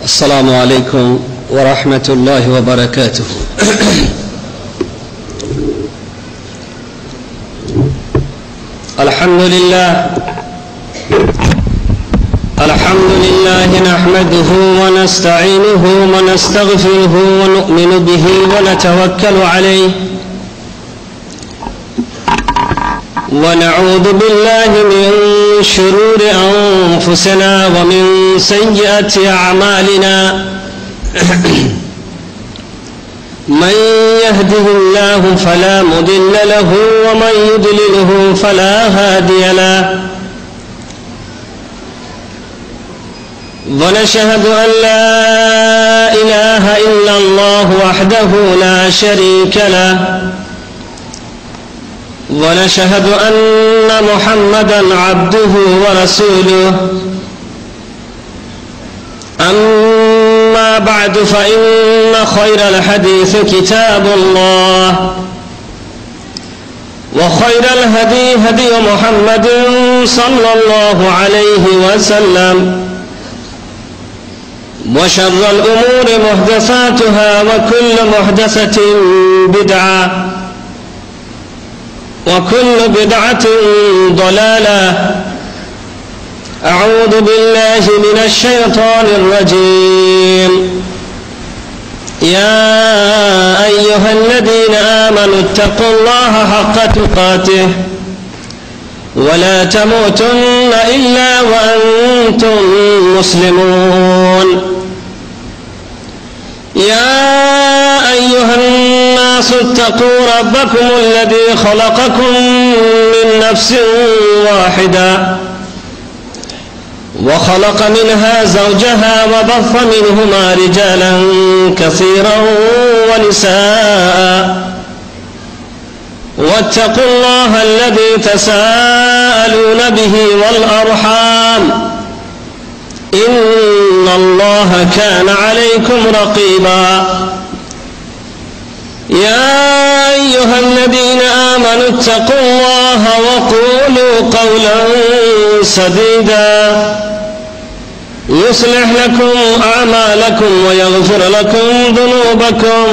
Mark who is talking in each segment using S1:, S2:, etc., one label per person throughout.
S1: السلام عليكم ورحمة الله وبركاته. الحمد لله نحمده ونستعينه ونستغفره ونؤمن به ونتوكل عليه ونعوذ بالله من شرور أنفسنا ومن سيئات أعمالنا من يهده الله فلا مضل له ومن يضلله فلا هادي له ونشهد أن لا إله إلا الله وحده لا شريك له ونشهد أن محمدًا عبده ورسوله أما بعد فإن خير الحديث كتاب الله وخير الهدي هدي محمد صلى الله عليه وسلم وشر الأمور محدثاتها وكل محدثة بدعة وكل بدعة ضلالة. أعوذ بالله من الشيطان الرجيم. يا أيها الذين آمنوا اتقوا الله حق تقاته ولا تموتن إلا وأنتم مسلمون. يا أيها الناس اتقوا ربكم الذي خلقكم من نفس واحدة وخلق منها زوجها وبث منهما رجالا كثيرا ونساء واتقوا الله الذي تساءلون به والأرحام إن الله كان عليكم رقيبا. يا أيها الذين آمنوا اتقوا الله وقولوا قولا سديدا يصلح لكم أعمالكم ويغفر لكم ذنوبكم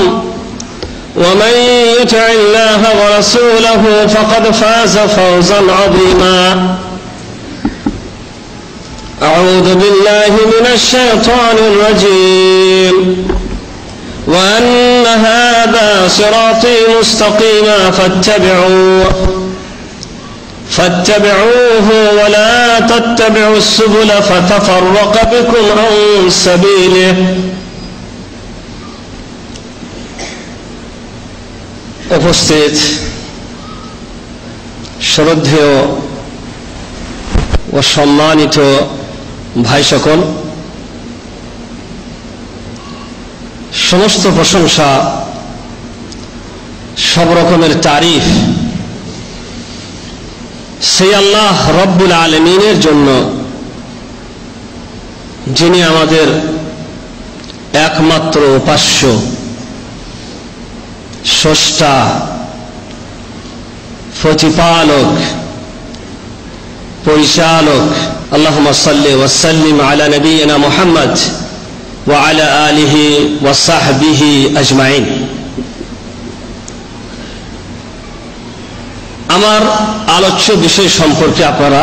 S1: ومن يطع الله ورسوله فقد فاز فوزا عظيما. أعوذ بالله من الشيطان الرجيم. وأن هذا صراطي مستقيما فاتبعوه ولا تتبعوا السبل فتفرق بكم عن سبيله. উপস্থিত শ্রদ্ধেয় ও সম্মানিত ভাই সকল, সমস্ত প্রশংসা, সব রকমের তারিফ সেই আল্লাহ রব্বুল আলামিনের জন্য, যিনি আমাদের একমাত্র উপাস্য, স্রষ্টা, প্রতিপালক, পরিচালক। আল্লাহুম্মা সাল্লি ওয়া সাল্লিম আলা নবিয়িনা মুহাম্মদ ওয়া আলা আলিহি ওয়া সাহবিহি আজমাইন। আমার আলোচ্য বিষয় সম্পর্কে আপনারা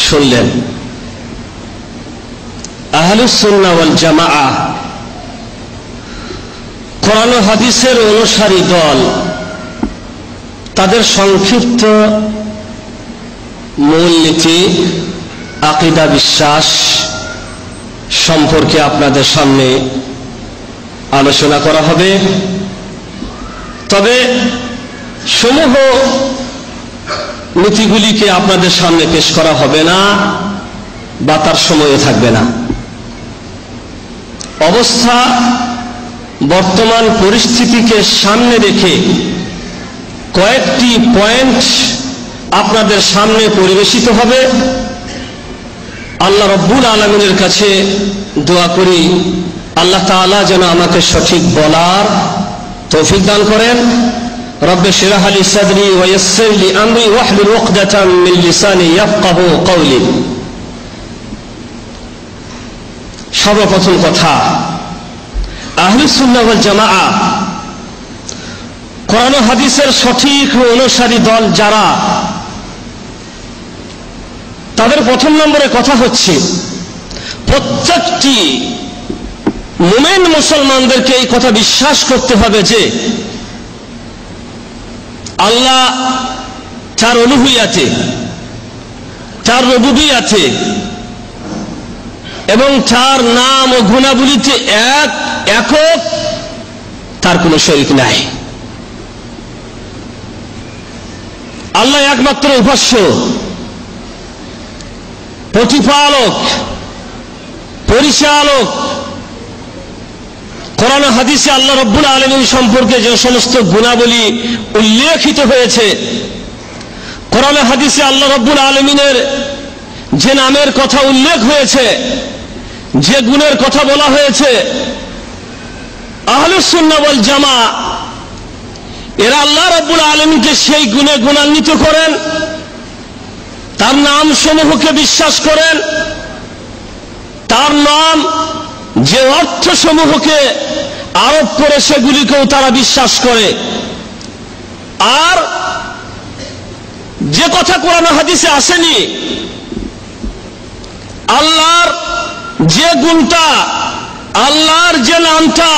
S1: শুনলেন। আহলুস সুন্নাহ ওয়াল জামাআহ, কোরআন ও হাদিসের অনুসারী দল, তাদের সংক্ষিপ্ত মূলনীতি, আকীদা, বিশ্বাস সম্পর্কে আপনাদের সামনে আলোচনা করা হবে। তবে সমূহ নীতিগুলিকে আপনাদের সামনে পেশ করা হবে না বা তার সময়ে থাকবে না। অবস্থা, বর্তমান পরিস্থিতিকে সামনে রেখে কয়েকটি পয়েন্ট আপনাদের সামনে পরিবেশিত হবে। আল্লাহ রব্বুল আলামিনের কাছে দোয়া করি, আল্লাহ তাআলা যেন আমাকে সঠিক বলার তৌফিক দান করেন। রব্বে শিরাহ লি সাদরি ওয়া ইয়াসসির লি আমরি ওয়াহলুল উকদাতাম মিন লিসানি ইয়াফকাহু কওলি। সর্বপ্রথম কথা, আহলুস সুন্নাহ ওয়াল জামাআহ কোরআন ও হাদিসের সঠিক অনুসারী দল যারা, তাদের প্রথম নম্বরে কথা হচ্ছে প্রত্যেকটি মুমিন মুসলমানদেরকে এই কথা বিশ্বাস করতে হবে যে আল্লাহ তার উলুহিয়াতে, তার রুবুবিয়াতে এবং তার নাম ও গুণাবলীতে একক, তার কোনো শরীক নাই। আল্লাহ একমাত্র উপাস্য, প্রতিপালক, পরিচালক। কোরআন হাদিসে আল্লাহ রাব্বুল আলামিন সম্পর্কে যে সমস্ত গুণাবলী উল্লেখিত হয়েছে, কোরআন হাদিসে আল্লাহ রাব্বুল আলামিনের যে নামের কথা উল্লেখ হয়েছে, যে গুণের কথা বলা হয়েছে, আহলুস সুন্নাহ ওয়াল জামাআহ এরা আল্লাহ রাব্বুল আলামিনকে সেই গুণে গুণান্বিত করেন, তার নাম সমূহকে বিশ্বাস করেন, তার নাম যে অর্থ সমূহকে আরোপ করে সেগুলিকেও তারা বিশ্বাস করে। আর যে কথা কোরআন হাদিসে আসেনি, আল্লাহর যে গুণটা, আল্লাহর যে নামটা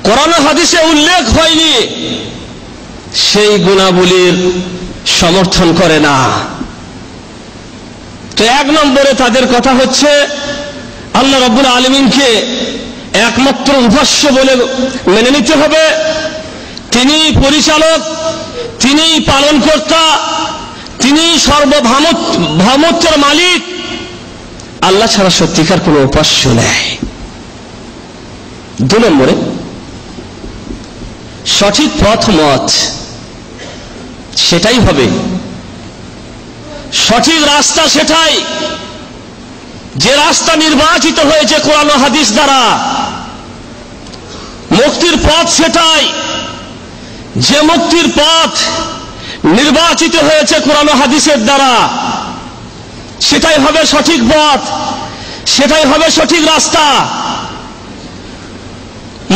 S1: কোরআন হাদিসে উল্লেখ হয়নি, সেই গুণাবলীর সমর্থন করে না। তো এক নম্বরে তাদের কথা হচ্ছে আল্লাহ রাব্বুল আলামিনকে একমাত্র উপাস্য বলে মেনে নিতে হবে। তিনি পরিচালক, তিনি পালনকর্তা, তিনি সর্বভৌমত্বের মালিক। আল্লাহ ছাড়া সত্যিকার কোনো উপাস্য নেই। দুই নম্বরে সঠিক পথ মত সেটাই হবে, সঠিক রাস্তা সেটাই, যে রাস্তা নির্বাচিত হয়েছে কোরআন ও হাদিস দ্বারা। মুক্তির পথ সেটাই, যে মুক্তির পথ নির্বাচিত হয়েছে কোরআন ও হাদিসের দ্বারা, সেটাই হবে সঠিক পথ, সেটাই হবে সঠিক রাস্তা।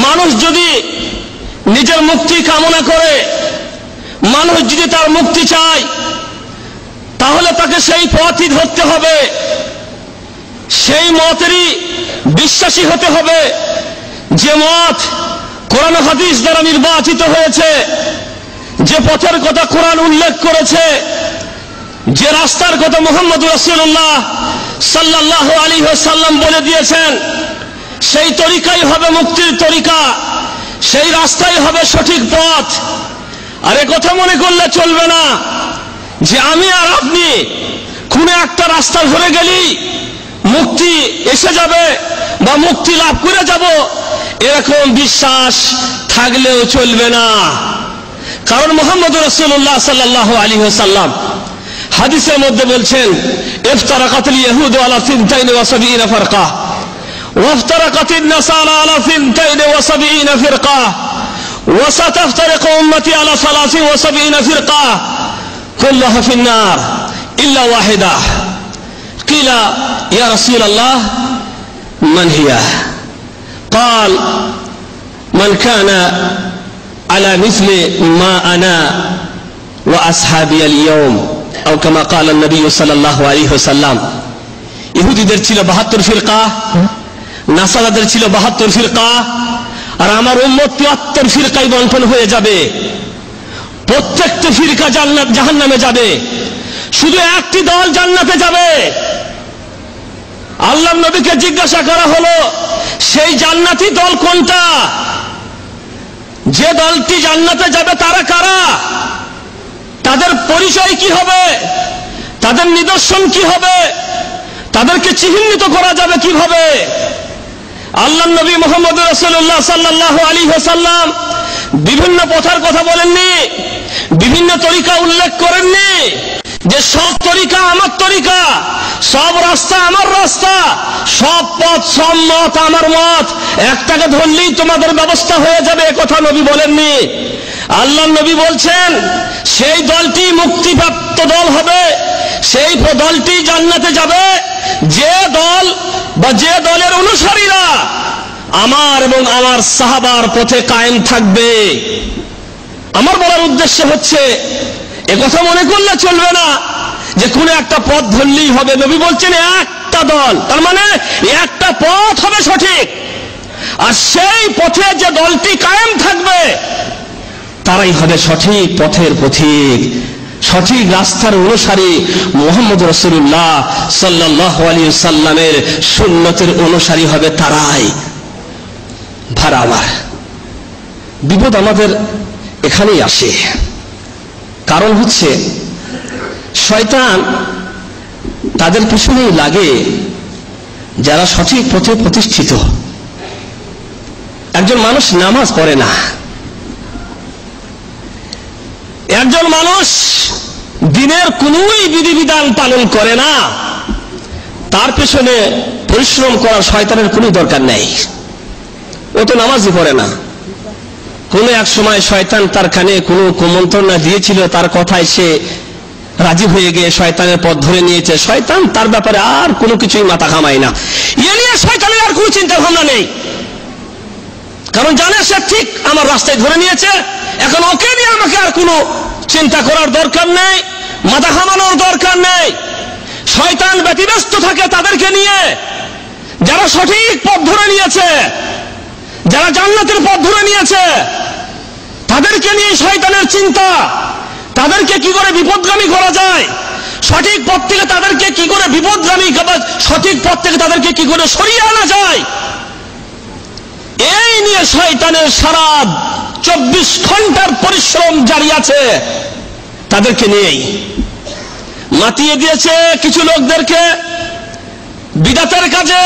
S1: মানুষ যদি নিজের মুক্তি কামনা করে, মানুষ যদি তার মুক্তি চায়, তাহলে তাকে সেই পথই ধরতে হবে, সেই মতেরই বিশ্বাসী হতে হবে, যে মত কোরআন হাদিস দ্বারা নির্বাচিত হয়েছে, যে পথের কথা কোরআন উল্লেখ করেছে, যে রাস্তার কথা মুহাম্মদ রাসূলুল্লাহ সাল্লাল্লাহু আলাইহি ওয়াসাল্লাম বলে দিয়েছেন, সেই তরিকাই হবে মুক্তির তরিকা, সেই রাস্তাই হবে সঠিক পথ। আর কথা মনে করলে চলবে না যে আমি আর আপনি কোন একটা রাস্তা ধরে গেলি মুক্তি এসে যাবে বা মুক্তি লাভ করে যাব, এরকম বিশ্বাস থাকলেও চলবে না। কারণ মুহাম্মদ রাসূলুল্লাহ সাল্লাল্লাহু আলাইহি ওয়াসাল্লাম হাদিসের মধ্যে বলছেন, ইফতারাকাতুল ইয়াহুদু আলা 72 ফিরকা ওয়াফতারাকাতুন নাসারা আলা 72 ফিরকা ওয়াসাতাফতারিকু উম্মতি আলা 73 ফিরকা কুল্লুহা ফিন-নার ইল্লা ওয়াহিদা। কিলা ইয়া রাসূলুল্লাহ মান হিয়া? قال من كان على مثل ما أنا وأصحابي اليوم أو كما قال النبي صلى الله عليه وسلم। ইহুদিদের ছিল 72 ফিরকা, নাসারাদের ছিল 72 ফিরকা, আর আমার উম্মত 73 ফিরকায় বণ্টন হয়ে যাবে। প্রত্যেকটা ফিরকা জাহান্নামে যাবে, শুধু একটি দল জান্নাতে যাবে। আল্লাহর নবীকে জিজ্ঞাসা করা হলো, সেই জান্নাতি দল কোনটা? যে দলটি জান্নাতে যাবে তারা কারা? তাদের পরিচয় কি হবে? তাদের নিদর্শন কি হবে? তাদেরকে চিহ্নিত করা যাবে কিভাবে? আল্লাহর নবী মুহাম্মদ রাসূলুল্লাহ সাল্লাল্লাহু আলাইহি ওয়াসাল্লাম বিভিন্ন পথের কথা বলেননি, বিভিন্ন তরিকা উল্লেখ করেননি যে সব তরিকা আমার তরিকা, সব রাস্তা আমার রাস্তা, সব পথ সব মত আমার মত, একটাকে ধরলেই তোমাদের ব্যবস্থা হয়ে যাবে, একথা নবী বলেননি। আল্লাহর নবী বলছেন সেই দলটি মুক্তিপ্রাপ্ত দল হবে, সেই দলটি জান্নাতে যাবে যে দল বা যে দলের অনুসারীরা আমার এবং আমার সাহাবার পথে কায়েম থাকবে। আমার বলার উদ্দেশ্য হচ্ছে একথা মনে করলে চলবে না যে কোন একটা পথ ধরলেই হবে। নবী বলছেন একটা দল, তার মানে একটা পথ হবে সঠিক, আর সেই পথে যে দলটি কায়েম থাকবে তারাই হবে সঠিক পথের পথিক, সঠিক রাস্তার অনুসারী। মুহাম্মদ রাসূলুল্লাহ সাল্লাল্লাহু আলাইহি সাল্লামের সুন্নতের অনুসারী হবে তারাই। ভাড়া আমার বিপদ আমাদের এখানেই আসে, কারণ হচ্ছে শয়তান তাদের পিছনেই লাগে যারা সঠিক পথে প্রতিষ্ঠিত। একজন মানুষ নামাজ পড়ে না, একজন মানুষ দিনের কোনই বিধিবিধান পালন করে না, তার পেছনে পরিশ্রম করার শয়তানের কোনো দরকার নেই। ও তো নামাজই পড়ে না। কোনো এক সময় শয়তান তার কানে কোনো কুমন্ত্রণা দিয়েছিল, তার কথায় সে রাজি হয়ে গিয়ে শয়তানের পথ ধরে নিয়েছে। শয়তান তার ব্যাপারে আর কোনো কিছুই মাথা ঘামায় না। এ নিয়ে শয়তানের আর কোনো চিন্তা ভাবনা নেই, কারণ জানে সে ঠিক আমার রাস্তায় ধরে নিয়েছে। এখন ওকে নিয়ে আমাকে আর কোনো চিন্তা করার দরকার নেই, মাথা ঘামানোর দরকার নেই। শয়তান ব্যতিব্যস্ত থাকে তাদেরকে নিয়ে যারা সঠিক পথ ধরে নিয়েছে, যারা জান্নাতের পথ ধরে নিয়েছে, তাদেরকে নিয়ে শয়তানের চিন্তা। তাদেরকে কি করে বিপদগামী করা যায়, সঠিক পথ থেকে তাদেরকে কি করে বিপদগামী, সঠিক পথ থেকে তাদেরকে কি করে সরিয়ে আনা যায়, এই নিয়ে শয়তানের সারা 24 ঘন্টার পরিশ্রম জারি আছে। তাদেরকে নিয়েই মাতিয়ে দিয়েছে কিছু লোকদেরকে বিদআতের কাজে,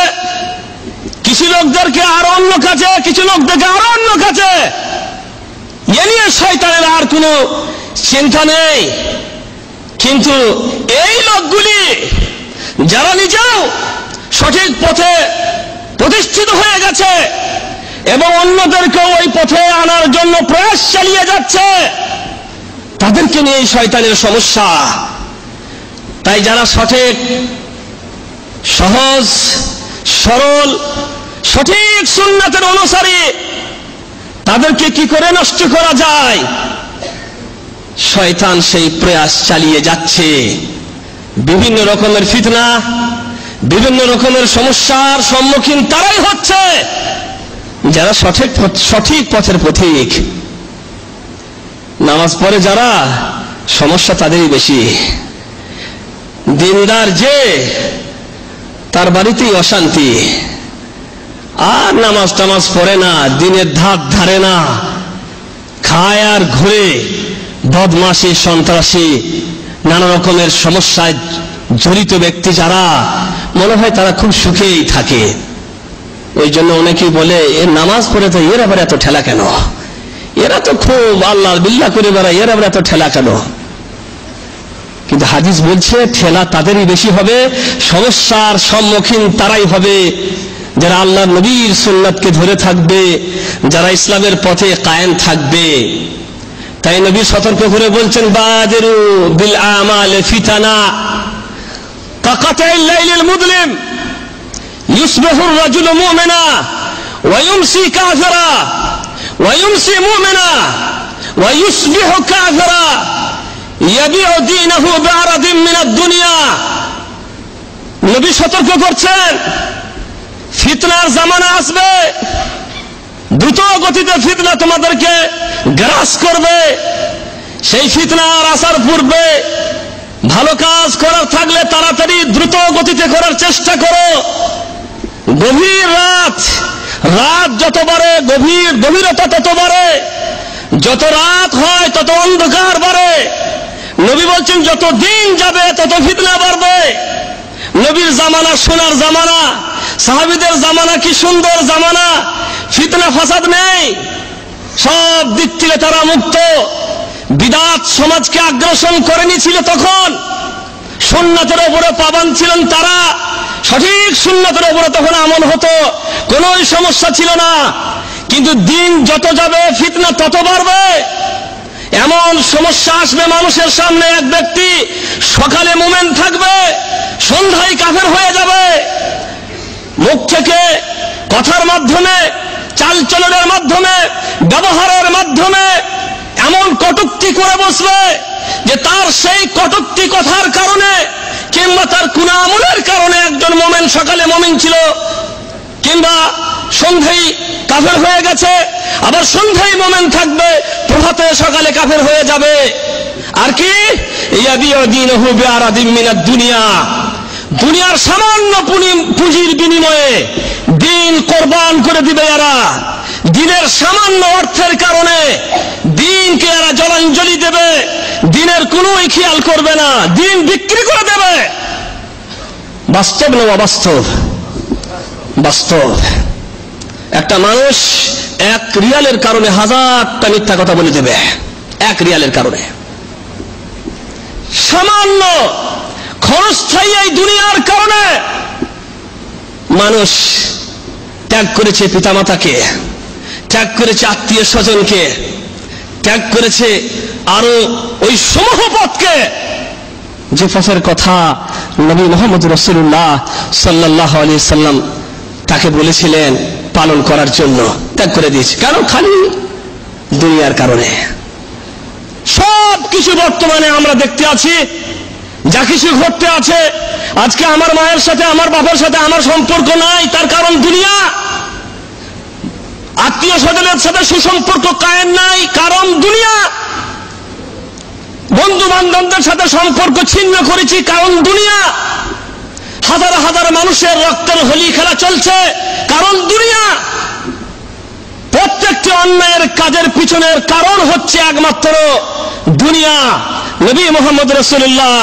S1: কিছু লোকদেরকে আরো অন্য কাজে, কিছু লোকদেরকে আরো অন্য কাজে। এ নিয়ে শয়তানের আর কোনো চিন্তা নেই। কিন্তু এই লোকগুলি যারা নিজেও সঠিক পথে প্রতিষ্ঠিত হয়ে গেছে এবং অন্যদেরকেও ওই পথে আনার জন্য প্রয়াস চালিয়ে যাচ্ছে, তাদেরকে নিয়ে শয়তানের সমস্যা। তাই যারা সঠিক, সহজ, সরল, সঠিক সুন্নাতের অনুসারী, তাদেরকে কি করে নষ্ট করা যায়, শয়তান সেই প্রয়াস চালিয়ে যাচ্ছে। বিভিন্ন রকমের ফিতনা, বিভিন্ন রকমের সমস্যার সম্মুখীন তারাই হচ্ছে যারা সঠিক পথের পথিক। নামাজ পড়ে যারা, সমস্যা তাদেরই বেশি। দিনদার যে, তার বাড়িতেই অশান্তি। আর নামাজ টামাজ পড়ে না, দিনের ধার ধারে না, খায় আর ঘুরে, বদমাশি, সন্ত্রাসী, নানা রকমের সমস্যায় জড়িত ব্যক্তি যারা, মনে হয় তারা খুব সুখেই থাকে। ওই জন্য অনেকেই বলে এ নামাজ পড়ে তো এর আবার এত ঠেলা কেন, এরা তো খুব আল্লাহ বিল্লাহ করে বেড়ায়, এর আবার এত ঠেলা কেন। কিন্তু হাদিস বলছে ঠেলা তাদেরই বেশি হবে, সমস্যার সম্মুখীন তারাই হবে যারা আল্লাহ নবীর সুন্নাতকে ধরে থাকবে, যারা ইসলামের পথে কায়েম থাকবে। তাই নবী সতর্ক করে বলছেন, বাদিরু বিল আমাল ফিতানা কাকাতাইল লাইলিল মুযলিম ইউসবিহু আর-রাজুলু মুমিনা ওয়া ইউমসি কাফিরা ওয়া ইউমসি মুমিনা ওয়া ইউসবিহু কাফিরা ইয়াবিউ দীনাহু বিআরাদিন মিনাদ দুনিয়া। নবী সতর্ক করছেন ফিতনার জামানা আসবে, দ্রুত গতিতে ফিতনা তোমাদেরকে গ্রাস করবে। সেই ফিতনার আসার পূর্বে ভালো কাজ করার থাকলে তাড়াতাড়ি দ্রুত গতিতে করার চেষ্টা করো। গভীর রাত, রাত যত বাড়ে গভীরতা তত বাড়ে, যত রাত হয় তত অন্ধকার বাড়ে। নবী বলছেন যত দিন যাবে তত ফিতনা বাড়বে। নবীর জামানা সোনার জামানা, সাহাবীদের জামানা কি সুন্দর জামানা, ফিতনা ফাসাদ নেই, সব দিক থেকে তারা মুক্ত। বিদআত সমাজকে আগ্রাসন করে নিয়েছিল, তখন সুন্নাতের উপরে পাবন্দ ছিলেন তারা, সঠিক সুন্নাতের উপরে তখন আমল হতো, কোনো সমস্যা ছিল না। কিন্তু দিন যত যাবে ফিতনা তত বাড়বে। এমন সমস্যা আসবে মানুষের সামনে, এক ব্যক্তি সকালে মুমিন থাকবে, সন্ধ্যায় কাফের হয়ে যাবে। মুখ থেকে, কথার মাধ্যমে, চালচলনের মাধ্যমে, ব্যবহারের মাধ্যমে এমন কটূক্তি করে বসবে যে তার সেই কটূক্তি কথার কারণে কিংবা তার কুনা আমলের কারণে একজন মুমিন সকালে মুমিন ছিল, কিংবা সন্ধ্যায় কাফের হয়ে গেছে, আবার সন্ধ্যায় মুমিন থাকবে, প্রভাতে সকালে কাফের হয়ে যাবে। আর কি ইয়াবিউ দীনহু বিআরাদিম মিনাদ দুনিয়া, দুনিয়ার সামান্য পুঁজির বিনিময়ে দিন কোরবান করে দিবে এরা। দিনের সামান্য অর্থের কারণে দিনকে এরা জলাঞ্জলি দেবে, দিনের কোনোই খেয়াল করবে না, দিন বিক্রি করে দেবে। বাস্তব না অবাস্তব? বাস্তব। একটা মানুষ 1 রিয়ালের কারণে 1000টা মিথ্যা কথা বলে দেবে, 1 রিয়ালের কারণে। সামান্য ক্ষণস্থায়ী এই দুনিয়ার কারণে মানুষ ত্যাগ করেছে পিতামাতাকে, ত্যাগ করেছে আত্মীয় স্বজনকে, ত্যাগ করেছে আরো ওই সমূহ পথকে যে পথের কথা নবী মুহাম্মদ রাসূলুল্লাহ সাল্লাল্লাহু আলাইহি সাল্লাম তাকে বলেছিলেন পালন করার জন্য, ত্যাগ করে দিয়েছে। কেন? খালি দুনিয়ার কারণে। সব কিছু বর্তমানে আমরা দেখতে আছি, যা কিছু ঘটতে আছে, আজকে আমার মায়ের সাথে, আমার বাবার সাথে আমার সম্পর্ক নাই, তার কারণ দুনিয়া। আত্মীয় স্বজনের সাথে সুসম্পর্ক কায়েম নাই, কারণ দুনিয়া। বন্ধু বান্ধবদের সাথে সম্পর্ক ছিন্ন করেছি, কারণ দুনিয়া। হাজার হাজার মানুষের রক্তের হোলি খেলা চলছে, কারণ দুনিয়া। প্রত্যেকটি অন্যায়ের কাজের পিছনের কারণ হচ্ছে একমাত্র দুনিয়া। নবী মুহাম্মদ রাসূলুল্লাহ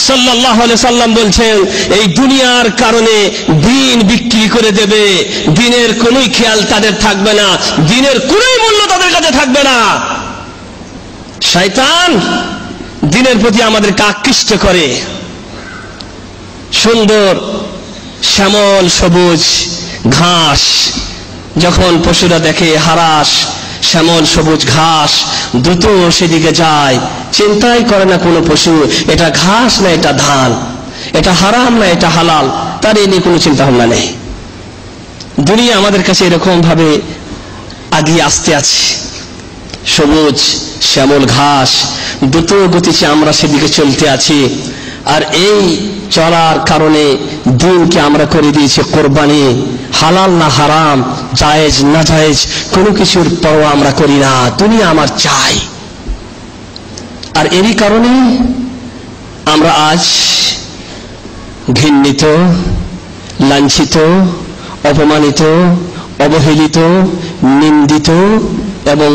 S1: সাল্লাল্লাহু আলাইহি সাল্লাম বলছেন, এই দুনিয়ার কারণে দিন বিক্রি করে দেবে, দিনের কোনোই খেয়াল তাদের থাকবে না, দিনের কোনোই মূল্য তাদের কাছে থাকবে না। শয়তান দিনের প্রতি আমাদেরকে আকৃষ্ট করে। সুন্দর শ্যামল সবুজ ঘাস যখন পশুরা দেখে, হারাস শ্যামল সবুজ ঘাস, দ্রুত সেদিকে যায়, চিন্তাই করে না কোনো পশু এটা ঘাস না এটা ধান, এটা হারাম না এটা হালাল, তার এই নিয়ে কোনো চিন্তা ভাবনা নেই। দুনিয়া আমাদের কাছে এরকম ভাবে আগিয়ে আসতে আছে, সবুজ শ্যামল ঘাস, দ্রুত গতিতে আমরা সেদিকে চলতে আছি। আর এই চলার কারণে দিনকে আমরা করে দিয়েছি কোরবানি। হালাল না হারাম, জায়েজ না জায়েজ, কোনো কিছুর পরোয়া আমরা করি না, দুনিয়া আমার চাই। আর এরই কারণে আমরা আজ ঘৃণিত, লাঞ্ছিত, অপমানিত, অবহেলিত, নিন্দিত এবং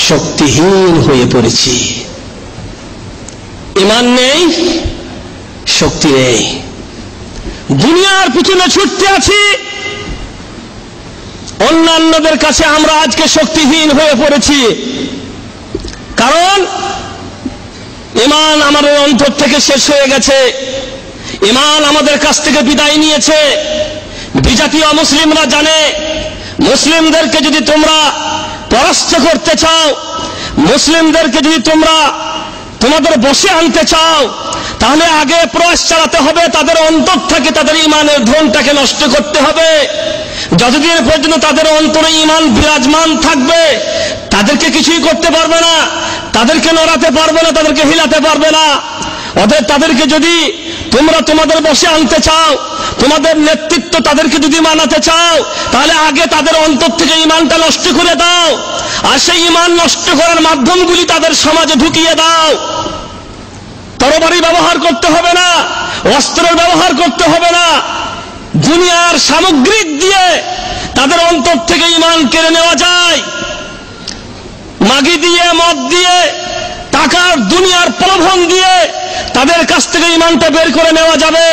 S1: শক্তিহীন হয়ে পড়েছি। ঈমান নেই, শক্তি নেই, দুনিয়ার পিছনে ছুটতে আছি। অন্যান্যদের কাছে আমরা আজকে শক্তিহীন হয়ে পড়েছি, কারণ ঈমান আমাদের অন্তর থেকে শেষ হয়ে গেছে, ঈমান আমাদের কাছ থেকে বিদায় নিয়েছে। বিজাতীয় মুসলিমরা জানে, মুসলিমদেরকে যদি তোমরা পরাস্ত করতে চাও, মুসলিমদেরকে যদি তোমরা তোমাদের বসে আনতে চাও, তাহলে আগে প্রয়াস চালাতে হবে, তাদের অন্তর থেকে তাদের ঈমানের ধনটাকে নষ্ট করতে হবে। যতদিন পর্যন্ত তাদের অন্তরে ঈমান বিরাজমান থাকবে, তাদেরকে কিছুই করতে পারবে না, তাদেরকে নড়াতে পারবে না, তাদেরকে হিলাতে পারবে না। অতএব তাদেরকে যদি তোমরা তোমাদের বসে আনতে চাও, তোমাদের নেতৃত্ব তাদেরকে যদি মানাতে চাও, তাহলে আগে তাদের অন্তর থেকে ঈমানটা নষ্ট করে দাও, আর সেই ঈমান নষ্ট করার মাধ্যমগুলি তাদের সমাজে ঢুকিয়ে দাও। তরবারি ব্যবহার করতে হবে না, অস্ত্রের ব্যবহার করতে হবে না, দুনিয়ার সামগ্রিক দিয়ে তাদের অন্তর থেকে ঈমান কেড়ে নেওয়া যায়। মাগি দিয়ে, মদ দিয়ে, টাকার দুনিয়ার প্রলোভন দিয়ে তাদের কাছ থেকে ঈমানটা বের করে নেওয়া যাবে।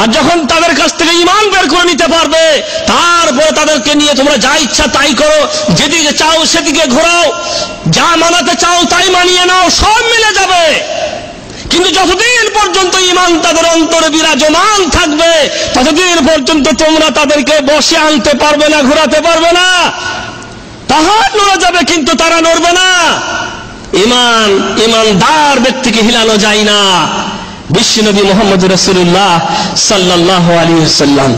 S1: আর যখন তাদের কাছ থেকে ঈমান বের করে নিতে পারবে, তারপরে তাদেরকে নিয়ে তোমরা যা ইচ্ছা তাই করো, যেদিকে চাও সেদিকে ঘোরাও, যা মানাতে চাও তাই মানিয়ে নাও, সব মিলে যাবে। কিন্তু যতদিন পর্যন্ত ঈমান তাদের অন্তরে বিরাজমান থাকবে, ততদিন পর্যন্ত তোমরা তাদেরকে বসে আনতে পারবে না, ঘোরাতে পারবে না। পাহাড় নড়ে যাবে কিন্তু তারা নড়বে না। ঈমানদার ব্যক্তিকে হিলানো যায় না। বিশ্বনবী মুহাম্মদ রাসূলুল্লাহ সাল্লাল্লাহু আলাইহি ওয়াসাল্লাম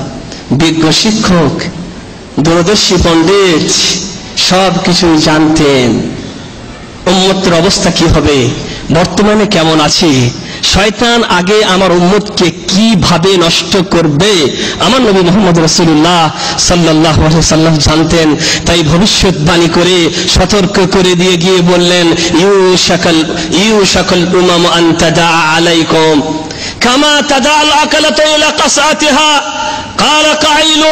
S1: বিজ্ঞ শিক্ষক, দূরদর্শী পণ্ডিত, সব কিছু জানতেন উম্মতের অবস্থা কি হবে, বর্তমানে কেমন আছে, শয়তান আগে আমার উম্মতকে কিভাবে নষ্ট করবে আমার নবী মুহাম্মদ রাসূলুল্লাহ সাল্লাল্লাহু আলাইহি সাল্লাম জানতেন। তাই ভবিষ্যৎবাণী করে সতর্ক করে দিয়ে গিয়ে বললেন, ইউশাকাল উমাম আন তাদা আলাইকুম কামা তাদা আল আকালাতু ইলা কাসাতিহা قال قائل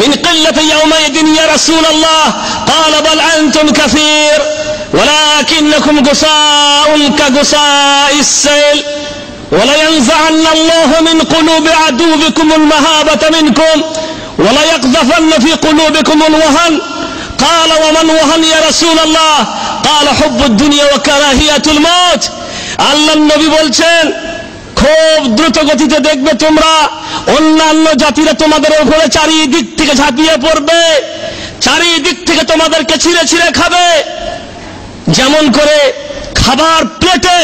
S1: من قلة يومئذ يا رسول الله قال بل أنتم كثير ولكنكم غثاء كغثاء السيل ولينزعن الله من قلوب عدوكم المهابة منكم وليقذفن في قلوبكم الوهن قال ومن وهن يا رسول الله قال حب الدنيا وكراهية الموت আল্লাহ নবী বলছেন, খুব দ্রুত গতিতে দেখবে তোমরা অন্যান্য জাতিরা তোমাদের উপরে চারিদিক থেকে ঝাঁপিয়ে পড়বে, চারিদিক থেকে তোমাদেরকে ছিঁড়ে ছিঁড়ে খাবে। যেমন করে খাবার প্লেটে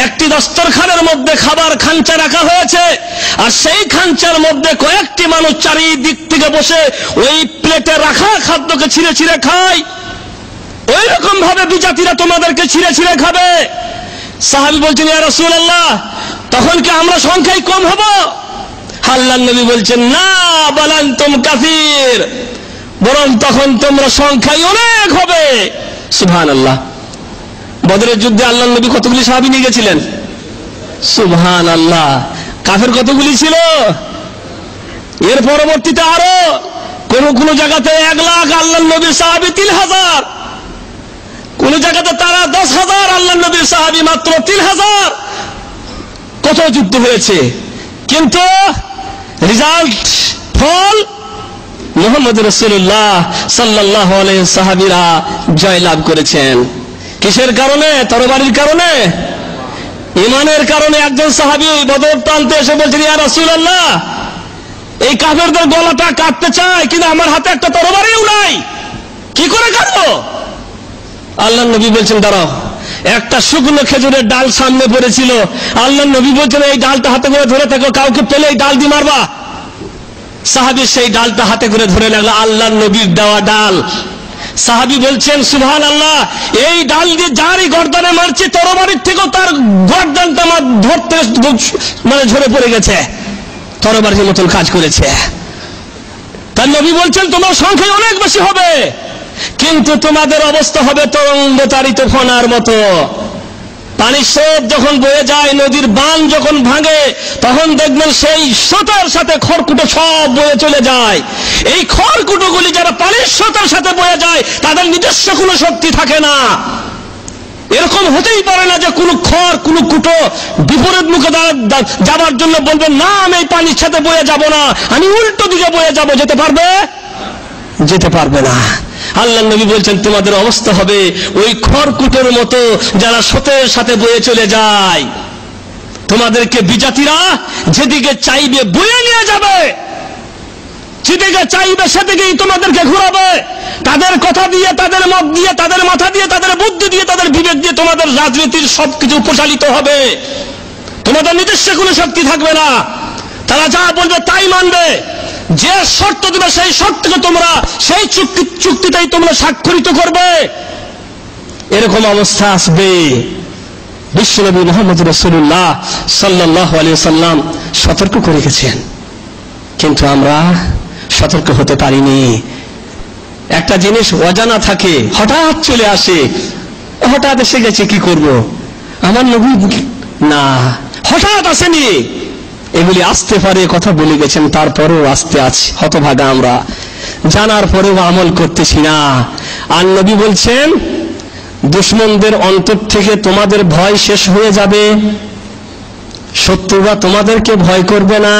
S1: একটি দস্তরখানের মধ্যে খাবার খাঞ্চা রাখা হয়েছে, আর সেই খাঞ্চার মধ্যে কয়েকটি মানুষ চারিদিক থেকে বসে ওই প্লেটে রাখা খাদ্যকে ছিঁড়ে ছিঁড়ে খায়, ওই রকম ভাবে বিজাতিরা তোমাদেরকে ছিঁড়ে ছিঁড়ে খাবে। সাহাবী বলছেন, ইয়া রাসূলুল্লাহ, তখন কি আমরা সংখ্যায় কম হব? আল্লাহর নবী বলছেন, না, বাল আনতুম কাসীর, বরং তখন তোমরা সংখ্যায় অনেক হবে। সুবহানাল্লাহ। বদরের যুদ্ধে আল্লাহর নবী কতগুলি সাহাবী নিয়ে গেছিলেন? সুবহানাল্লাহ। কাফের কতগুলি ছিল? এর পরবর্তীতে আরো কোন জায়গাতে 1 লাখ আল্লাহর নবীর সাহাবী 3000, কোন জায়গাতে তারা 10,000, আল্লাহর নবীর সাহাবী মাত্র 3000। কত যুদ্ধ হয়েছে, কিন্তু রেজাল্ট, ফল, মুহাম্মদ রাসূলুল্লাহ সাল্লাল্লাহু আলাইহি সাহাবীরা জয়লাভ করেছেন। কিসের কারণে? তরবারির কারণে, ঈমানের কারণে। একজন সাহাবী বদর প্রান্তে এসে বলছেন, ইয়া রাসূলুল্লাহ, এই কাফেরদের গলাটা কাটতে চায়, কিন্তু আমার হাতে একটা তরবারিও নাই, কি করে কাটবো? আল্লাহর নবী বলছেন, দাঁড়াও। একটা শুকনো খেজুরের ডাল সামনে পড়েছিল, আল্লাহর নবী বলছেন, এই ডালটা হাতে করে ধরে থাকো, কাউকে পেলে এই ডাল দিয়ে মারবা। সাহাবী সেই ডালটা হাতে করে ধরে লাগলো, আল্লাহর নবীর দেওয়া ডাল। সাহাবী বলছেন, সুবহানাল্লাহ, এই ডাল দিয়ে যারই গর্দানে মারছি, তরবারির থেকেও তার গর্দানটা আমার ধরতে ঝরে পড়ে গেছে, তরবারির মতন কাজ করেছে। তার নবী বলছেন, তোমার সংখ্যায় অনেক বেশি হবে, কিন্তু তোমাদের অবস্থা হবে তরঙ্গতারিত ফোনার মতো। পানির স্রোত যখন বয়ে যায়, নদীর বাঁধ যখন ভাঙে, তখন দেখবেন সেই স্রোতের সাথে খড়কুটো সব বয়ে চলে যায়। এই খড়কুটোগুলি যারা পানির স্রোতের সাথে বয়ে যায়, তাদের নিজস্ব কোনো শক্তি থাকে না। এরকম হতেই পারে না যে কোনো খড়, কোনো কুটো বিপরীত মুখে যাবার জন্য বলবেন, না, আমি এই পানির সাথে বয়ে যাব না, আমি উল্টো দিকে বয়ে যাব। যেতে পারবে? যেতে পারবে না। আল্লাহর নবী বলছেন, তোমাদের অবস্থা হবে ওই খড়কুটোর মতো, যারা স্রোতের সাথে বয়ে চলে যায়। তোমাদেরকে বিজাতিরা যেদিকে চাইবে বয়ে নিয়ে যাবে, যেদিকে চাইবে সেদিকেই তোমাদেরকে ঘুরাবে। তাদের কথা দিয়ে, তাদের মত দিয়ে, তাদের মাথা দিয়ে, তাদের বুদ্ধি দিয়ে, তাদের বিবেক দিয়ে তোমাদের রাজনীতির সবকিছু প্রচালিত হবে। তোমাদের নিজস্ব কোনো শক্তি থাকবে না। তারা যা বলবে তাই মানবে। যে শর্ত দেবে সেই শর্তকে তোমরা, সেই চুক্তিটাই তোমরা স্বাক্ষরিত করবে। এরকম অবস্থা আসবে। বিশ্বনবী মুহাম্মদ রাসূলুল্লাহ সাল্লাল্লাহু আলাইহি ওয়াসাল্লাম সতর্ক করে গেছেন, কিন্তু আমরা সতর্ক হতে পারিনি। একটা জিনিস অজানা থাকে, হঠাৎ চলে আসে, হঠাৎ এসে গেছে, কি করব? আমার নবী না, হঠাৎ আসেনি, এগুলি আসতে পারে কথা বলে গেছেন, তারপরেও আসতে আছে। হতভাগা আমরা, জানার পরেও আমল করতেছি না। আর নবী বলছেন, দুশমনদের অন্তর থেকে তোমাদের ভয় শেষ হয়ে যাবে, শত্রুরা তোমাদেরকে ভয় করবে না।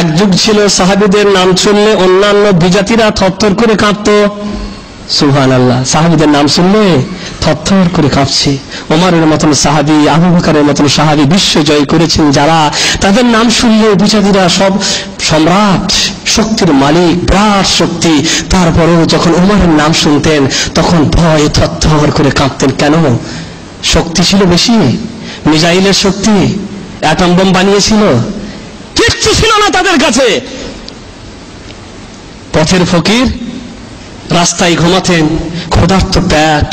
S1: এক যুগ ছিল সাহাবীদের নাম শুনলে অন্যান্য বিজাতিরা থরথর করে কাঁপত। সুবহানাল্লাহ, সাহাবীদের নাম শুনলে থরথর করে কাঁপছে। ওমরের মতন সাহাবী, আবু বকরের মতন সাহাবী বিশ্ব জয় করেছেন যারা, তাদের নাম শুনলে বিজাতিরা সব সম্রাট, শক্তির মালিক, বিরাট শক্তি, তারপরেও যখন ওমরের নাম শুনতেন তখন ভয়ে থরথর করে কাঁপতেন। কেন? শক্তি ছিল বেশি, মিসাইলের শক্তি, অ্যাটম বোম বানিয়েছিল, কিচ্ছু ছিল না তাদের কাছে, পথের ফকির রাস্তায় ঘুমাতেন, ক্ষুধার্ত পেট,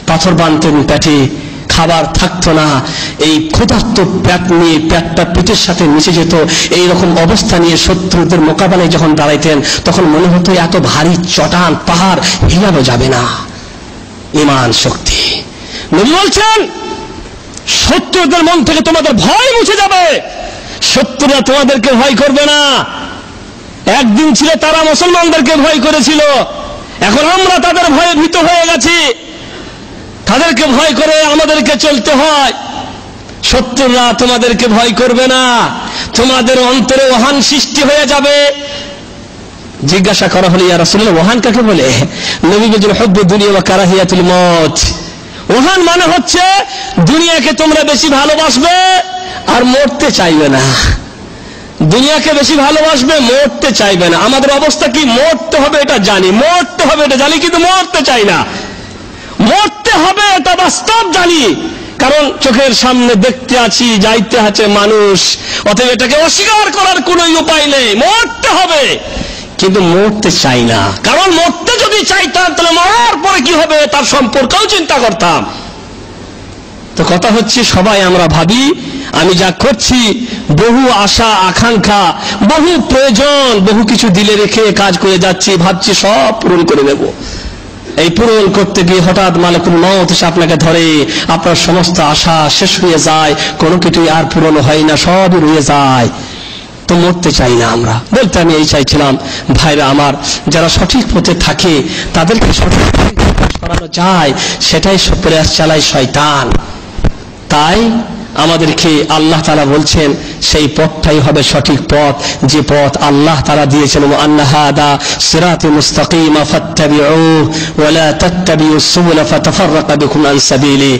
S1: পাথর বাঁধতেন পেটে, খাবার থাকতো না। এই ক্ষুধার্ত পেট নিয়ে পেটটা পেটের সাথে মিশে যেত। এইরকম অবস্থা নিয়ে শত্রুদের মোকাবেলায় যখন দাঁড়াইতেন তখন মনে হতো এত ভারী চটান পাহাড় হিলানো যাবে না। ঈমান শক্তি। নবী বলছেন শত্রুদের মন থেকে তোমাদের ভয় মুছে যাবে, শত্রুরা তোমাদেরকে ভয় করবে না। একদিন ছিল তারা মুসলমানদেরকে ভয় করেছিল, এখন আমরা তাদের ভয়ে ভীত হয়ে গেছি। তাদেরকে ভয় করে আমাদেরকে চলতে হয়। শত্রুরা তোমাদেরকে ভয় করবে না, তোমাদের অন্তরে ওহান সৃষ্টি হয়ে যাবে। জিজ্ঞাসা করা হলো, ইয়া রাসূলুল্লাহ, ওহান কাকে বলে? নবী বলেন, হুব্বুদ দুনিয়া ওয়া কারাহিয়াতুল মউত। ওহান মানে হচ্ছে দুনিয়াকে তোমরা বেশি ভালোবাসবে আর মরতে চাইবে না। দুনিয়াকে বেশি ভালোবাসবে, মরতে চাইবে না। আমাদের অবস্থা কি? মরতে হবে এটা জানি, মরতে হবে এটা জানি, কিন্তু মরতে চাই না। মরতে হবে এটা বাস্তব জানি, কারণ চোখের সামনে দেখতে আছি, যাইতে আছে মানুষ, অতএব এটাকে অস্বীকার করার কোনো উপায় নেই। মরতে হবে, কিন্তু মরতে চাই না। কারণ মরতে যদি চাইতাম তাহলে মরার পরে কি হবে তার সম্পর্কেও চিন্তা করতাম। তো কথা হচ্ছে সবাই আমরা ভাবি আমি যা করছি, বহু আশা আকাঙ্ক্ষা, বহু প্রয়োজন, বহু কিছু দিলে রেখে কাজ করে যাচ্ছি, ভাবছি সব পূরণ করে দেব। এই পূরণ করতে গিয়ে হঠাৎ মালিকুল মউত এসে আপনাকে ধরে, আপনার সমস্ত আশা শেষ হয়ে যায়, কোনো কিছুই আর পূরণ হয় না, সবই রয়ে যায়। তো মরতে চাই না আমরা। বলতে আমি এই চাইছিলাম, ভাইরা আমার, যারা সঠিক পথে থাকে তাদেরকে সঠিক পথে করানো যায়, সেটাই প্রয়াস চালায় শয়তান। তাই আমাদেরকে আল্লাহ তাআলা বলছেন সেই পথটাই হবে সঠিক পথ, যে পথ আল্লাহ তাআলা দিয়েছেন, ওয়া আন্না হাদা সিরাতি মুস্তাকিমা ফাত্তাবিউহু ওয়া লা তাত্তাবিউস সুবুলা ফাতাফাররাকা বিকুম আন সাবিলি।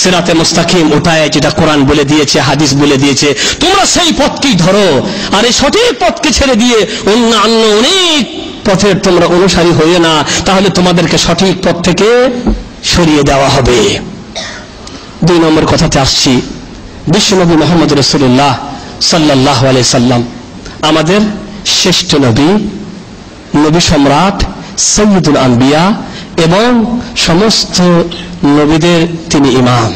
S1: সিরাতে মুস্তাকিম ওটাই যেটা কোরআন বলে দিয়েছে, হাদিস বলে দিয়েছে, তোমরা সেই পথকেই ধরো। আর এই সঠিক পথকে ছেড়ে দিয়ে অন্য অনেক পথের তোমরা অনুসারী হইও না, তাহলে তোমাদেরকে সঠিক পথ থেকে সরিয়ে দেওয়া হবে। 2 নম্বর কথাতে আসছি। বিশ্বনবী মুহাম্মদ রাসূলুল্লাহ সাল্লাল্লাহু আলাইহি সাল্লাম আমাদের শ্রেষ্ঠ নবী, নবী সম্রাট, সাইয়্যিদুল আম্বিয়া এবং সমস্ত নবীদের তিনি ইমাম।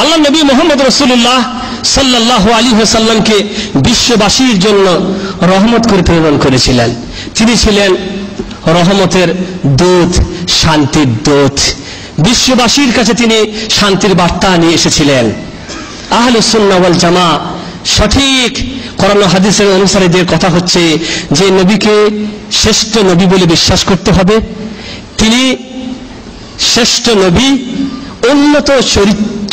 S1: আল্লাহ নবী মুহাম্মদ রাসূলুল্লাহ সাল্লাল্লাহু আলাইহি ওয়াসাল্লামকে বিশ্ববাসীর জন্য রহমত করে প্রেরণ করেছিলেন। তিনি ছিলেন রহমতের দূত, শান্তির দূত। বিশ্ববাসীর কাছে তিনি শান্তির বার্তা নিয়ে এসেছিলেন। আহলুস সুন্নাহ ওয়াল জামাআহ সঠিক কোরআন ও হাদিসের অনুসারীদের কথা হচ্ছে যে নবীকে শ্রেষ্ঠ নবী বলে বিশ্বাস করতে হবে। তিনি শ্রেষ্ঠ নবী, উন্নত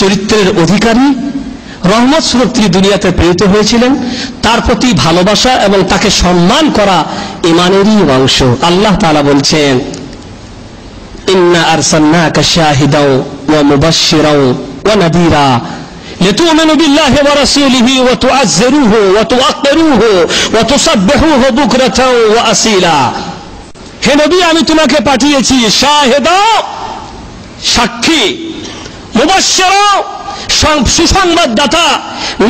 S1: চরিত্রের অধিকারী, রহমত স্বরূপ তিনি দুনিয়াতে প্রেরিত হয়েছিলেন। তার প্রতি ভালোবাসা এবং তাকে সম্মান করা ঈমানেরই অংশ। আল্লাহ তাআলা বলছেন, ইন্না আরসালনাকা শাহিদাও ওয়া মুবাশশিরাও ওয়া নাযীরা লিতু'মিনু বিল্লাহি ওয়া রাসূলিহি ওয়া তু'আজ্জিরুহু ওয়া তুওয়াক্কিরুহু ওয়া তুসাব্বিহুহু বুকরাতাও ওয়া আসীলা। হে নবী, আমি তোমাকে পাঠিয়েছি শাহিদা, সাক্ষী, মুবাশশিরা, সুসংবাদদাতা,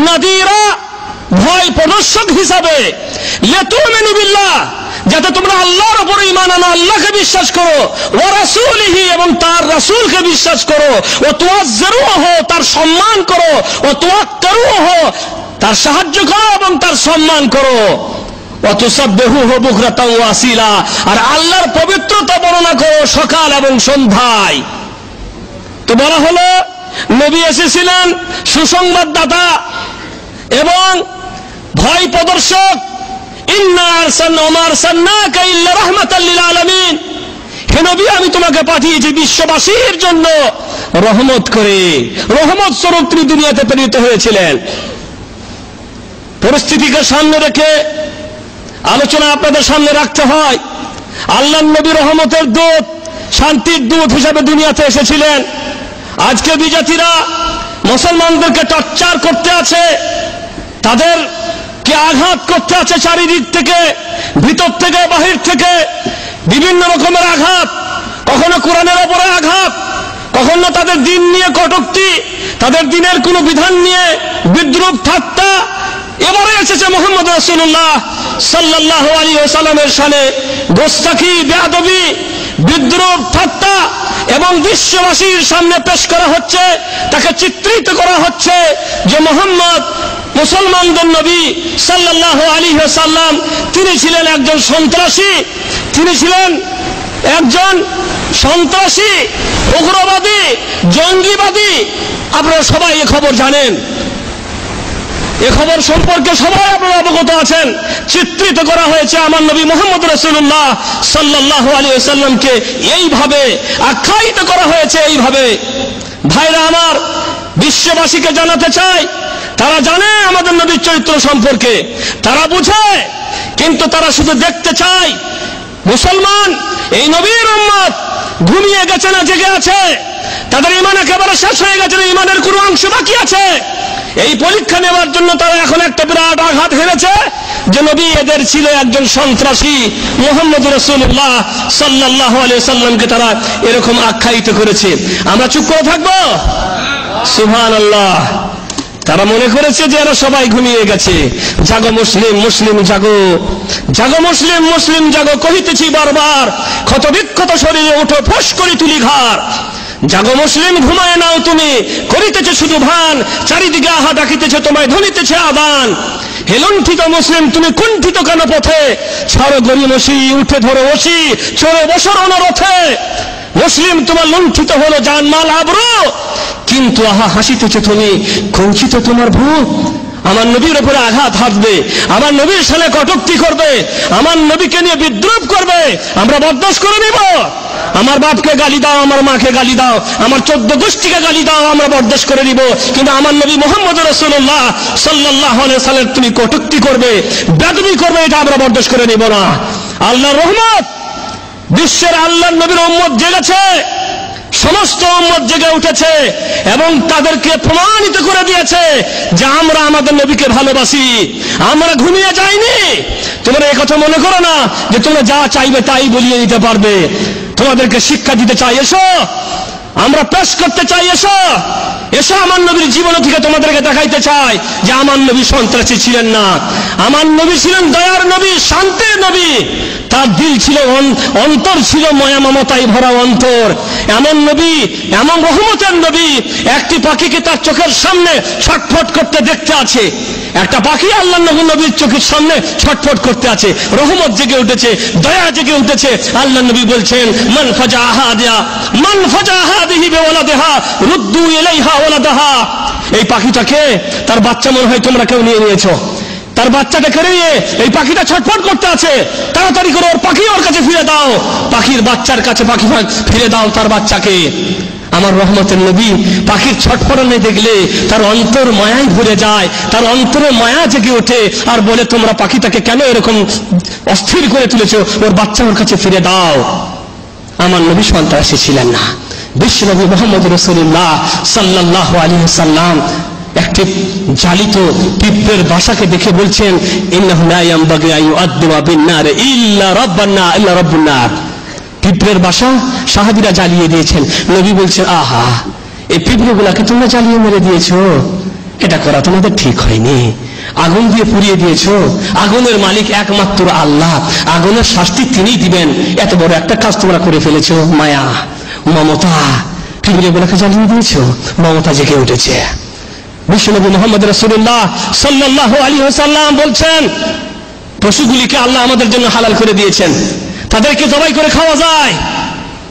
S1: নাযীরা, ভয় প্রদর্শক হিসাবে, লিতু'মিনু বিল্লাহ, যাতে তোমরা আল্লাহর উপর ঈমান আনো, আল্লাহকে বিশ্বাস করো, ওয়া রাসূলিহি, এবং তার রাসূলকে বিশ্বাস করো, ওয়া তুআজ্জিরুহু, তার সম্মান করো, ওয়া তুওয়াক্কিরুহু, তার সাহায্য করো এবং তার সম্মান করো, ওয়া তুসাব্বিহুহু বুকরাতাও ওয়া আসীলা, আর আল্লাহর পবিত্রতা বর্ণনা করো সকাল এবং সন্ধ্যায়। তো বলা হলো নবী এসেছিলেন সুসংবাদদাতা এবং ভয় প্রদর্শক। ইন্না আরসালনাকা ইল্লা রাহমাতাল লিল আলামিন। হে নবী, আমি তোমাকে পাঠিয়েছি বিশ্ববাসীর জন্য রহমত করে। রহমত স্বরূপ তিনি দুনিয়াতে প্রেরিত হয়েছিলেন। পরিস্থিতিকে সামনে রেখে আলোচনা আপনাদের সামনে রাখতে হয়। আল্লাহর নবী রহমতের দূত, শান্তির দূত হিসাবে দুনিয়াতে এসেছিলেন। আজকে বিজাতিরা মুসলমানদেরকে টর্চার করতে আছে, তাদেরকে আঘাত করতে আছে চারিদিক থেকে, ভিতর থেকে, বাহির থেকে বিভিন্ন রকমের আঘাত। কখনো কোরআনের উপরে আঘাত, কখনো তাদের দিন নিয়ে কটূক্তি, তাদের দিনের কোনো বিধান নিয়ে বিদ্রূপ ঠাট্টা, এবারে এসেছে মুহাম্মদ রাসূলুল্লাহ সাল্লাল্লাহু আলাইহি ওয়াসাল্লামের শানে গোস্তাখি, বেয়াদবি, বিদ্রুপ, ঠাট্টা এবং বিশ্ববাসীর সামনে পেশ করা হচ্ছে, তাকে চিত্রিত করা হচ্ছে যে মুহাম্মদ মুসলমানদের নবী সাল্লাল্লাহু আলাইহি ওয়াসাল্লাম তিনি ছিলেন একজন সন্ত্রাসী, তিনি ছিলেন একজন সন্ত্রাসী, উগ্রবাদী, জঙ্গিবাদী। আপনারা সবাই এ খবর জানেন, এ খবর সম্পর্কে সবাই আপনারা অবগত আছেন। চিত্রিত করা হয়েছে আমার নবী মুহাম্মদ রাসূলুল্লাহ সাল্লাল্লাহু আলাইহি ওয়াসাল্লামকে এইভাবে আখ্যায়িত করা হয়েছে, এইভাবে। ভাইরা আমার, বিশ্ববাসীকে জানাতে চাই, তারা জানে আমাদের নবীর চরিত্র সম্পর্কে, তারা বুঝে, কিন্তু তারা শুধু দেখতে চায় মুসলমান এই নবীর উম্মত ঘুমিয়ে গেছে না জেগে আছে, তাদের ঈমান একেবারে শেষ হয়ে গেছে না ঈমানের কোনো অংশ বাকি আছে। এই পরীক্ষা নেওয়ার জন্য তারা এখন একটা বিরাট আঘাত হেরেছে যে নবী এদের ছিল একজন সন্ত্রাসী। মুহাম্মদ রাসূলুল্লাহ সাল্লাল্লাহু আলাইহি ওয়াসাল্লামকে তারা এরকম আখ্যায়িত করেছে। আমরা চুপ করে থাকবো? সুবহানাল্লাহ। তারা মনে করেছে যে এরা সবাই ঘুমিয়ে গেছে। জাগো মুসলিম, মুসলিম জাগো, জাগো মুসলিম, মুসলিম জাগো, কহিতেছি বারবার, ক্ষত বিক্ষত শরীরে উঠো, ফোঁস করি তুলি ঘাড়। জাগো মুসলিম, ঘুমায় নাও তুমি, করিতেছে শুধু ভান, চারিদিকে আহা ডাকিতেছে তোমায়, ধ্বনিতেছে আদান। হে লুণ্ঠিত মুসলিম, তুমি কুণ্ঠিত কেন পথে, ছাড়ো গরিমসি, উঠে ধরো ওসি, চড়ে বসো রণরথে। মুসলিম, তোমার লুণ্ঠিত হলো জানমাল আবরু, কিন্তু আহা হাসিতেছে তুমি, কঞ্চিত তোমার ভূত। আমার নবীর উপরে আঘাত হাঁটবে, আমার নবীর সামনে কটূক্তি করবে, আমার নবীকে নিয়ে বিদ্রুপ করবে, আমরা বরদাস্ত করে নিব। আমার বাপকে গালি দাও, আমার মাকে গালি দাও, আমার 14 গোষ্ঠীকে গালি দাও, আমরা বরদাস্ত করে নিব। কিন্তু আমার নবী মুহাম্মদ রাসূলুল্লাহ সাল্লাল্লাহু আলাইহি ওয়াসাল্লাম তুমি কটূক্তি করবে, বেদবি করবে, এটা আমরা বরদাস্ত করে নিব না। আল্লাহর রহমত, বিশ্বের আল্লাহর নবীর উম্মত জেগেছে, সমস্ত উম্মত জেগে উঠেছে এবং তাদেরকে প্রমাণিত করে দিয়েছে যে আমরা আমাদের নবীকে ভালোবাসি, আমরা ঘুমিয়ে যাইনি। তোমরা এই কথা মনে করো না যে তোমরা যা চাইবে তাই বলিয়ে দিতে পারবে। তোমাদেরকে শিক্ষা দিতে চাই, এসো, আমরা পেশ করতে চাই, এসো, এসো আমার নবীর জীবন থেকে তোমাদেরকে দেখাইতে চাই যে আমার নবী সন্ত্রাসী ছিলেন না, আমার নবী ছিলেন দয়ার নবী, শান্তির নবী। তার দিল ছিল, অন্তর ছিল মায়া মমতায় ভরা অন্তর। এমন নবী, এমন রহমতের নবী, একটি পাখিকে তার চোখের সামনে ছটফট করতে দেখতে আছে, একটা পাখি আল্লাহ নবীর চোখের সামনে ছটফট করতে আছে, রহমত জেগে উঠেছে, দয়া জেগে উঠেছে। আল্লাহ নবী বলছেন, মান ফাজাহা দিয়া, মান ফাজাহা দিহি বিওয়ালাদিহা রুদ্দু ইলাইহা ওয়ালাদাহা। এই পাখিটাকে, তার বাচ্চা মনে হয় তোমরা কেউ নিয়ে নিয়েছো, তার বাচ্চাটাকে নিয়ে এই পাখিটা ছটফট করতে আছে, তাড়াতাড়ি করে ওর পাখি ওর কাছে ফিরে দাও, পাখির বাচ্চার কাছে পাখি ফিরে দাও তার বাচ্চাকে। আমার রহমতের নবী পাখির ছটফটানি দেখলে তার অন্তর মায়ায় ভরে যায়, তার অন্তরে মায়া জেগে ওঠে আর বলে, তোমরা পাখিটাকে কেন এরকম অস্থির করে তুলেছো, ওর বাচ্চা ওর কাছে ফিরে দাও। আমার নবী সন্ত্রাসী ছিলেন না। বিশ্বনবী মুহাম্মদ রাসূলুল্লাহ সাল্লাল্লাহু আলাইহি ওয়াসাল্লাম একটি জালিত পিঁপড়ের বাসাকে দেখে বলছেন, ইন্নাহু লা ইয়ানবাগি আন ইউআদ্দিবা বিন-নার ইল্লা রাব্বুন নার। পিঁপড়ের বাসা সাহাবীরা জ্বালিয়ে দিয়েছেন। নবী বলছেন, আহা, এই পিঁপড়েগুলাকে তোমরা জ্বালিয়ে মেরে দিয়েছো, এটা করা তোমাদের ঠিক হয়নি। আগুন দিয়ে পুড়িয়ে দিয়েছো, আগুনের মালিক একমাত্র আল্লাহ, আগুনের শাস্তি তিনিই দিবেন। এত বড় একটা কাজ তোমরা করে ফেলেছো, মায়া মমতা, পিঁপড়েগুলাকে জ্বালিয়ে দিয়েছো, মমতা জেগে উঠেছে। বিশ্বনবী মুহাম্মদ রাসূলুল্লাহ সাল্লাল্লাহু আলাইহি ওয়াসাল্লাম বলছেন, পশুগুলিকে আল্লাহ আমাদের জন্য হালাল করে দিয়েছেন, তাদেরকে জবাই করে খাওয়া যায়,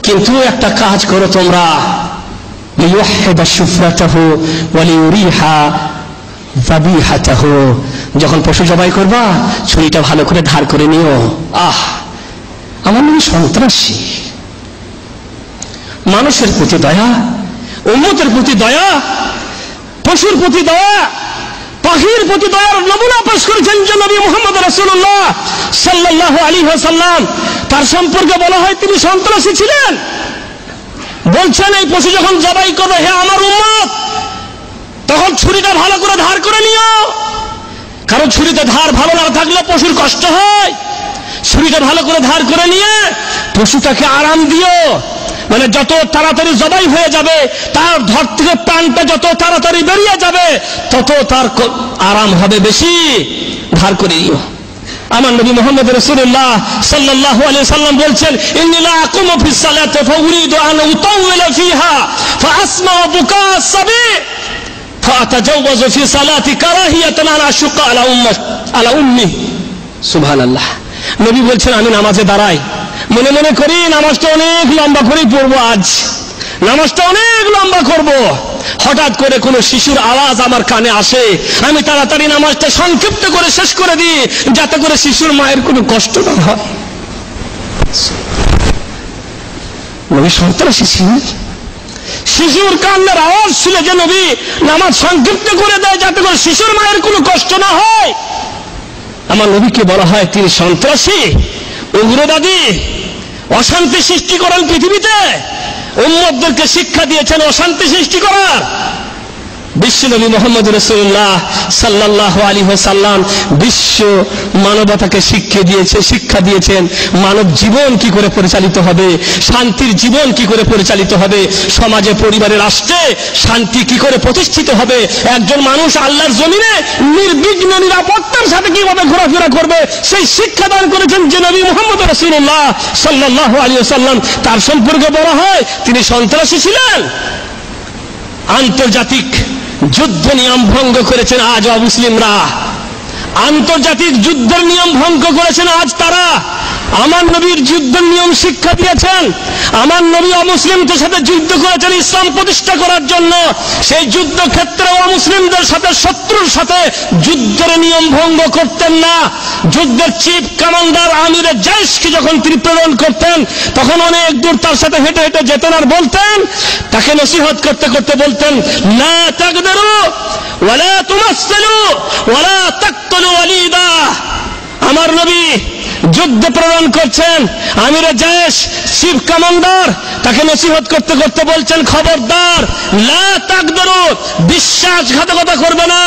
S1: কিন্তু একটা কাজ করো তোমরা, লিউহিদা শুফরাতাহু ওয়া লিউরিহা যাবিহাতাহু। যখন পশু জবাই করবা, ছুরিটা ভালো করে ধার করে নিও। আহ, আমার নবী সন্ত্রাসী। মানুষের প্রতি দয়া, উম্মতের প্রতি দয়া, পশুর প্রতি দয়া, পাখির প্রতি দয়ার নমুনা পেশ করেছেন যে নবী মুহাম্মদ রাসূলুল্লাহ সাল্লাল্লাহু আলাইহি ওয়াসাল্লাম। তার সম্পর্কে বলা হয় তিনি সন্ত্রাসী ছিলেন। বলছেন, এই পশু যখন জবাই করবে, হে আমার উম্মত, তখন ছুরিটা ভালো করে ধার করে নিও, কারণ ছুরিতে ধার ভালো না থাকলে পশুর কষ্ট হয়। ছুরিটা ভালো করে ধার করে নিয়ে পশুটাকে আরাম দিও, মানে যত তাড়াতাড়ি জবাই হয়ে যাবে, তার ধর থেকে প্রাণটা যত তাড়াতাড়ি বেরিয়ে যাবে, তত তার আরাম হবে বেশি। ধার করে নিও। আমার নবী মুহাম্মদ রাসূলুল্লাহ সাল্লাল্লাহু আলাইহি সাল্লাম বলছেন, ইন্নী লা আকুমু ফিস সালাতি ফাউরিদু আন উতাওয়িলা ফিহা ফাআসমা বুকা আস-সাবি ফাতাজাওয়াজু ফি সালাতি কারাহিয়াতান আলা আশুকা আলা উম্মি। সুবহানাল্লাহ। নবী বলছেন, আমি নামাজে দাঁড়াই, মনে মনে করি নামাজটা অনেক লম্বা করে পড়বো, আজ নামাজটা অনেক লম্বা করব। হঠাৎ করে কোনো শিশুর আওয়াজ আমার কানে আসে, আমি তাড়াতাড়ি নামাজটা সংক্ষিপ্ত করে শেষ করে দিই, যাতে করে শিশুর মায়ের কোনো কষ্ট না হয়। নবী সন্ত্রাসী ছিলেন। শিশুর কান্নার আওয়াজ ছিল যে নবী নামাজ সংক্ষিপ্ত করে দেয়, যাতে করে শিশুর মায়ের কোনো কষ্ট না হয়। আমার নবীকে বলা হয় তিনি সন্ত্রাসী, উগ্রবাদী, অশান্তি সৃষ্টি করেন পৃথিবীতে। উম্মতদেরকে শিক্ষা দিয়েছেন অশান্তি সৃষ্টি করার। বিশ্বনবী মুহাম্মদ রাসূলুল্লাহ সাল্লাল্লাহু আলাইহি ওয়াসাল্লাম বিশ্ব মানবতাকে শিক্ষা দিয়েছেন মানব জীবন কি করে পরিচালিত হবে, শান্তির জীবন কি করে পরিচালিত হবে, সমাজে, পরিবারে, রাষ্ট্রে শান্তি কি করে প্রতিষ্ঠিত হবে, একজন মানুষ আল্লাহর জমিনে নির্বিঘ্ন নিরাপত্তার সাথে কিভাবে ঘোরাফেরা করবে, সেই শিক্ষা দান করেছেন যে নবী মুহাম্মদ রাসূলুল্লাহ সাল্লাল্লাহু আলাইহি ওয়াসাল্লাম। তার সম্পর্কে বলা হয় তিনি সন্ত্রাসী ছিলেন। আন্তর্জাতিক যুদ্ধ নিয়ম ভঙ্গ করেছেন আজ অমুসলিমরা, আন্তর্জাতিক যুদ্ধের নিয়ম ভঙ্গ করেছেন আজ তারা। আমার নবীর যুদ্ধের নিয়ম শিক্ষা দিয়েছেন, আমার নবী অমুসলিমদের সাথে যুদ্ধ করেছেন ইসলাম প্রতিষ্ঠা করার জন্য। সেই যুদ্ধ ক্ষেত্রে অমুসলিমদের সাথে, শত্রুর সাথে যুদ্ধের নিয়ম ভঙ্গ করতেন না। যুদ্ধের চিফ কমান্ডার আমিরে জাইশকে যখন তিনি প্রেরণ করতেন, তখন অনেক দূর তার সাথে হেঁটে হেঁটে যেতেন আর বলতেন, তাকে নসিহত করতে করতে বলতেন, লা তাগদারু ওয়ালা তুমাসসালু ওয়ালা তাকতুলু ওয়ালিদা। আমার নবী যুদ্ধ প্রেরণ করছেন, আমিরে জায়েশ চিফ কমান্ডার তাকে নসিহত করতে করতে বলছেন, খবরদার, লা তাকদারু, বিশ্বাসঘাতকতা করবে না।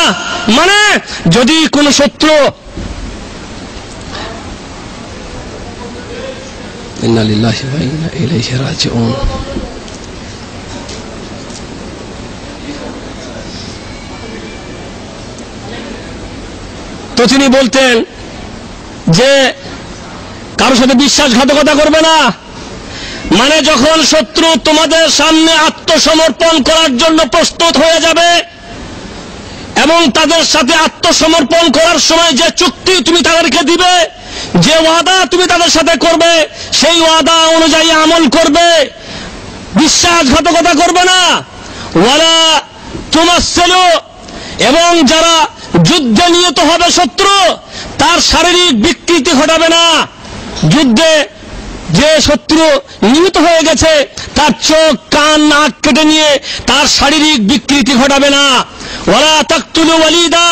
S1: মানে যদি কোন শত্রু, ইন্না লিল্লাহি ওয়া ইন্না ইলাইহি রাজিউন। তো তিনি বলতেন যে কারোর সাথে বিশ্বাসঘাতকতা করবে না। মানে যখন শত্রু তোমাদের সামনে আত্মসমর্পণ করার জন্য প্রস্তুত হয়ে যাবে এবং তাদের সাথে আত্মসমর্পণ করার সময় যে চুক্তি তুমি তাদেরকে দিবে, যে ওয়াদা তুমি তাদের সাথে করবে, সেই ওয়াদা অনুযায়ী আমল করবে, বিশ্বাসঘাতকতা করবে না। ওয়ালা তুমাসসালু, এবং যারা যুদ্ধে নিহত হবে শত্রু, তার শারীরিক বিকৃতি ঘটাবে না। যুদ্ধে যে শত্রু নিহত হয়ে গেছে তার চোখ, কান, নাক কেটে নিয়ে তার শারীরিক বিকৃতি ঘটাবে না। ওয়ালা তাকতুলু ওয়ালিদা,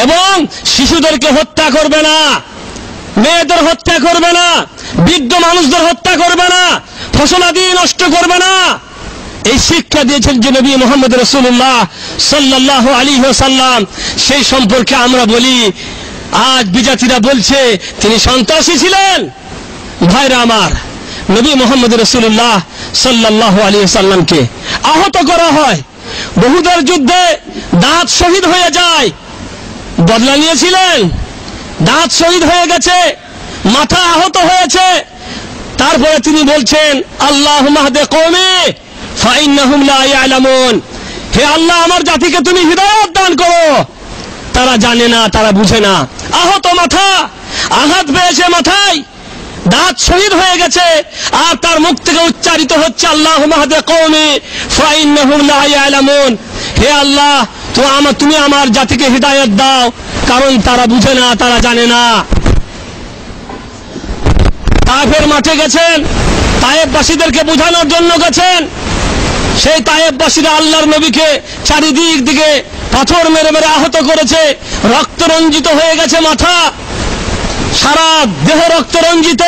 S1: এবং শিশুদেরকে হত্যা করবে না, মেয়েদের হত্যা করবে না, বৃদ্ধ মানুষদের হত্যা করবে না, ফসলাদি নষ্ট করবে না। এই শিক্ষা দিয়েছেন যে নবী মুহাম্মদ রাসূলুল্লাহ সাল্লাল্লাহু আলাইহি ওয়াসাল্লাম। সেই সম্পর্কে আমরা বলি, আজ বিজাতিরা বলছে তিনি সন্ত্রাসী ছিলেন। ভাইরা আমার, নবী মুহাম্মদ রাসূলুল্লাহ সাল্লাল্লাহু আলাইহি ওয়াসাল্লামকে আহত করা হয়, বহুদের যুদ্ধে দাঁত শহীদ হয়ে যায়, বদলা নিয়েছিলেন, দাঁত শহীদ হয়ে গেছে, মাথা আহত হয়েছে। তারপরে তিনি বলছেন, আল্লাহুম্মা হদি কওমি ফাইন্নাহুম লা ইয়ালামুন, হে আল্লাহ আমার জাতিকে তুমি হিদায়াত দান করো, তারা জানে না, তারা বুঝে না। আহত মাথা, আঘাত পেয়েছে মাথায়, দাঁত শহীদ হয়ে গেছে, আর তার মুখ থেকে উচ্চারিত হচ্ছে আল্লাহুম্মা হদি কওমি ফাইন্নাহুম লা ইয়ালামুন, হে আল্লাহ তুমি আমার জাতিকে হিদায়াত দাও, কারণ তারা বুঝে না, তারা জানে না। তায়েফের মাঠে গেছেন, তায়েফবাসীদেরকে বোঝানোর জন্য গেছেন। সেই তায়েফবাসীরা আল্লাহর নবীকে চারিদিক দিকে পাথর মেরে মেরে আহত করেছে, রক্ত রঞ্জিত হয়ে গেছে মাথা, সারা দেহ রক্ত রঞ্জিত,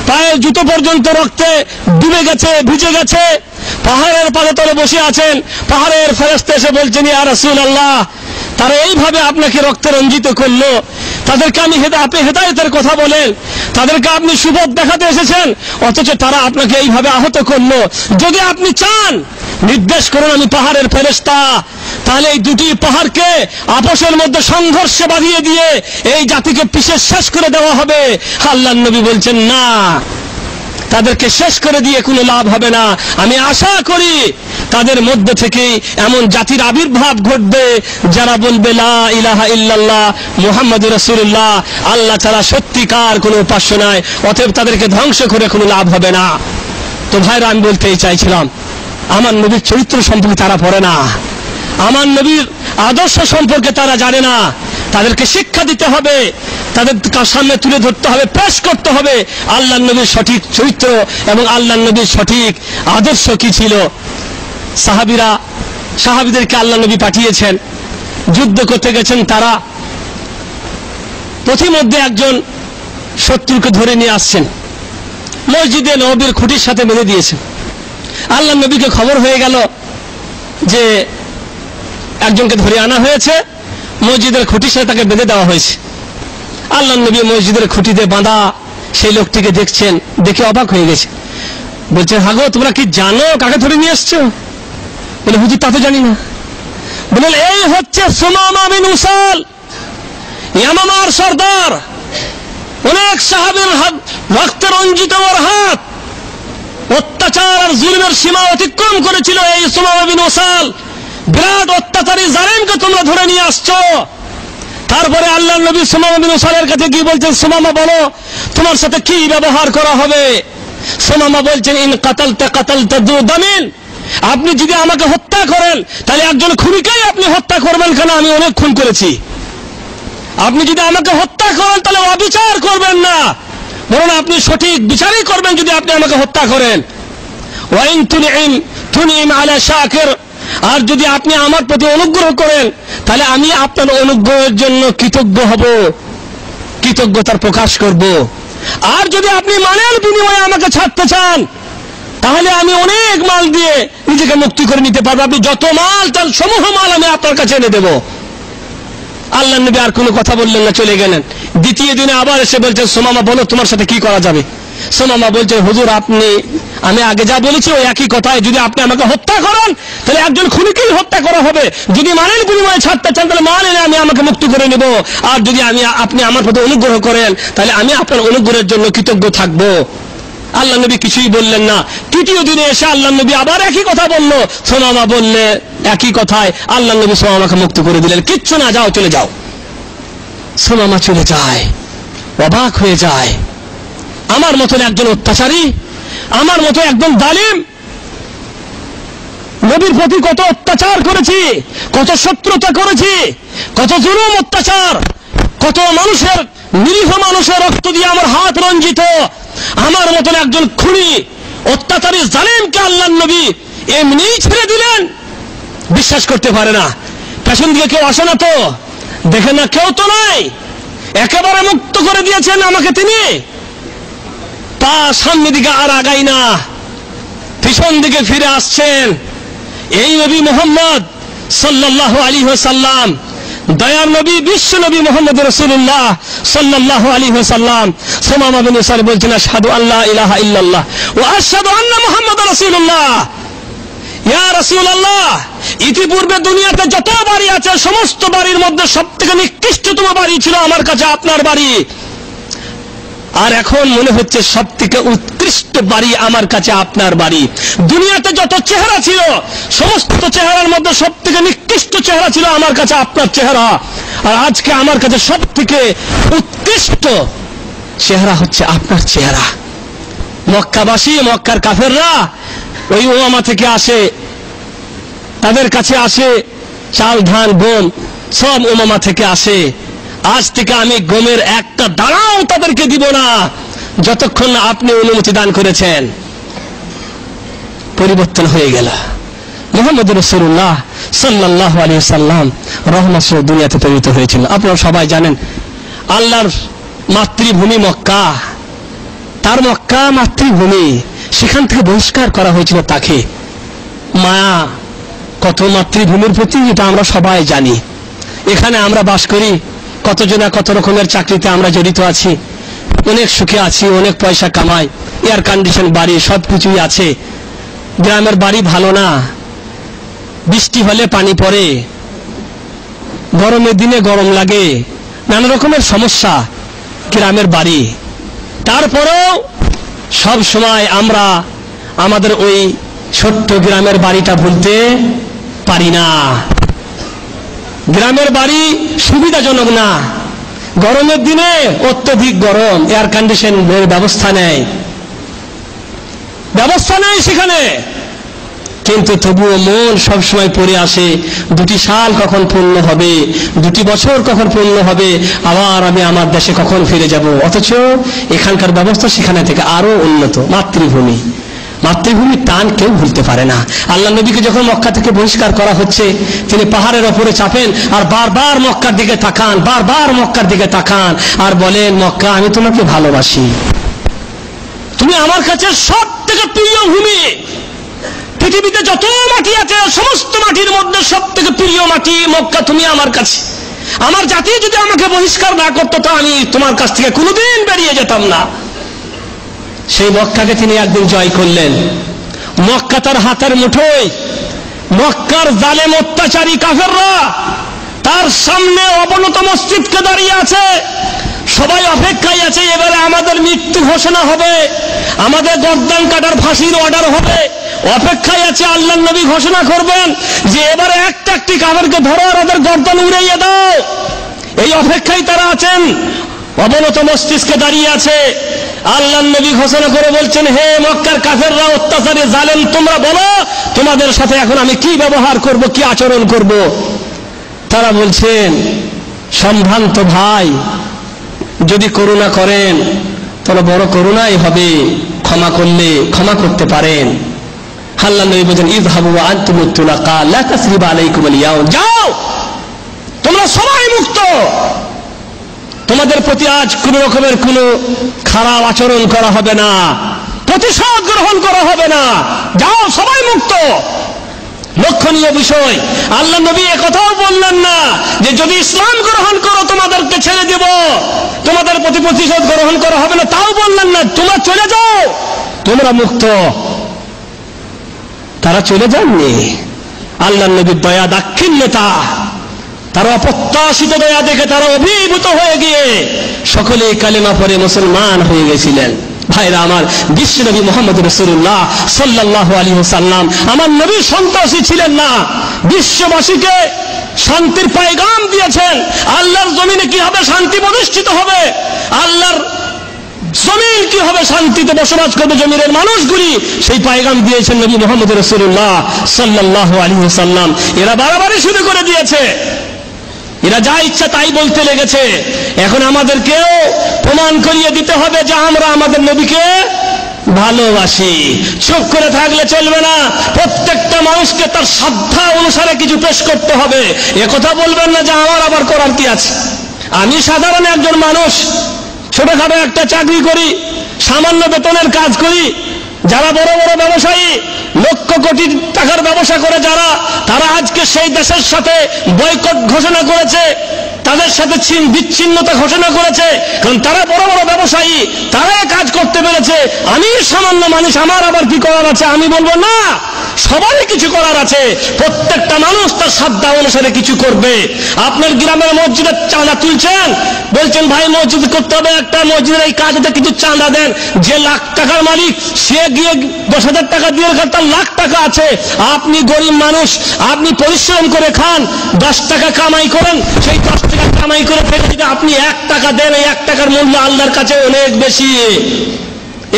S1: পায়ের জুতো পর্যন্ত রক্তে ডুবে গেছে, ভিজে গেছে। পাহাড়ের পাদতলে বসে আছেন, পাহাড়ের ফেরেশতা এসে বলছেন, ইয়া রাসূলুল্লাহ, তারা এইভাবে আপনাকে রক্তে রঞ্জিত করলো, তাদেরকে আপনি হেদায়েতের কথা বলেন। তাদেরকে আপনি সুপথ দেখাতে এসেছেন, অথচ তারা আপনাকে এইভাবে আহত করলো। যদি আপনি চান নির্দেশ করুন আমি পাহাড়ের ফেরেশতা, তাহলে এই দুটি পাহাড়কে আপসের মধ্যে সংঘর্ষে বাঁধিয়ে দিয়ে এই জাতিকে পিষে শেষ করে দেওয়া হবে। আল্লাহর নবী বলছেন না, তাদেরকে শেষ করে দিয়ে কোনো লাভ হবে না। আমি আশা করি তাদের মধ্যে থেকে এমন জাতির আবির্ভাব ঘটবে যারা বলবে লা ইলাহা ইল্লাল্লাহ মুহাম্মাদুর রাসূলুল্লাহ, আল্লাহ ছাড়া সত্যিকার কোনো উপাস্য নাই, অতএব তাদেরকে ধ্বংস করে কোনো লাভ হবে না। তো ভাইরা, আমি বলতেই চাইছিলাম আমার নবীর চরিত্র সম্পর্কে তারা পড়ে না, আমার নবীর আদর্শ সম্পর্কে তারা জানে না। তাদেরকে শিক্ষা দিতে হবে, তাদের সামনে তুলে ধরতে হবে, পেশ করতে হবে আল্লাহর নবীর সঠিক চরিত্র এবং আল্লাহর নবীর সঠিক আদর্শ কি ছিল। সাহাবীদেরকে আল্লাহর নবী পাঠিয়েছেন, যুদ্ধ করতে গেছেন। তারা পথিমধ্যে একজন শত্রুকে ধরে নিয়ে আসছেন, মসজিদে নববীর খুঁটির সাথে বেঁধে দিয়েছেন। আল্লাহর নবীকে খবর হয়ে গেল যে একজনকে ধরে আনা হয়েছে, মসজিদের খুঁটির সাথে তাকে বেঁধে দেওয়া হয়েছে। আল্লাহর নবী মসজিদের খুঁটিতে বাঁধা সেই লোকটিকে দেখছেন, দেখে অবাক হয়ে গেছে। বলছেন, হাগো তোমরা কি জানো কাকে ধরে নিয়ে এসছো? বলে, হুজুর তা তো জানি না। বললেন, এই হচ্ছে সুমামা বিন উসাল, ইয়ামামার সর্দার, অনেক সাহাবীর রক্তে রঞ্জিত ওর হাত, অত্যাচার আর জুলমের সীমা অতিক্রম করেছিল এই সুমামা বিন উসাল। বিরাট অত্যাচারী জালেমকে তোমরা ধরে নিয়ে আসছো। তারপরে আল্লাহর নবী সুমামা বিন উসালের কাছে গিয়ে বলছেন, সুমামা বলো তোমার সাথে কি ব্যবহার করা হবে? সুমামা বলছেন, ইন কাতালতা দু দামিন, আপনি যদি আমাকে হত্যা করেন তাহলে একজন খুনিকেই আপনি হত্যা করবেন কেন? আমি অনেক খুন করেছি। আপনি যদি আমাকে হত্যা করেন তাহলে অবিচার করবেন না, বরং আপনি সঠিক বিচারই করবেন যদি আপনি আমাকে হত্যা করেন। ওয়াইন তুনিম আলা শাকির, আর যদি আপনি আমার প্রতি অনুগ্রহ করেন তাহলে আমি আপনার অনুগ্রহের জন্য কৃতজ্ঞ হব, কৃতজ্ঞতার প্রকাশ করব। আর যদি আপনি মালের বিনিময়ে আমাকে ছাড়তে চান তাহলে আমি অনেক মাল দিয়ে নিজেকে মুক্তি করে নিতে পারবো। আপনি যত মাল চান সমূহ মাল আমি আপনার কাছে এনে দেব। আল্লাহর নবী আর কোনো কথা বললেন না, চলে গেলেন। দ্বিতীয় দিনে আবার এসে বলছেন, সুমামা বলো তোমার সাথে কি করা যাবে? সুমামা বলছে, হুজুর আমি আগে যা বলেছি ওই একই কথায়, যদি আপনি আমাকে হত্যা করেন তাহলে একজন খুনিকেই হত্যা করা হবে। যদি মালের বিনিময়ে ছাড়তে চান তাহলে মাল এনে আমি আমাকে মুক্তি করে নেব। আর যদি আপনি আমার প্রতি অনুগ্রহ করেন তাহলে আমি আপনার অনুগ্রহের জন্য কৃতজ্ঞ থাকবো। আল্লাহ নবী কিছুই বললেন না। তৃতীয় দিনে এসে আল্লাহ নবী আবার একই কথা বললো। সুমামা বললে একই কথায় আল্লাহ নবী সুমামাকে মুক্ত করে দিলেন, কিচ্ছু না, যাও চলে যাও। সুমামা চলে যায়, অবাক হয়ে যায়। আমার মতন একজন অত্যাচারী, আমার মতো একজন জালিম, নবীর প্রতি কত অত্যাচার করেছি, কত শত্রুতা করেছি, কত জুলুম অত্যাচার, কত মানুষের, নিরীহ মানুষের রক্ত দিয়ে আমার হাত রঞ্জিত, আমার মতন একজন খুনি অত্যাচারী জালিমকে আল্লাহর নবী এমনি ছেড়ে দিলেন। বিশ্বাস করতে পারে না। পেছন দিকে কেউ আসে না তো, দেখে না, কেউ তো নাই, একেবারে মুক্ত করে দিয়েছেন আমাকে তিনি। তা সামনের দিকে আর আগাই না, পিছন দিকে ফিরে আসছেন এই নবী মুহাম্মদ সাল্লাল্লাহু আলাইহি ওয়াসাল্লাম, দয়ার নবী, বিশ্ব নবী মুহাম্মদ রাসূলুল্লাহ সাল্লাল্লাহু আলাইহি ওয়াসাল্লাম। সুমামা বিন উসাল বলছেন, আশহাদু আল্লা ইলাহা ইল্লাল্লাহ ওয়া আশহাদু আন্না মুহাম্মাদার রাসূলুল্লাহ। ইয়া রাসূলুল্লাহ, ইতিপূর্বে দুনিয়াতে যত বাড়ি আছে সমস্ত বাড়ির মধ্যে সবথেকে নিকৃষ্টতম বাড়ি ছিল আমার কাছে আপনার বাড়ি, আর এখন মনে হচ্ছে সবথেকে উৎকৃষ্ট বাড়ি আমার কাছে আপনার বাড়ি। দুনিয়াতে যত চেহারা ছিল সমস্ত চেহারার মধ্যে সবথেকে নিকৃষ্ট চেহারা ছিল আমার কাছে আপনার চেহারা, আর আজকে আমার কাছে সবথেকে উৎকৃষ্ট চেহারা হচ্ছে আপনার চেহারা। মক্কাবাসী, মক্কার কাফেররা ওই ওয়ামা থেকে আসে, তাদের কাছে আসে চাল, ধান, গম সব ওমামা থেকে আসে। আজ থেকে আমি গমের একটা দানাও তাদেরকে দিব না যতক্ষণ না আপনি অনুমতি দান করেছেন। পরিবর্তন হয়ে গেল। মুহাম্মদ রাসূলুল্লাহ সাল্লাল্লাহু আলাইহি ওয়াসাল্লাম রহমত দুনিয়াতে প্রেরিত হয়েছিল। আপনারা সবাই জানেন আল্লাহর মাতৃভূমি মক্কা, তার মক্কা মাতৃভূমি, সেখান থেকে বহিষ্কার করা হয়েছিল তাকে। মায়া কত মাতৃভূমির প্রতি, এটা আমরা সবাই জানি। এখানে আমরা বাস করি, কতজনা কত রকমের চাকরিতে আমরা জড়িত আছি, অনেক সুখে আছি, অনেক পয়সা কামাই, এয়ার কন্ডিশন বাড়ি, সবকিছুই আছে। গ্রামের বাড়ি ভালো না, বৃষ্টি হলে পানি পড়ে, গরমের দিনে গরম লাগে, নানা রকমের সমস্যা গ্রামের বাড়ি। তারপরেও সব সময় আমরা আমাদের ওই ছোট্ট গ্রামের বাড়িটা ভুলতে পারি না। গ্রামের বাড়ি সুবিধাজনক না, গরমের দিনে অত্যধিক গরম, এয়ার কন্ডিশনের ব্যবস্থা নেই সেখানে, কিন্তু তবুও মন সবসময় পড়ে আসে 2টি সাল কখন পূর্ণ হবে, 2টি বছর কখন পূর্ণ হবে, আবার আমি আমার দেশে কখন ফিরে যাব। অথচ এখানকার ব্যবস্থা সেখানে থেকে আরো উন্নত। মাতৃভূমির টান কেউ ভুলতে পারে না। আল্লাহ নবীকে যখন মক্কা থেকে বহিষ্কার করা হচ্ছে, তিনি পাহাড়ের ওপরে চাপেন আর বারবার মক্কার দিকে তাকান, আর বলেন, মক্কা আমি তোমাকে ভালোবাসি, তুমি আমার কাছে সব থেকে প্রিয় ভূমি। পৃথিবীতে যত মাটি আছে সমস্ত মাটির মধ্যে সব থেকে প্রিয় মাটি মক্কা, তুমি আমার কাছে। আমার জাতি যদি আমাকে বহিষ্কার না করতো তো আমি তোমার কাছ থেকে কোনোদিন বেরিয়ে যেতাম না। সেই মক্কাকে তিনি একদিন জয় করলেন। মক্কা তার হাতের মুঠোয়, মক্কার জালেম অত্যাচারী কাফেররা তার সামনে অবনত মসজিদকে দাঁড়িয়ে আছে, সবাই অপেক্ষায় আছে, এবারে আমাদের মৃত্যু ঘোষণা হবে, আমাদের গর্দান কাটার ফাঁসির অর্ডার হবে, অপেক্ষায় আছে। আল্লাহর নবী ঘোষণা করবেন যে এবারে একটা একটি কাফেরকে ধরো আর ওদের গর্দান উড়িয়ে দাও। এই অপেক্ষায় তারা আছেন, অবনত মস্তিষ্কে দাঁড়িয়ে আছে। আল্লাহর নবী ঘোষণা করে বলছেন, হে মক্কার কাফেররা, অত্যাচারী জালেম, তোমরা বলো তোমাদের সাথে এখন আমি কি ব্যবহার করব, কি আচরণ করব। তারা বলছেন, সম্ভ্রান্ত ভাই, যদি করুণা করেন তাহলে বড় করুণাই হবে, ক্ষমা করলে ক্ষমা করতে পারেন। আল্লাহর নবী বলেন, ইযহাবু ওয়া আনতুমুত তুলাকা লা তাসরিবা আলাইকুমুল ইয়াউম, যাও তোমরা সবাই মুক্ত, তোমাদের প্রতি আজ কোন রকমের কোন খারাপ আচরণ করা হবে না, প্রতিশোধ গ্রহণ করা হবে না, যাও সবাই মুক্ত। লক্ষণীয় বিষয়, আল্লাহ নবী একথাও বললেন না যে যদি ইসলাম গ্রহণ করো তোমাদেরকে ছেড়ে দেব, তোমাদের প্রতি প্রতিশোধ গ্রহণ করা হবে না, তাও বললেন না, তোমরা চলে যাও, তোমরা মুক্ত। তারা চলে যাননি। আল্লাহ নবীর দয়া দাক্ষিণ্যতা, তারা অপ্রত্যাশিত দয়া দেখে তারা অভিভূত হয়ে গিয়ে সকলে কালেমা পড়ে মুসলমান হয়ে গেছিলেন। ভাইরা আমার, বিশ্ব নবী মুহাম্মদ রাসূলুল্লাহ সাল্লাল্লাহু আলাইহি ওয়াসাল্লাম আমার নবী সন্ত্রাসী ছিলেন না, বিশ্ববাসীকে শান্তির পয়গাম দিয়েছেন। আল্লাহর জমিনে কিভাবে শান্তি প্রতিষ্ঠিত হবে, আল্লাহর জমিন কিভাবে শান্তিতে বসবাস করবে জমিনের মানুষগুলি, সেই পয়গাম দিয়েছেন নবী মুহাম্মদ রাসূলুল্লাহ সাল্লাল্লাহু আলাইহি ওয়াসাল্লাম। এরা বারবারই শুরু করে দিয়েছে, এরা যা ইচ্ছা তাই বলতে লেগেছে। এখন আমাদেরকেও প্রমাণ করিয়ে দিতে হবে যে আমরা আমাদের নবীকে ভালোবাসি। চুপ করে থাকলে চলবে না, প্রত্যেকটা মানুষকে তার শ্রদ্ধা অনুসারে কিছু পেশ করতে হবে। একথা বলবেন না যে আমার আবার করার কি আছে, আমি সাধারণ একজন মানুষ, ছোটখাটো একটা চাকরি করি, সামান্য বেতনের কাজ করি। যারা বড় বড় ব্যবসায়ী, লক্ষ কোটি টাকার ব্যবসা করে যারা, তারা আজকে সেই দেশের সাথে বয়কট ঘোষণা করেছে, তাদের সাথে বিচ্ছিন্নতা ঘোষণা করেছে, কারণ তারা বড় বড় ব্যবসায়ী, তারাই কাজ করতে পেরেছে। আমি সামান্য মানুষ, আমার আবার কি করার আছে? আমি বলবো না, সবারই কিছু করার আছে। প্রত্যেকটা মানুষ তার শ্রদ্ধা অনুসারে কিছু করবে। আপনার গ্রামের মসজিদের চাঁদা তুলছেন, বলছেন ভাই মসজিদ করতে হবে, একটা মসজিদের এই কাজে কিছু চাঁদা দেন। যে লাখ টাকার মালিক সে গিয়ে 10,000 টাকা দিয়ে, তার লাখ টাকা আছে। আপনি গরিব মানুষ, আপনি পরিশ্রম করে খান, 10 টাকা কামাই করেন, সেই 10 টাকা কামাই করে ফেলে যদি আপনি 1 টাকা দেন, এই 1 টাকার মূল্য আল্লাহর কাছে অনেক বেশি।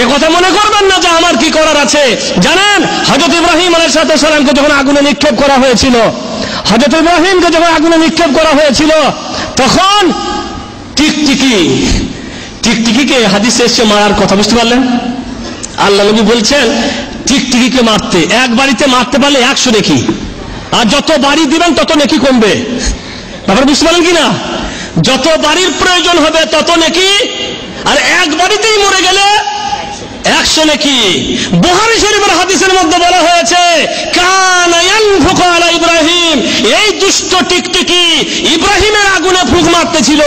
S1: এ কথা মনে করবেন না যে আমার কি করার আছে। জানেন, হযরত ইব্রাহিম আলাইহিস সালামকে যখন আগুনে নিক্ষেপ করা হয়েছিল, হযরত ইব্রাহিমকে যখন আগুনে নিক্ষেপ করা হয়েছিল, তখন টিকটিকিকে হাদিসে এসে মারার কথা, বুঝতে পারলেন? আল্লাহ নবী বলছেন টিকটিকিকে মারতে, এক বাড়িতে মারতে পারলে 100 নেকি, আর যত বাড়ি দিবেন তত নেকি কমবে। ব্যাপার বুঝতে পারলেন কিনা? যত বাড়ির প্রয়োজন হবে তত নেকি, আর এক বাড়িতেই মরে গেলে 100 নেকি। বুখারী শরীফের হাদিসের মধ্যে বলা হয়েছে, কানা ইয়ানফুকু আলা ইব্রাহিম, এই দুষ্ট টিকটিকি ইব্রাহিমের আগুনে ফুঁক মারতেছিল।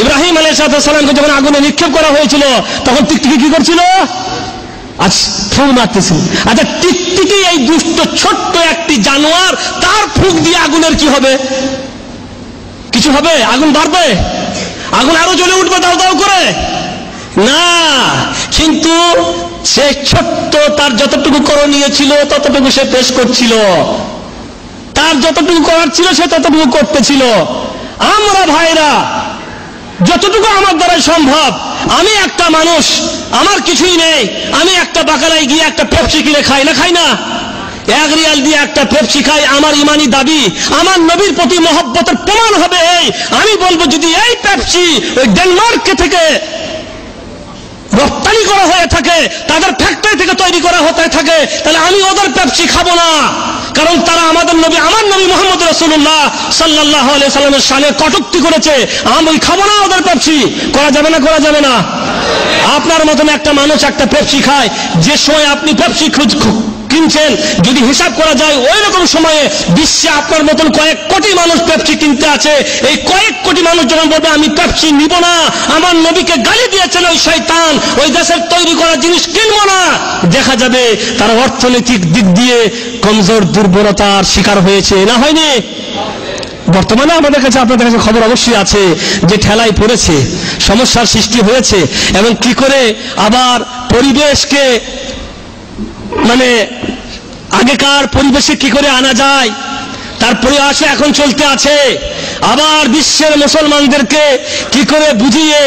S1: ইব্রাহিম আলাইহিস সালামকে যখন আগুনে নিক্ষেপ করা হয়েছিল তখন টিকটিকি কি করছিল? আজ ফুঁক মারতেছিল। আচ্ছা, টিকটিকি এই দুষ্ট ছোট্ট একটি জানোয়ার, তার ফুঁক দিয়ে আগুনের কি হবে? কিছু হবে? আগুন বাড়বে? আগুন আরো জ্বলে উঠবে দাও দাও করে? না, কিন্তু সে ছোট্ট, তার যতটুকু করণীয় ছিল ততটুকু সে পেশ করছিল, তার যতটুকু করার ছিল সে ততটুকু করতেছিল। আমরা ভাইরা যতটুকু আমার দ্বারা সম্ভব, আমি একটা মানুষ, আমার কিছুই নেই, আমি একটা বাকালায় গিয়ে একটা পেপসি কিনে খাই না, খাই না? 1 রিয়াল দিয়ে একটা পেপসি খাই, আমার ইমানি দাবি, আমার নবীর প্রতি মহব্বতের প্রমাণ হবে এই। আমি বলবো যদি এই পেপসি ওই ডেনমার্ক থেকে রপ্তানি করা হয়ে থাকে, তাদের ফ্যাক্টরি থেকে তৈরি করা হতে থাকে, তাহলে আমি ওদের পেপসি খাবো না, কারণ তারা আমাদের নবী, আমার নবী মুহাম্মদ রাসূলুল্লাহ সাল্লাল্লাহু আলাইহি সাল্লামের শানে কটূক্তি করেছে। আমি খাবো না ওদের পেপসি। করা যাবে না? করা যাবে না? আপনার মতন একটা মানুষ একটা পেপসি খায়, যে সময় আপনি পেপসি কিনছেন, যদি হিসাব করা যায় ওই রকম সময়ে বিশ্বে আপনার মতন কয়েক কোটি মানুষ পেপসি কিনতে আছে। এই কয়েক কোটি মানুষ যখন বলবে আমি পেপসি নিব না, আমার নবীকে গালি দিয়েছেন ওই শয়তান, ওই দেশের তৈরি করা জিনিস কিনবো না, দেখা যাবে তার অর্থনৈতিক দিক দিয়ে কমজোর, দুর্বলতার শিকার হয়েছে, না হয়নি? বর্তমানে আমাদের কাছে, আপনাদের কাছে খবর অবশ্যই আছে যে ঠেলায় পড়েছে, সমস্যার সৃষ্টি হয়েছে, এবং কি করে আবার পরিবেশকে, মানে আগেকার পরিবেশে কি করে আনা যায় তার প্রয়াস এখন চলতে আছে। আবার বিশ্বের মুসলমানদেরকে কি করে বুঝিয়ে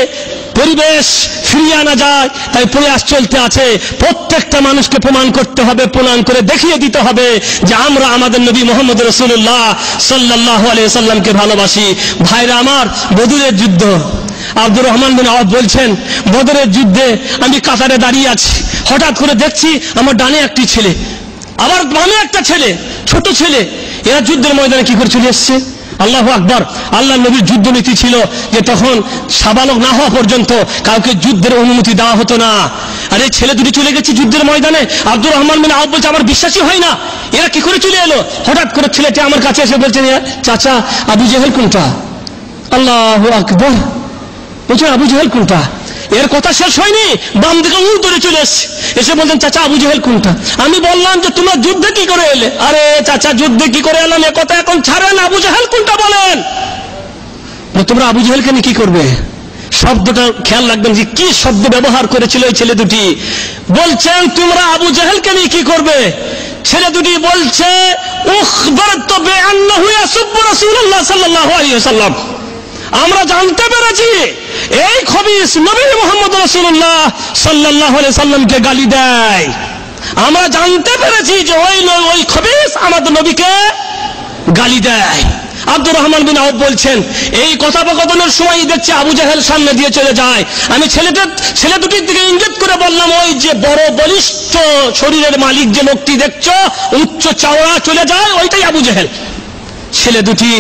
S1: পরিবেশ ফিরিয়ে আনা যায় তাই প্রয়াস চলতে আছে। প্রত্যেকটা মানুষকে প্রমাণ করতে হবে, প্রমাণ করে দেখিয়ে দিতে হবে যে আমরা আমাদের নবী মুহাম্মদ রাসূলুল্লাহ সাল্লাল্লাহু আলাইহি সাল্লামকে ভালোবাসি। ভাইরা আমার, বদরের যুদ্ধ, আব্দুর রহমান বিন আওফ বলছেন, বদরের যুদ্ধে আমি কাতারে দাঁড়িয়ে আছি, হঠাৎ করে দেখছি আমার ডানে একটি ছেলে, আবার বামে একটা ছেলে, ছোট ছেলে, এরা যুদ্ধের ময়দানে কি করে চলে এসছে। আল্লাহু আকবার। আল্লাহ নবীর যুদ্ধ নীতি ছিল যে তখন সাবালক না হওয়া পর্যন্ত কাউকে যুদ্ধের অনুমতি দেওয়া হতো না। আর এই ছেলে দুটি চলে গেছে যুদ্ধের ময়দানে। আব্দুর রহমান বিন আওফ বলছে আমার বিশ্বাসই হয় না, এরা কি করে চলে এলো। হঠাৎ করে ছেলেটি আমার কাছে এসে বলছেন, চাচা আবু জেহেল কোনটা? আল্লাহু আকবার। বলছেন আবু জেহেল কোনটা? এর কথা শেষ হয়নি, বাম দিকে উঠ ধরে চলে এসছে, এসে বলছেন চাচা আবু জেহেল কোনটা? আমি বললাম যে তোমরা যুদ্ধে কি করে এলে? আরে চাচা যুদ্ধে কি করে এলাম এ কথা এখন ছাড়েন, আবু জেহেল কোনটা বলেন। তোমরা আবু জেহেলকে নিয়ে কি করবে? শব্দটা খেয়াল রাখবেন যে কি শব্দ ব্যবহার করেছিল এই ছেলে দুটি। বলছেন তোমরা আবু জেহেলকে নিয়ে কি করবে? ছেলে দুটি বলছে উখবারতু বিআন্নাহু ইয়াসুব্বু রাসূলুল্লাহ সাল্লাল্লাহু আলাইহি ওয়াসাল্লাম, আমরা জানতে পেরেছি এই খবিস নবী মুহাম্মদ রাসূলুল্লাহ সাল্লাল্লাহু আলাইহি সাল্লামকে গালি দেয়। আমরা জানতে পেরেছি যে ওই খবিস আমাদের নবীকে গালি দেয়। আব্দুর রহমান বিন আওফ বলছেন এই কথোপকথনের সময় দেখছি আবু জেহেল সামনে দিয়ে চলে যায়। আমি ছেলে দুটির দিকে ইঙ্গিত করে বললাম, ওই যে বড় বলিষ্ঠ শরীরের মালিক যে লোকটি দেখছো, উচ্চ চাওড়া, চলে যায়, ওইটাই আবু জেহেল। ছেলে দুটি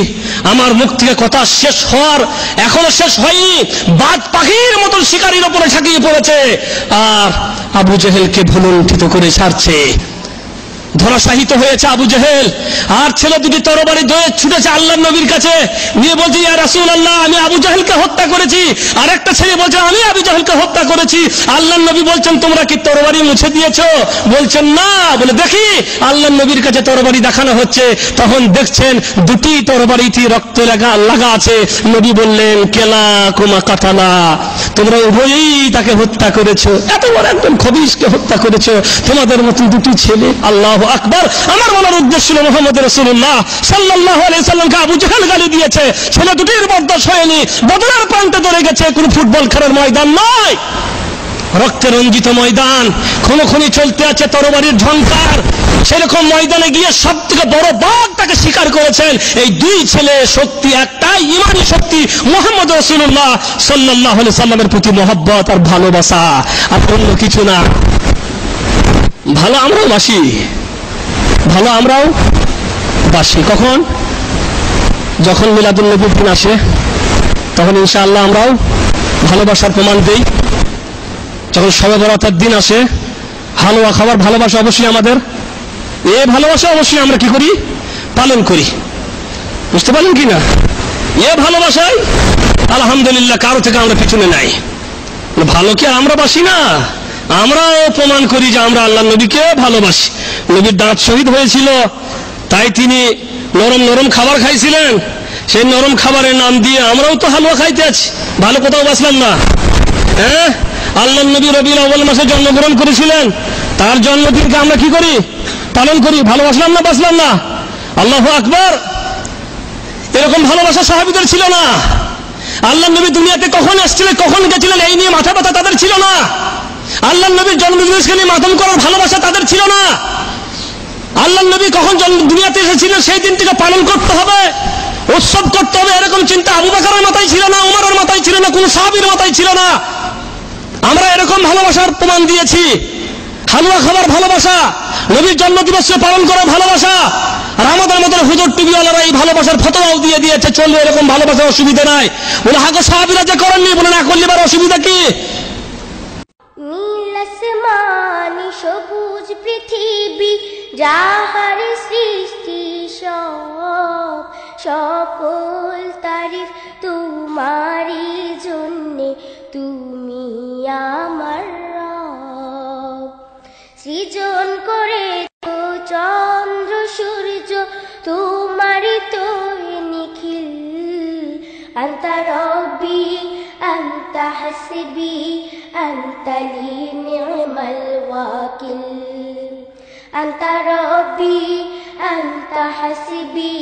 S1: আমার মুখ থেকে কথা শেষ হওয়ার এখনো শেষ হয়নি, বাজ পাখির মতন শিকারীর উপরে ঝাঁকিয়ে পড়েছে আর আবু জেহেলকে ভুলুণ্ঠিত করে ছাড়ছে। ধরাশাহিত হয়েছে আবু জেহেল। আর ছেলে দুটি তরবারি ধরে ছুটেছে আল্লাহর নবীর কাছে, নিয়ে বলছে ইয়া রাসূলুল্লাহ আমি আবু জেহেলকে হত্যা করেছি। আর একটা ছেলে বলছে আমি আবু জেহেলকে হত্যা করেছি। আল্লাহর নবী বলছেন তোমরা কি তরবারি মুছে দিয়েছো? বলছেন না। বলে দেখি। আল্লাহর নবীর কাছে তরবারি দেখানো হচ্ছে, তখন দেখছেন দুটি তরবারিতে রক্ত লাগা আছে। নবী বললেন কেলা কুমা কাতালা, তোমরা উভয়ই তাকে হত্যা করেছো, এত বড় একজন খবিসকে হত্যা করেছো, তোমাদের মতন দুটি ছেলে। আল্লাহু আকবার। আমার বলার উদ্দেশ্য ছিল মুহাম্মদ রাসূলুল্লাহ সাল্লাল্লাহু আলাইহি সাল্লামকে আবু জেহেল গালি দিয়েছে, ছেলে দুটির বরদাস্ত হয়নি, বদরের প্রান্তে ধরে গেছে, কোন ফুটবল খেলার ময়দান নয়, রক্তে রঞ্জিত ময়দান, খুনোখুনি চলতে আছে, তরবারির ঝংকার। সেরকম ময়দানে গিয়ে সব থেকে বড় বাঘ তাকে স্বীকার করেছেন এই দুই ছেলে। শক্তি একটাই, ইমানি শক্তি, মুহাম্মদ রাসূলুল্লাহ সাল্লাল্লাহু আলাইহি সাল্লামের প্রতি মহব্বত আর ভালোবাসা, আর অন্য কিছু না। ভালো আমরাও বাসি, ভালো আমরাও বাসি। কখন? যখন মিলাদুন নবীর দিন আসে তখন ইনশাআল্লাহ আমরাও ভালোবাসার প্রমাণ দেই। যখন শবে বরাতের দিন আসে হালুয়া খাবার ভালোবাসা অবশ্যই আমাদের, এ ভালোবাসা অবশ্যই আমরা কি করি? পালন করি। বুঝতে পারলেন কিনা? এ ভালোবাসায় আলহামদুলিল্লাহ কারো থেকে আমরা পিছনে নাই। ভালো কি আমরা বাসি না? আমরাও প্রমাণ করি যে আমরা আল্লাহ নবীকে ভালোবাসি। নবীর দাঁত শহীদ হয়েছিল, তাই তিনি নরম নরম খাবার খাইছিলেন। সেই নরম খাবারের নাম দিয়ে আমরাও তো হালুয়া খাইতে আছি, ভালো কোথাও বাঁচলাম না। হ্যাঁ, আল্লাহ নবী রবিউল আউয়াল মাসে জন্মগ্রহণ করেছিলেন, তার জন্মদিনকে আমরা কি করি? পালন করি। ভালোবাসলাম না? বাঁচলাম না? আল্লাহু আকবার। এরকম ভালোবাসা সাহাবীদের ছিল না। আল্লাহ নবী দুনিয়াতে কখন আসছিলেন, কখন গেছিলেন, এই নিয়ে মাথা ব্যথা তাদের ছিল না। আল্লাহ নবীর জন্মদিবসকে নিয়ে মাতম করার ভালোবাসা তাদের ছিল না। আল্লাহ নবী কখন দুনিয়াতে এসেছিলেন সেই দিনটিকে পালন করতে হবে, উৎসব করতে হবে, এরকম চিন্তা আবু বকরের মাথায় ছিল না, উমরের মাথায় ছিল না, কোন সাহাবীর মাথায় ছিল না। আমরা এরকম ভালোবাসার প্রমাণ দিয়েছি। হালুয়া খাবার ভালোবাসা, নবীর জন্মদিবসকে পালন করার ভালোবাসা। আর আমাদের মতো হুজুর টুপিওয়ালারা এই ভালোবাসার ফতোয়াও দিয়ে দিয়েছে, চলবে, এরকম ভালোবাসার অসুবিধা নাই। বলে হাগো সাহাবীরা যে করেননি, বলে না করলে এবার অসুবিধা কি?
S2: নীল আসমানি সবুজ পৃথিবী, যাহার সৃষ্টি সব, সকল তারিফ তোমারই জন্যে, তুমি আমার রব। সৃজন করেছো চন্দ্র সূর্য, তোমারই তো নিখিল। আনতা রব্বি আনতা হাসবি আনতা লি নি'মাল ওয়াকিল। আনতা রব্বি আনতা হাসবি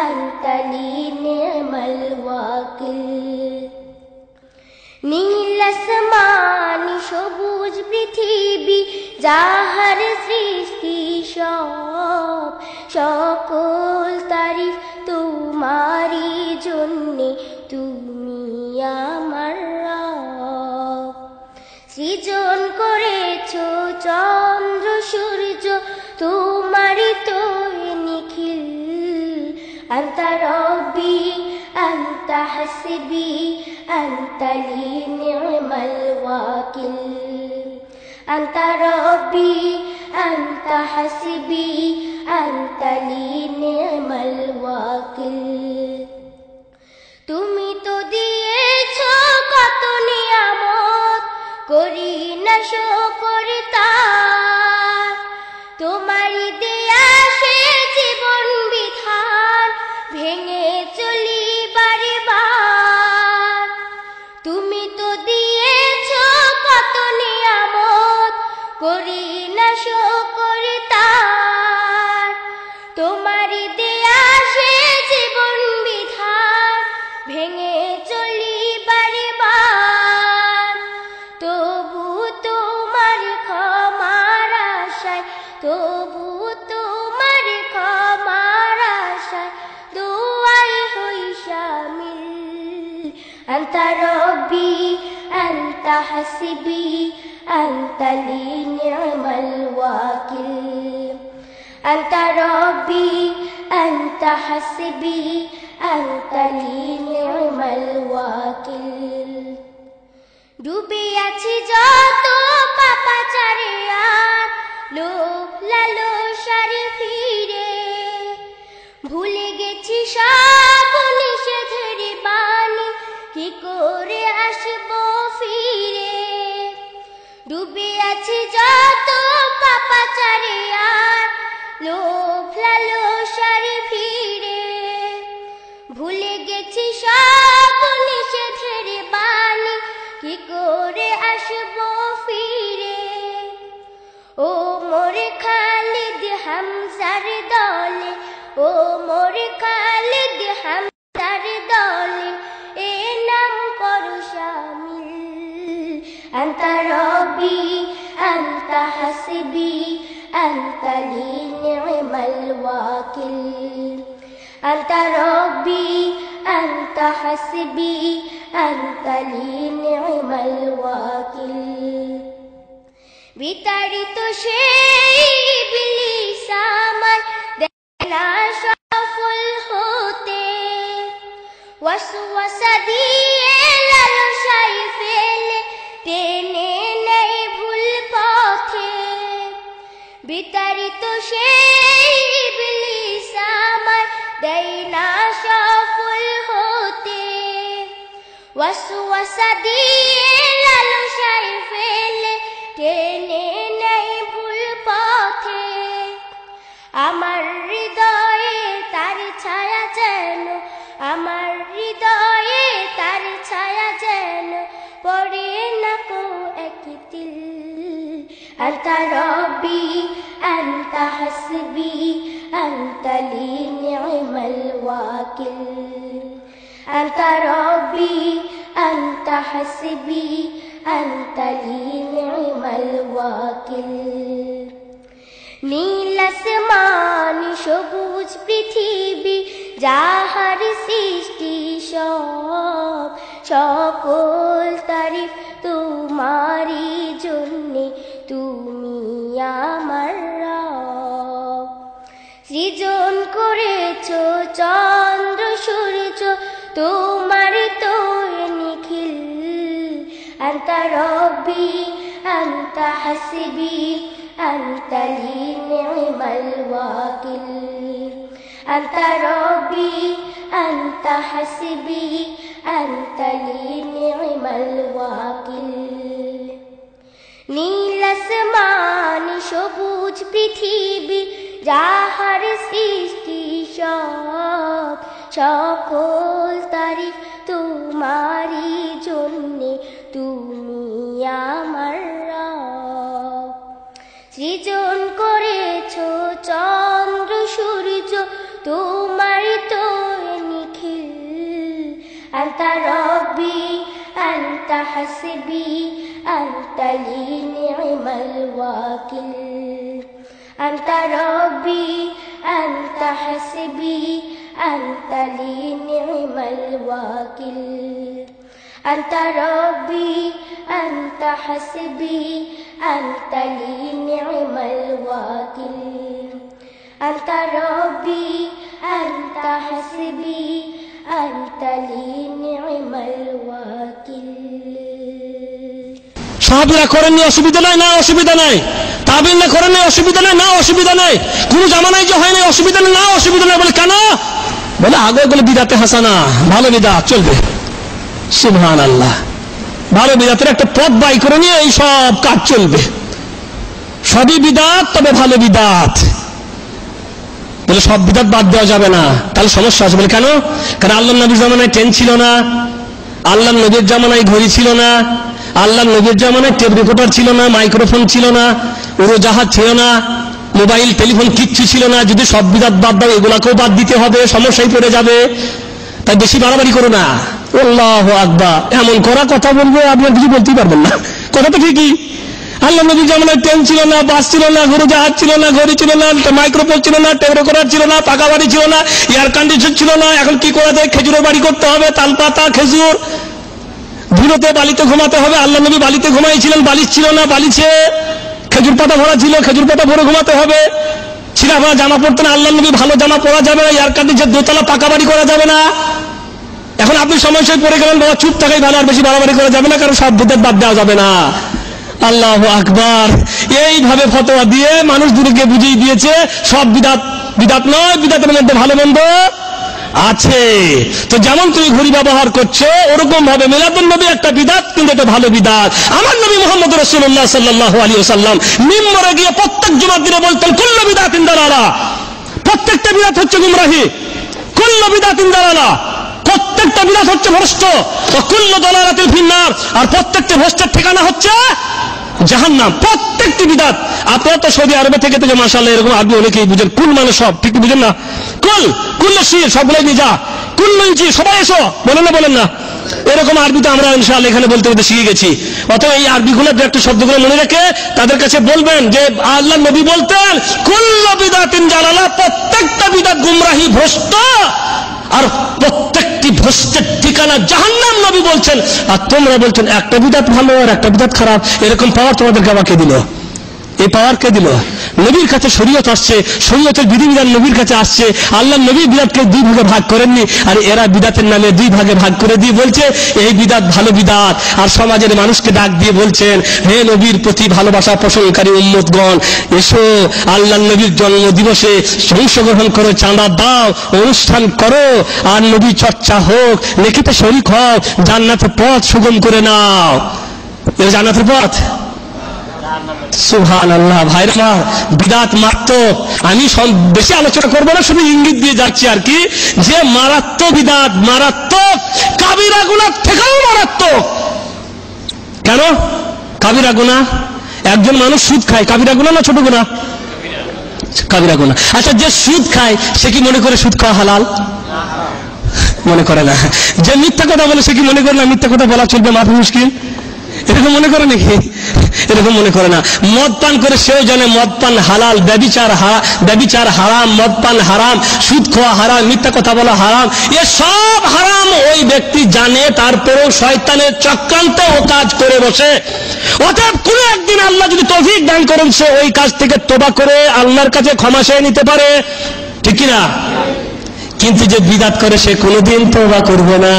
S2: আনতা লি নি'মাল ওয়াকিল। নীল আসমানি সবুজ পৃথিবী, যাহার সৃষ্টি সব, সকল তারিফ তোমারই জন্যে, তুমি আমার রব। সৃজন করেছো চন্দ্র সূর্য, তোমারই তো নিখিল। আনতা রব্বি আনতা হাসবি আনতা লি নি'মাল ওয়াকিল। আনতা রব্বি আনতা হাসবি আনতা লি নি'মাল ওয়াকিল। তুমি তো দিয়েছো কত নিয়ামত, করি না শুকর তার। তোমারই দেয়া সে জীবন বিধান, ভেঙে চলি বারে বার। তুমি তো দিয়েছো কত নিয়ামত, করি না শুকর তার। তোমারই দেয়া সে জীবন বিধান, ভেঙে চলি বারে বার। তবু তোমার ক্ষমার আশায়, তবু তোমার ক্ষমার আশায়, দুআই হই শামিল। আনতা রব্বি আনতা হাসবি আনতা লি নি'মাল ওয়াকিল। আনতা রব্বি আনতা হাসবি আনতা লি নি'মাল ওয়াকিল। ডুবে আছি যত পাপাচারে আর লোভ লালসার ফিরে, ভুলে গেছি সব নিষেধের বাণী, কি করে আসবো ফিরে। ডুবে আছি যত পাপাচারে আর লোভ লালসার ফিরে, ভুলে গেছি সব নিষেধের বাণী, কি করে আসবো ফিরে। ও মোর খালিদ হামজার দলে, ও মোর খালিদ হামজার দলে, এ নাম করো শামিল। আনতা রব্বি আনতা হাসবি আনতা লি নি'মাল ওয়াকিল। আনতা রব্বি আনতা হাসবি আনতা লি নি'মাল ওয়াকিল। বিতাড়িত সেই ইবলিস আমার দেয় না সফল হতে, ওয়াসওয়াসা দিয়ে লালসায় ফেলে টেনে নেয় ভুল পথে। বিতাড়িত সেই ইবলিস আমার দেয় না সফল হতে, أنت ربي أنت حسبي أنت لي نعم الوكيل أنت ربي أنت حسبي أنت لي نعم الوكيل নীল আসমান সবুজ পৃথিবী যাহার সৃষ্টি সব সকল তারিফ তোমারই জন্যে তুমি আমার রব সৃজন করেছো চন্দ্র সূর্য তোমার তো নিখিল আনতা রব্বি আনতা হাসবি أنت لي نعم الوكيل أنت ربي أنت حسبي أنت لي نعم الوكيل নীল আসমান সবুজ পৃথিবী যাহার সৃষ্টি সব সকল তারিফ তোমারই জন্যে তুমি আমার রব সৃজন করেছো চন্দ্র সূর্য তোমার তো নিখিল আনতা রব্বি আনতা হাসবি আনতা লি নি'মাল ওয়াকিল আনতা রব্বি আনতা হাসবি আনতা লি নি'মাল ওয়াকিল আনতা রব্বি আনতা হাসবি أنت لي نعم الوكيل أنت ربي أنت حسبي أنت لي نعم الوكيل
S1: সাহাবীরা করেননি অসুবিধা নাই না অসুবিধা নাই তাবিঈনরা করেননি অসুবিধা নাই না অসুবিধা নাই কোন জামানায় যে হয় না অসুবিধা নাই না অসুবিধা নাই বলে কেন বলে আগে বলে বিদাতে হাসানা ভালো বিদাত চলবে সুবহানাল্লাহ ভালো বিদাতের একটা পথ বাই করে নিয়ে এই সব কাজ চলবে সবই বিদাত তবে ভালো বিদাত বলে সব বিদাত বাদ দেওয়া যাবে না তাহলে সমস্যা আছে বলে কেন কারণ আল্লাহর নবীর জামানায় ট্রেন ছিল না আল্লাহর নবীর জামানায় ঘড়ি ছিল না আল্লাহর নবীর জামানায় টেপ রেকর্ডার ছিল না মাইক্রোফোন ছিল না উড়োজাহাজ ছিল না মোবাইল টেলিফোন কিচ্ছু ছিল না যদি সব বিদাত বাদ দাও এগুলাকেও বাদ দিতে হবে সমস্যায় পড়ে যাবে তাই বেশি বাড়াবাড়ি করো না আল্লাহু আকবার এমন করা কথা বলবে আপনি কিছু বলতেই পারবেন না কথা তো ঠিকই আল্লাহর নবীর জামানায় ট্রেন ছিল না বাস ছিল না উড়োজাহাজ ছিল না ঘড়ি ছিল না মাইক্রোফোন ছিল না টেপ রেকর্ডার ছিল না পাকা বাড়ি ছিল না এয়ার কন্ডিশন ছিল না এখন কি করা যায় খেজুরের বাড়ি করতে হবে তালপাতা খেজুর ধুলোতে বালিতে ঘুমাতে হবে আল্লাহর নবী বালিতে ঘুমাইছিলেন বালিশ ছিল না বালিশে খেজুর পাতা ভরা ছিল খেজুর পাতা ভরে ঘুমাতে হবে ছিঁড়া ভরা জামা পরতেন আল্লাহর নবী ভালো জামা পরা যাবে না এয়ার কন্ডিশন দোতলা পাকা বাড়ি করা যাবে না এখন আপনি সমস্যায় পড়ে গেলেন বাবা চুপ থাকাই ভালো আর বেশি বাড়াবাড়ি করা যাবে না কারণ সব বিদাত বাদ দেওয়া যাবে না আল্লাহু আকবার এইভাবে ফতোয়া দিয়ে মানুষদেরকে বুঝিয়ে দিয়েছে সব বিদাত বিদাত নয় বিদাতের মধ্যে ভালো মন্দ আছে তো যেমন তুমি ঘড়ি ব্যবহার করছো ওরকম ভাবে মিলাদুন নবী একটা বিদাত কিন্তু এটা ভালো বিদাত আমার নবী মুহাম্মদ রাসূলুল্লাহ সাল্লাল্লাহু আলাইহি ওয়াসাল্লাম মিম্বরে গিয়ে প্রত্যেক জুমার দিনে বলতেন কুল্লু বিদাতিন দালালা প্রত্যেকটা বিদাত হচ্ছে গুমরাহি কুল্লু বিদাতিন দালালা প্রত্যেকটা বিদাত হচ্ছে ভ্রষ্ট ওয়া কুল্লু দালালাতিন ফিন্নার আর প্রত্যেকটা ভ্রষ্টের ঠিকানা হচ্ছে জাহান্নাম প্রত্যেকটি বিদাত আপনারা তো সৌদি আরবে থেকে তো মাশাআল্লাহ এরকম আরবি অনেকেই বুঝেন কুল মানে সব ঠিক বুঝেন না কুল শির সবগুলাই নিয়ে যা কুল ইঞ্চি সবাই এসো বলেন না এরকম আরবি তো আমরা ইনশাআল্লাহ এখানে বলতে বলতে শিখে গেছি অতএব এই আরবিগুলো দু একটা শব্দগুলো মনে রেখে তাদের কাছে বলবেন যে আল্লাহর নবী বলতেন কুল্লু বিদাতিন জালালা প্রত্যেকটা বিদাত গুমরাহি ভ্রষ্ট আর প্রত্যেকটি ভ্রষ্টের ঠিকানা জাহান্নাম নবী বলছেন আর তোমরা বলছেন একটা বিদাত ভালো আর একটা বিদাত খারাপ এরকম পাওয়ার তোমাদেরকে আমাকে দিল এই পাওয়ার কে দিল নবীর কাছে শরীয়ত আসছে শরীয়তের বিধিবিধান নবীর কাছে আসছে আল্লাহ নবী বিদাতকে দুই ভাগে ভাগ করেননি আর এরা বিদাতের নামে দুই ভাগে ভাগ করে দিয়ে বলছে এই বিদাত ভালো বিদাত আর সমাজের মানুষকে ডাক দিয়ে বলছেন হে নবীর প্রতি ভালোবাসা পোষণকারী উম্মতগণ এসো আল্লাহ নবীর জন্ম দিবসে অংশগ্রহণ করো চাঁদা দাও অনুষ্ঠান করো আর নবী চর্চা হোক নেকিতে শরীক হও জান্নাতের পথ সুগম করে নাও এর জান্নাতের পথ সুবহানাল্লাহ ভাইরা বিদাত মারাত্মক আমি বেশি আলোচনা করবো না শুধু ইঙ্গিত দিয়ে যাচ্ছি আর কি যে মারাত্মক বিদাত মারাত্মক কাবিরা গুনাহ থেকেও মারাত্মক কেন কাবিরা গুনাহ একজন মানুষ সুদ খায়, কাবিরা গুনাহ না ছোট গুনাহ? কাবিরা গুনাহ। আচ্ছা, যে সুদ খায় সে কি মনে করে সুদ খাওয়া হালাল? মনে করে না। যে মিথ্যা কথা বলে সে কি মনে করে না মিথ্যা কথা বলা চলবে, মাফি মুশকিল? এরকম মনে করে নাকি? এরকম মনে করে না। মদ পান করে সেও জানে মদ পান হালাল, ব্যভিচার হারাম, মদ পান হারাম, সুদ খাওয়া হারাম, মিথ্যা কথা বলা হারাম, এ সব হারাম ওই ব্যক্তি জানে, তারপরেও শয়তানের চক্রান্তে ও কাজ করে বসে। অতএব কোন একদিন আল্লাহ যদি তৌফিক দান করেন সে ওই কাজ থেকে তওবা করে আল্লাহর কাছে ক্ষমা চেয়ে নিতে পারে, ঠিক কি না? কিন্তু যে বিদআত করে সে কোনোদিন তওবা করবে না,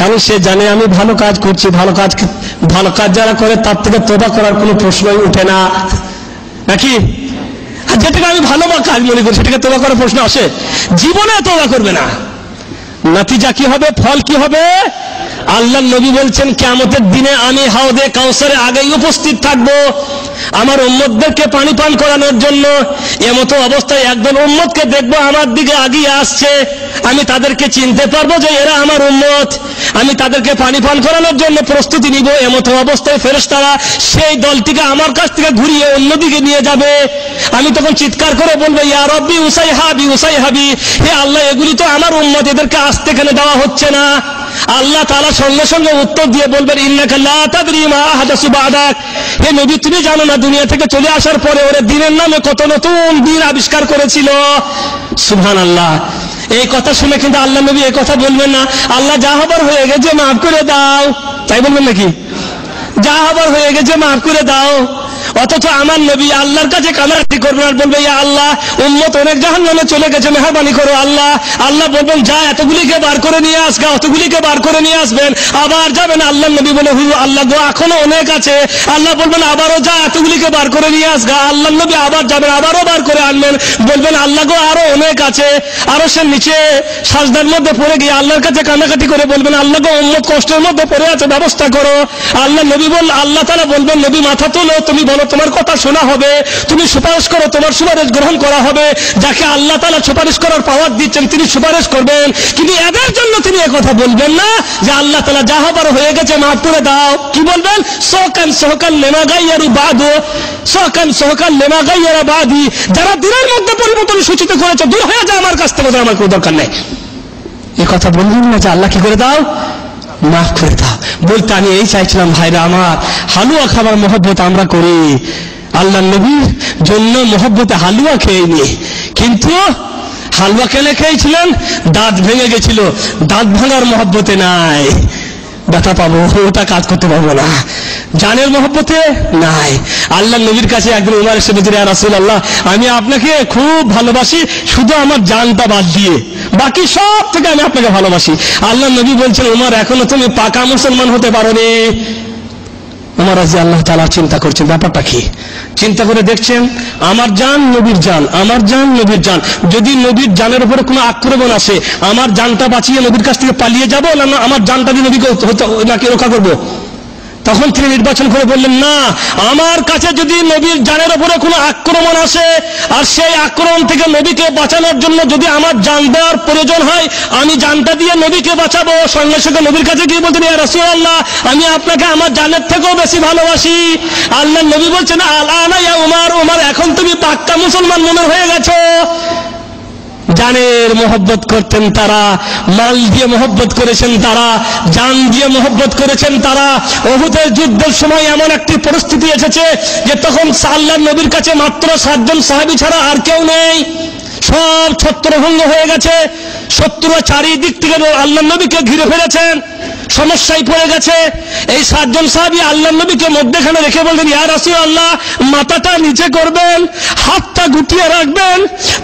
S1: কারণ সে জানে আমি ভালো কাজ করছি, ভালো কাজ যারা করে তার থেকে তওবা করার কোনো প্রশ্নই ওঠে না, নাকি? আর যেটাকে আমি ভালো কাজ মনে করি সেটাকে তওবা করার প্রশ্ন আসে? জীবনে তওবা করবে না। নতিজা কি হবে, ফল কি হবে? আল্লাহর নবী বলছেন কিয়ামতের দিনে আমি হাউদে কাউসারে আগেই উপস্থিত থাকবো আমার উম্মতদেরকে পানি পান করানোর জন্য। এমতো অবস্থায় একদল উম্মতকে দেখবো আমার দিকে আগিয়ে আসছে, আমি তাদেরকে চিনতে পারবো যে এরা আমার উম্মত, আমি তাদেরকে পানি পান করানোর জন্য প্রস্তুতি নিব। এমতো অবস্থায় ফেরেশতারা সেই দলটিকে আমার কাছ থেকে ঘুরিয়ে অন্যদিকে নিয়ে যাবে। আমি তখন চিৎকার করে বলবো ইয়া রব্বি উসাইহাবি উসাইহাবি, হে আল্লাহ এগুলি তো আমার উম্মত, এদেরকে আসতে কেন দেওয়া হচ্ছে না? আল্লাহ তাআলা সঙ্গে সঙ্গে উত্তর দিয়ে বলবেন ইন্নাকা লা তাদরি মা আহদাসু বাদাক, হে নবী তুমি জানো না দুনিয়া থেকে চলে আসার পরে ওরা দিনের নামে কত নতুন দিন আবিষ্কার করেছিল। সুবহানাল্লাহ। এই কথা শুনে কিন্তু আল্লাহ নবী এই কথা বলবেন না আল্লাহ যা হবার হয়ে গেছে মাফ করে দাও, তাই বলবেন নাকি? যা হবার হয়ে গেছে মাফ করে দাও। অথচ আমার নবী আল্লাহর কাছে কান্নাকাটি করবেন আর বলবে ইয়া আল্লাহ উম্মত অনেক জাহান্নামে চলে গেছে, মেহেরবানি করো আল্লাহ। আল্লাহ বলবেন যা এতগুলিকে বার করে নিয়ে আসগা, অতগুলিকে বার করে নিয়ে আসবেন। আবার যাবেন, আল্লাহ নবী বলে হুজুর আল্লাহ গো এখনো অনেক আছে। আল্লাহ বলবেন আবারও যা এতগুলিকে বার করে নিয়ে আসগা। আল্লাহ নবী আবার যাবেন, আবারও বার করে আনবেন, বলবেন আল্লাহ গো আরো অনেক আছে। আরো সে নিচে সাজদার মধ্যে পড়ে গিয়ে আল্লাহর কাছে কান্নাকাটি করে বলবেন আল্লাহ গো উম্মত কষ্টের মধ্যে পড়ে আছে, ব্যবস্থা করো। আল্লাহ তাআলা বলবেন নবী মাথা তোলো, তুমি বলো তোমার কথা শোনা হবে, তুমি সুপারিশ করো, তোমার সুপারিশ গ্রহণ করা হবে। যাকে আল্লাহ তাআলা সুপারিশ করার পাওয়ার দিচ্ছেন তিনি সুপারিশ করবেন। কিন্তু এদের জন্য তিনি একথা বলবেন না যে আল্লাহ তাআলা যা হবার হয়ে গেছে মাফ করে দাও। কি বলবেন? সহকান লিমা গায়্যারু বাদু, সহকান লিমা গায়্যারা বাদি, যারা দিনের মধ্যে পরিবর্তন সূচিত করেছে দূর হয়ে যায় আমার কাছ থেকে, আমার কোনো দরকার নেই। এই কথা বলবেন না যে আল্লাহ কি করে দাও, মাফ করে দাও। বলতে আমি এই চাইছিলাম ভাইরা আমার, হালুয়া খাবার মহব্বত আমরা করি, আল্লাহ নবীর জন্য মহব্বতে হালুয়া খেয়েনি। কিন্তু হালুয়া কেনে খেয়েছিলেন? দাঁত ভেঙে গেছিল, দাঁত ভাঙার মহব্বতে নাই, ব্যথা পাবো ওটা কাজ করতে পারবো না, জানের মহব্বতে নাই। আল্লাহ নবীর কাছে একদিন উমর এসে বলছেন ইয়া রাসূলুল্লাহ আমি আপনাকে খুব ভালোবাসি, শুধু আমার জানটা বাদ দিয়ে বাকি সব থেকে আমি আপনাকে ভালোবাসি। আল্লাহ নবী বলছেন উমর এখনো তুমি পাকা মুসলমান হতে পারোনি। উমর রাদিয়াল্লাহু তাআলা চিন্তা করছেন ব্যাপারটা কি, চিন্তা করে দেখছেন আমার জান নবীর জান, আমার জান নবীর জান, যদি নবীর জানের উপরে কোনো আক্রমণ আসে আমার জানটা বাঁচিয়ে নবীর কাছ থেকে পালিয়ে যাবো না আমার জানটা দিয়ে নবীকে নাকি রক্ষা করবো? তখন তিনি নির্বাচন করে বললেন না, আমার কাছে যদি নবীর জানের উপরে কোনো আক্রমণ আসে আর সেই আক্রমণ থেকে নবীকে বাঁচানোর জন্য যদি আমার জান দেওয়ার প্রয়োজন হয় আমি জানটা দিয়ে নবীকে বাঁচাবো। সঙ্গে সঙ্গে নবীর কাছে গিয়ে বলতেন ইয়া রাসূলুল্লাহ আমি আপনাকে আমার জানের থেকেও বেশি ভালোবাসি। আল্লাহ নবী বলছেন আলানা ইয়া উমর, উমর এখন তুমি পাক্কা মুসলমান মনে হয়ে গেছো। জানের মহব্বত করতেন তারা, মাল দিয়ে মহব্বত করেছেন তারা, জান দিয়ে মহব্বত করেছেন তারা। উহুদের যুদ্ধের সময় এমন একটি পরিস্থিতি এসেছে যে তখন আল্লাহর নবীর কাছে মাত্র 7 জন সাহাবী ছাড়া আর কেউ নেই, সব ছত্রভঙ্গ হয়ে গেছে, শত্রুরা চারিদিক থেকে আল্লাহর নবীকে ঘিরে ফেলেছেন, সমস্যায় পড়ে গেছে। এই 7 জন সাহাবী আল্লাহর নবীকে মধ্যখানে রেখে বললেন ইয়া রাসূলুল্লাহ মাথাটা নিচে করবেন, হাতটা গুটিয়ে রাখবেন,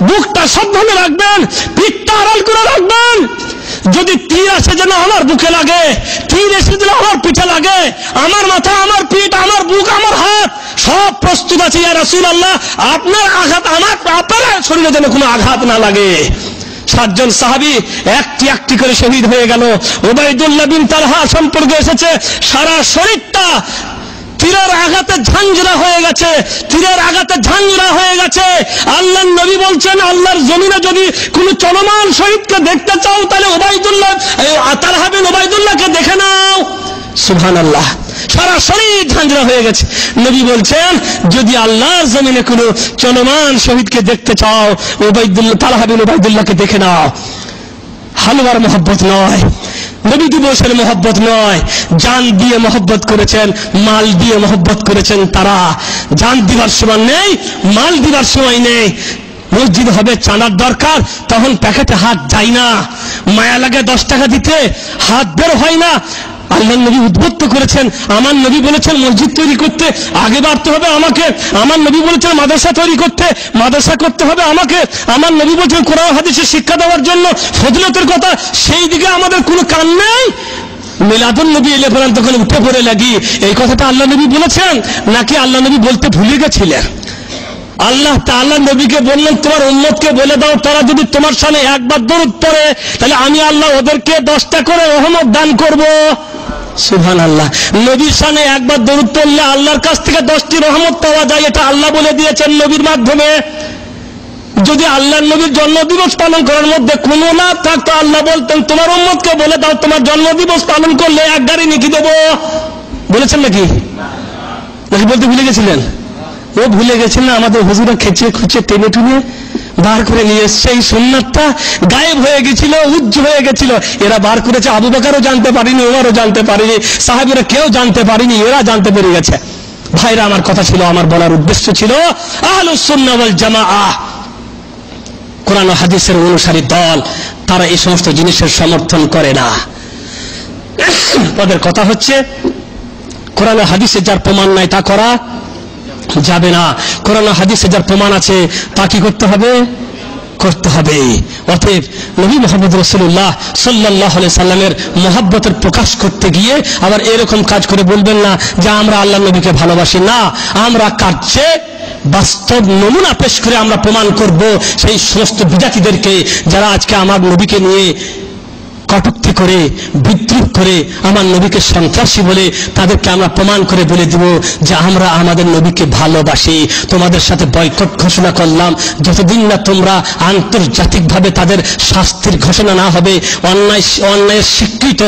S1: বুকটা সাবধানে রাখবেন, পিঠটা আড়াল করে রাখবেন, যদি তীর আসে যেন আমার বুকে লাগে, তীর এসে যেন আমার পিঠে লাগে, আমার মাথা আমার পিঠ আমার বুক আমার হাত সব প্রস্তুত আছে ইয়া রাসূলুল্লাহ, আপনার আঘাত আপনার শরীরে যেন কোনো আঘাত না লাগে। 7 জন সাহাবী একটি একটি করে শহীদ হয়ে গেল। উবাইদুল্লাহ বিন তালহা সম্পর্কে এসেছে সারা শরীরটা তীরের আঘাতে ঝাঁঝরা হয়ে গেছে, তীরের আঘাতে ঝাঁঝরা হয়ে গেছে। আল্লাহর নবী বলছেন আল্লাহর জমিনে যদি কোনো চলমান শহীদকে দেখতে চাও তাহলে তালহা বিন উবাইদুল্লাহকে দেখে নাও। সুবহানাল্লাহ। সারা শরীর ঝাঁঝরা হয়ে গেছে। নবী বলছেন, যদি আল্লাহর জমিনে কোনো চলমান শহীদকে দেখতে চাও, তালহা বিন উবাইদুল্লাহকে দেখে নাও। হালুয়ার মোহব্বত নয়, নবী দিবসের মোহব্বত নয়, জান দিয়ে মোহব্বত করেছেন, মাল দিয়ে মোহব্বত করেছেন তারা। জান দিবার সময় নেই, মাল দিবার সময় নেই। মসজিদ হবে চাঁদার দরকার, তখন প্যাকেটে হাত যায় না, মায়া লাগে 10 টাকা দিতে, হাত বের হয় না। আল্লাহ নবী উদ্বুদ্ধ করেছেন, আমার নবী বলেছেন মসজিদ তৈরি করতে আগে বাড়তে হবে আমাকে, আমার নবী বলেছেন মাদ্রাসা তৈরি করতে মাদ্রাসা করতে হবে আমাকে, আমার নবী বলেছেন কোরআন হাদিসের শিক্ষা দেওয়ার জন্য ফজিলতের কথা, সেই দিকে আমাদের কোনো কান নেই। মিলাদুন নবী এলে পড়ান তখন উঠে পড়ে লাগি, এই কথাটা আল্লাহ নবী বলেছেন নাকি আল্লাহ নবী বলতে ভুলে গেছিলেন? আল্লাহ তাআলা নবীকে বললেন, তোমার উম্মতকে বলে দাও, তারা যদি তোমার সামনে একবার দরুদ পড়ে তাহলে আমি আল্লাহ ওদেরকে 10টা করে রহমত দান করব। সুবহানাল্লাহ। নবীর সামনে একবার দরুদ পড়লে আল্লাহর কাছ থেকে 10টি রহমত পাওয়া যায়, এটা আল্লাহ বলে দিয়েছেন নবীর মাধ্যমে। যদি আল্লাহর নবীর জন্মদিবস পালন করার মধ্যে কোনো না থাকতো, আল্লাহ বলতেন তোমার উম্মতকে বলে দাও, তোমার জন্মদিবস পালন করলে 1 গাড়ি নেকি দেবো। বলেছেন নাকি বলতে ভুলে গেছিলেন? ও ভুলে গেছেন না, আমাদের হুজুরা খেচে খুঁচে টেনে টুনে বার করে নিয়ে এসছে। এই সুন্নাতটা গায়েব হয়ে গেছিল, উজ্জ্ব হয়ে গেছিল। এরা বার করেছে, আবু বকরও জানতে পারেনি, ওমরও জানতে পারেনি, সাহাবীরা কেউ জানতে পারেনি, এরা জানতে পেরে গেছে। ভাইরা, আমার কথা ছিল, আমার বলার উদ্দেশ্য ছিল আহলুস সুন্নাহ ওয়াল জামাআহ, কোরআন ও হাদিসের অনুসারী দল, তারা এই সমস্ত জিনিসের সমর্থন করে না। তাদের কথা হচ্ছে কোরআন ও হাদিসে যার প্রমাণ নাই তা করা যাবে না, কোরআন ও হাদিসে যার প্রমাণ আছে তা কি করতে হবে? করতে হবে। অতএব নবী মুহাম্মদ রাসূলুল্লাহ সাল্লাল্লাহু আলাইহি সাল্লামের মহব্বতের প্রকাশ করতে গিয়ে আবার এরকম কাজ করে বলবেন না যে আমরা আল্লাহর নবীকে ভালোবাসি না। আমরা কার্যে বাস্তব নমুনা পেশ করে আমরা প্রমাণ করব সেই সমস্ত বিজাতিদেরকে যারা আজকে আমার নবীকে নিয়ে কটূক্তি করে, বিদ্রুপ করে, আমার নবীকে সন্ত্রাসী বলে, তাদেরকে আমরা প্রমাণ করে বলে দিব যে আমরা আমাদের নবীকে ভালোবাসি। তোমাদের সাথে বয়কট ঘোষণা করলাম, যতদিন না তোমরা আন্তর্জাতিকভাবে তাদের শাস্তির ঘোষণা না হবে, অন্যায়ের স্বীকৃত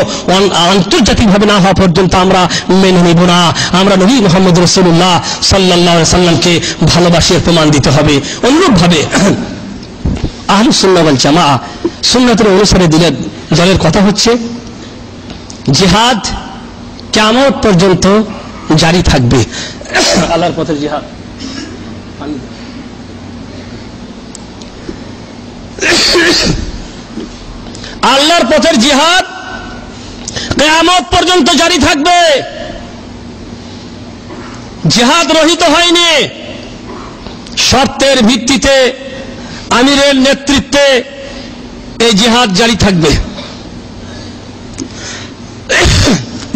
S1: আন্তর্জাতিকভাবে না হওয়া পর্যন্ত আমরা মেনে নিব না। আমরা নবী মুহাম্মদ রাসূলুল্লাহ সাল্লাল্লাহু আলাইহি সাল্লামকে ভালোবাসি, প্রমাণ দিতে হবে। অনুরূপভাবে আহলুস সুন্নাহ ওয়াল জামাআহ সুন্নাতের অনুসারে দলের কথা হচ্ছে জিহাদ কিয়ামত পর্যন্ত জারি থাকবে। আল্লাহর পথে জিহাদ, আল্লাহর পথের জিহাদ কিয়ামত পর্যন্ত জারি থাকবে। জিহাদ রহিত হয়নি, শর্তের ভিত্তিতে আমিরের নেতৃত্বে এই জিহাদ জারি থাকবে।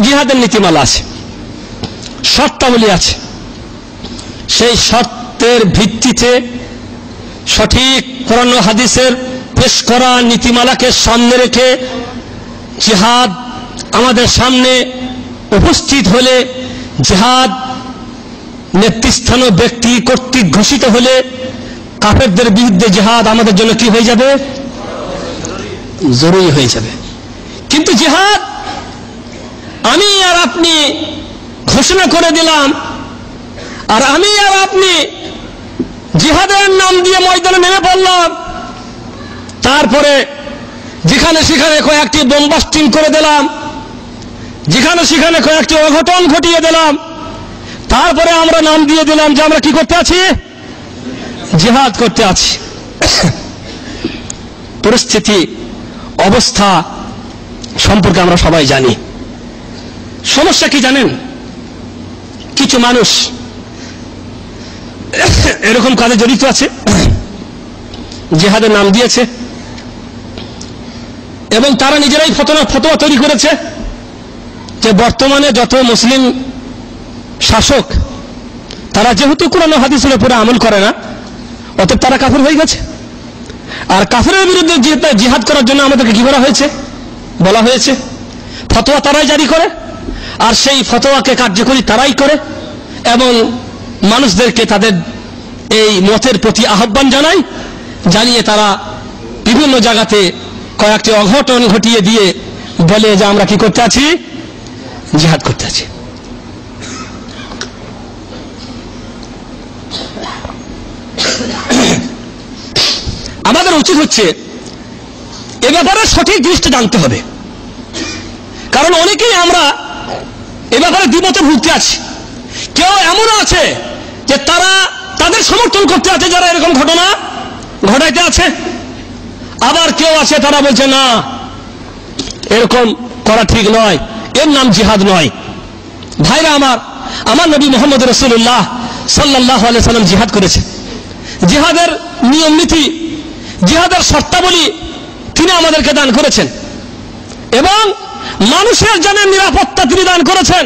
S1: জিহাদের নীতিমালা আছে, শর্তাবলী আছে, সেই শর্তের ভিত্তিতে সঠিক কোরআন ও হাদিসের পেশ করা নীতিমালাকে সামনে রেখে জিহাদ আমাদের সামনে উপস্থিত হলে, জিহাদ নেতৃস্থানীয় ব্যক্তি কর্তৃক ঘোষিত হলে কাফেরদের বিরুদ্ধে জিহাদ আমাদের জন্য কি হয়ে যাবে? জরুরি হয়ে যাবে। কিন্তু জিহাদ আমি আর আপনি ঘোষণা করে দিলাম, আর আমি আর আপনি জিহাদের নাম দিয়ে ময়দানে নেমে পড়লাম, তারপরে যেখানে সেখানে কয়েকটি বোমবাস্টিং করে দিলাম, যেখানে সেখানে কয়েকটি অঘটন ঘটিয়ে দিলাম, তারপরে আমরা নাম দিয়ে দিলাম যে আমরা কি করতে আছি? জিহাদ করতে আছি। পরিস্থিতি, অবস্থা সম্পর্কে আমরা সবাই জানি। সমস্যা কি জানেন? কিছু মানুষ এরকম কাজে জড়িত আছে, জিহাদের নাম দিয়েছে এবং তারা নিজেরাই ফতোয়া তৈরি করেছে যে বর্তমানে যত মুসলিম শাসক তারা যেহেতু কোরআন ও হাদিসের উপরে আমল করে না, অতএব তারা কাফের হয়ে গেছে। আর কাফেরের বিরুদ্ধে জিহাদ করার জন্য আমাদেরকে কি করা হয়েছে? বলা হয়েছে। ফতোয়া তারাই জারি করে, আর সেই ফতোয়াকে কার্যকরী তারাই করে এবং মানুষদেরকে তাদের এই মতের প্রতি আহ্বান জানিয়ে তারা বিভিন্ন জায়গাতে কয়েকটি অঘটন ঘটিয়ে দিয়ে বলে যে আমরা কি করতে আছি? জিহাদ করতে আছি। আমাদের উচিত হচ্ছে এ ব্যাপারে সঠিক জিনিসটা জানতে হবে, কারণ অনেকেই আমরা এ ব্যাপারে দ্বিমতে ভুগতে আছি। কেউ এমনও আছে যে তারা তাদের সমর্থন করতে আছে যারা এরকম ঘটনা ঘটাইতে আছে, আবার কেউ আছে তারা বলছে না এরকম করা ঠিক নয়, এর নাম জিহাদ নয়। ভাইরা আমার নবী মুহাম্মদ রাসূলুল্লাহ সাল্লাল্লাহু আলাইহি সাল্লাম জিহাদ করেছে। জিহাদের নিয়ম নীতি, জিহাদের শর্তাবলী তিনি আমাদেরকে দান করেছেন এবং মানুষের জানের নিরাপত্তা তিনি দান করেছেন।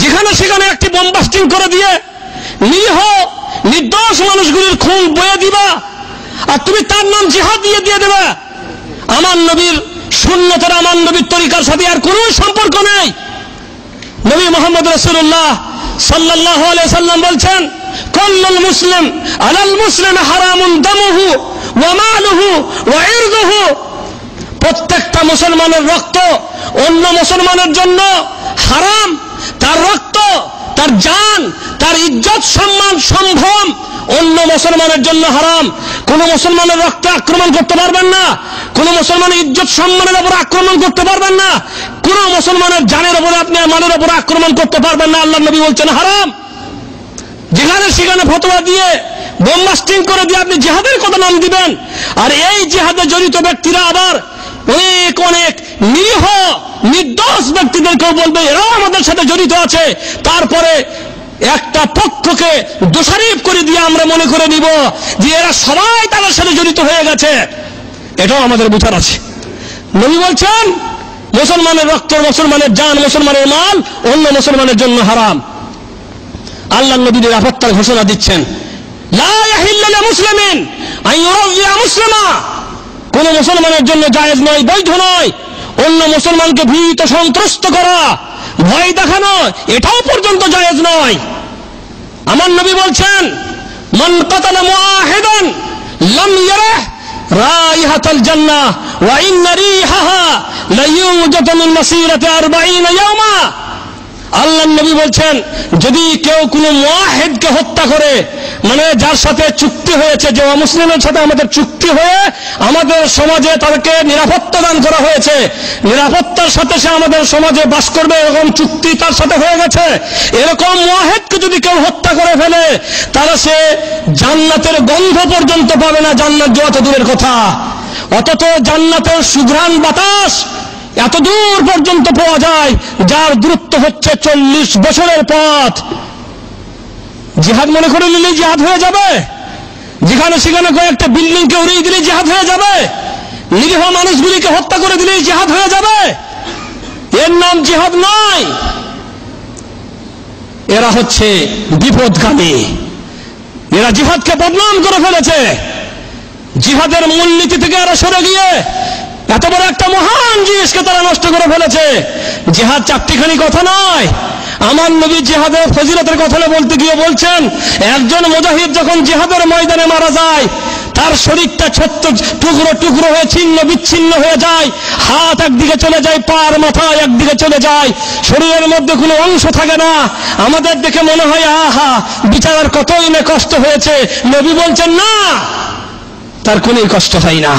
S1: যেখানে সেখানে একটি বোমবাস্টিং করে দিয়ে নিরীহ নির্দোষ মানুষগুলির খুন বয়ে দিবা আর তুমি তার নাম জিহাদ দিয়ে দেবে, আমার নবীর সুন্নতের, আমার নবীর তরিকার সাথে আর কোনো সম্পর্ক নেই। নবী মুহাম্মদ রাসূলুল্লাহ সাল্লাল্লাহু আলাইহি সাল্লাম বলছেন, কুল্লুল মুসলিম আলাল মুসলিম হারামুন দামুহু ওয়া মালুহু ওয়া ইরদুহু। প্রত্যেকটা মুসলমানের রক্ত অন্য মুসলমানের জন্য হারাম, তার রক্ত, তার জান, তার ইজ্জত, সম্মান, সম্ভ্রম অন্য মুসলমানের জন্য হারাম। কোন মুসলমানের রক্ত আক্রমণ করতে পারবেন না, কোন মুসলমানের ইজ্জত সম্মানের উপর আক্রমণ করতে পারবেন না, কোন মুসলমানের জানের উপর, আপনি মানের উপর আক্রমণ করতে পারবেন না। আল্লাহ নবী বলছেন হারাম। যেখানে সেখানে ফতোয়া দিয়ে বোমবাস্টিং করে দিয়ে আপনি জিহাদের কথা নাম দিবেন, আর এই জিহাদে জড়িত ব্যক্তিরা আবার অনেক অনেক নিরীহ নির্দোষ ব্যক্তিদেরকেও বলবে এরাও আমাদের সাথে জড়িত আছে। তারপরে একটা পক্ষকে দোষারোপ করে দিয়ে আমরা মনে করে নিব যে এরা সবাই তাদের সাথে জড়িত হয়ে গেছে। এটাও আমাদের বোঝার আছে। নবী বলছেন মুসলমানের রক্ত, মুসলমানের জান, মুসলমানের মাল অন্য মুসলমানের জন্য হারাম। আল্লাহ নবী নিরাপত্তার ঘোষণা দিচ্ছেন, লা ইয়াহিল্লু লিমুসলিমিন আন ইউরাযিয়া মুসলিমা। কোন মুসলমানের জন্য জায়েজ নয়, বৈধ নয় অন্য মুসলমানকে ভীত সন্ত্রস্ত করা, ভয় দেখানো, এটাও পর্যন্ত জায়েজ নয়। আমার নবী বলছেন, মান কাতালা মুআহিদান লাম ইয়ারাহ রাইহাতাল জান্নাহ ওয়া ইন্না রিহাহা লা ইউজাদু মিন মাসিরাতি 40 ইয়াওমা। আল্লাহ নবী বলছেন, যদি কেউ কোনো মুআহিদকে হত্যা করে, মানে যার সাথে চুক্তি হয়েছে, যে অমুসলিমের সাথে আমাদের চুক্তি হয়ে আমাদের সমাজে তাদেরকে নিরাপত্তা দান করা হয়েছে, নিরাপত্তার সাথে সে আমাদের সমাজে বাস করবে, এরকম চুক্তি তার সাথে হয়ে গেছে, এরকম মুআহিদকে যদি কেউ হত্যা করে ফেলে তাহলে সে জান্নাতের গন্ধ পর্যন্ত পাবে না, জান্নাত যত দূরের কথা। অথচ জান্নাতের সুঘ্রাণ বাতাস এত দূর পর্যন্ত পাওয়া যায়, যার দূরত্ব হচ্ছে 40 বছরের পথ। জিহাদ মনে করে নিলেই জিহাদ হয়ে যাবে? যেখানে সেখানে কয়েকটা বিল্ডিংকে উড়িয়ে দিলেই জিহাদ হয়ে যাবে? নিরীহ মানুষগুলিকে হত্যা করে দিলেই জিহাদ হয়ে যাবে? এর নাম জিহাদ নয়। এরা হচ্ছে বিপদগামী, এরা জিহাদকে বদনাম করে ফেলেছে। জিহাদের মূলনীতি থেকে এরা সরে গিয়ে এত বড় একটা মহান জিনিসকে তারা নষ্ট করে ফেলেছে। জিহাদ চারটিখানি কথা নয়। আমার নবী জিহাদের ফজিলতের কথা বলতে গিয়ে বলছেন, একজন মুজাহিদ যখন জিহাদের ময়দানে মারা যায়, তার শরীরটা ছোট্ট টুকরো টুকরো হয়ে ছিন্ন বিচ্ছিন্ন হয়ে যায়, হাত একদিকে চলে যায়, পার মাথা একদিকে চলে যায়, শরীরের মধ্যে কোনো অংশ থাকে না। আমাদের দেখে মনে হয় আহা বিচারার কতই না কষ্ট হয়েছে। নবী বলছেন না, তার কোনো কষ্ট হয় না।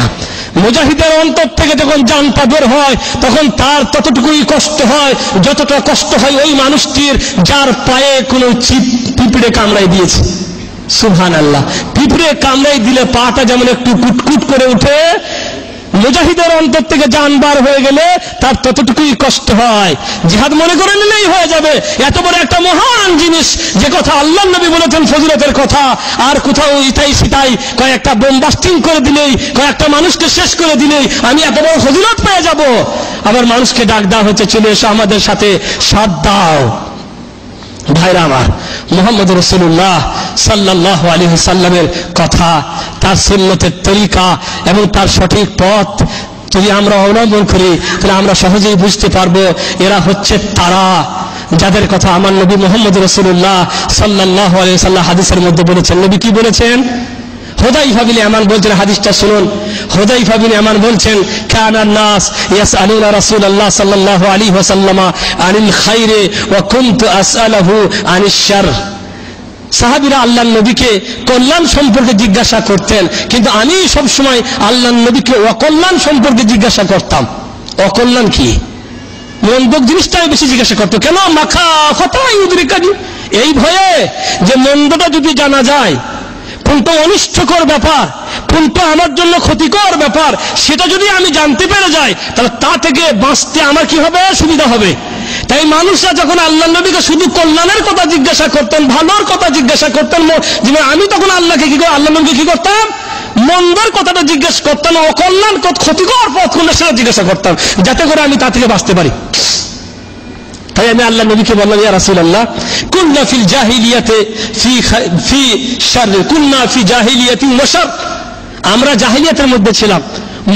S1: মুজাহিদের অন্তর থেকে যখন জানটা বের হয় তখন তার ততটুকুই কষ্ট হয় যতটা কষ্ট হয় ওই মানুষটির যার পায়ে কোনো পিঁপড়ে কামড়াই দিয়েছে। সুবহানাল্লাহ। পিঁপড়ে কামড়াই দিলে পাটা যেমন একটু কুটকুট করে উঠে, মুজাহিদের অন্তর থেকে জান বার হয়ে গেলে তার ততটুকুই কষ্ট হয়। জিহাদ মনে করে নিলেই হয়ে যাবে। এত বড় একটা মহান জিনিস, যে কথা আল্লাহ নবী বলেছেন ফজিলতের কথা, আর কোথাও ইতাই সিতাই কয়েকটা বোমবাস্টিং করে দিলেই, কয়েকটা মানুষকে শেষ করে দিলেই আমি এত বড় ফজিলত পেয়ে যাব। আবার মানুষকে ডাক দেওয়া হচ্ছে, চলে এসো আমাদের সাথে সাথ দাও। ভাইরা আমার, মুহাম্মদ রাসূলুল্লাহ সাল্লাল্লাহু আলাইহি সাল্লামের কথা, তার সুন্নতের তরিকা এবং তার সঠিক পথ যদি আমরা অবলম্বন করি তাহলে আমরা সহজেই বুঝতে পারবো এরা হচ্ছে তারা যাদের কথা আমার নবী মুহাম্মদ রাসূলুল্লাহ সাল্লাল্লাহু আলাইহি সাল্লাম হাদিসের মধ্যে বলেছেন। নবী কি বলেছেন? হুযায়ফা বিন ইয়ামান বলছেন, হাদিসটা শুনুন। হুযায়ফা বিন ইয়ামান বলছেন, কানান নাস ইয়াসআলুনা রাসূলুল্লাহ সাল্লাল্লাহু আলাইহি ওয়াসাল্লাম আনিল খাইরি ওয়া কুনতু আসআলুহু আনিশ শার। সাহাবীরা আল্লাহর নবীকে কল্যাণ সম্পর্কে জিজ্ঞাসা করতেন, কিন্তু আমি সব সময় আল্লাহর নবীকে অকল্যাণ সম্পর্কে জিজ্ঞাসা করতাম। অকল্যাণ কি? মন্দ জিনিসটা আমি বেশি জিজ্ঞাসা করতাম। কেন? মাখাফাতা ইউদরিকানি, এই ভয়ে যে মন্দটা যদি জানা যায়, কোনটা অনিষ্টকর ব্যাপার, কোনটা আমার জন্য ক্ষতিকর ব্যাপার, সেটা যদি আমি জানতে পেরে যাই, তাহলে তা থেকে বাঁচতে আমার কি হবে? সুবিধা হবে। তাই মানুষরা যখন আল্লাহ নবীকে শুধু কল্যাণের কথা জিজ্ঞাসা করতেন, ভালোর কথা জিজ্ঞাসা করতেন, আমি তখন আল্লাহকে কি করে, আল্লাহ নবীকে কি করতাম? মন্দের কথাটা জিজ্ঞেস করতাম, অকল্যাণ ক্ষতিকর পথ কোনটা সেটা জিজ্ঞাসা করতাম, যাতে করে আমি তা থেকে বাঁচতে পারি। তাই আমি আল্লাহ নবীকে বললাম, ইয়া রাসূলুল্লাহ, কুননা ফিল জাহিলিয়াতে ফি শার, কুননা ফি জাহিলিয়াতিন ওয়া শার, আমরা জাহিলিয়াতের মধ্যে ছিলাম,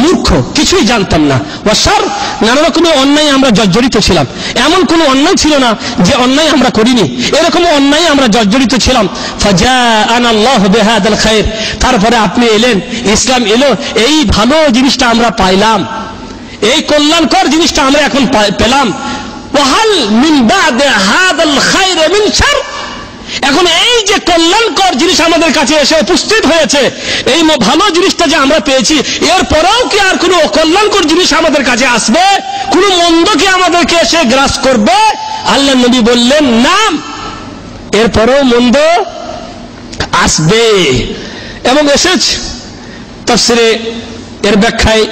S1: মূর্খ, কিছুই জানতাম না। ওয়া শার, নানা রকমের অন্যায় আমরা জর্জরিত ছিলাম। এমন কোনো অন্যায় ছিল না যে অন্যায় আমরা করিনি, এরকম অন্যায় আমরা জর্জরিত ছিলাম। ফাজাআনা আল্লাহু বিহাদাল খায়র, তারপরে আপনি এলেন, ইসলাম এলো, এই ভালো জিনিসটা আমরা পাইলাম, এই কল্যাণকর জিনিসটা আমরা এখন পেলাম। ওয়াহাল মিন বাদে হাদাল খায়র মিন শার, এখন এই যে কল্যাণকর জিনিস আমাদের কাছে এসে উপস্থিত হয়েছে, এই ভালো জিনিসটা যে আমরা পেয়েছি, এরপরেও কি আর কোনো অকল্যাণকর জিনিস আমাদের কাছে আসবে? কোনো মন্দ কি আমাদেরকে এসে গ্রাস করবে? আল্লাহ নবী বললেন, না, এরপরেও মন্দ আসবে। এবং এসেছে তাফসিরে, এর ব্যাখ্যায়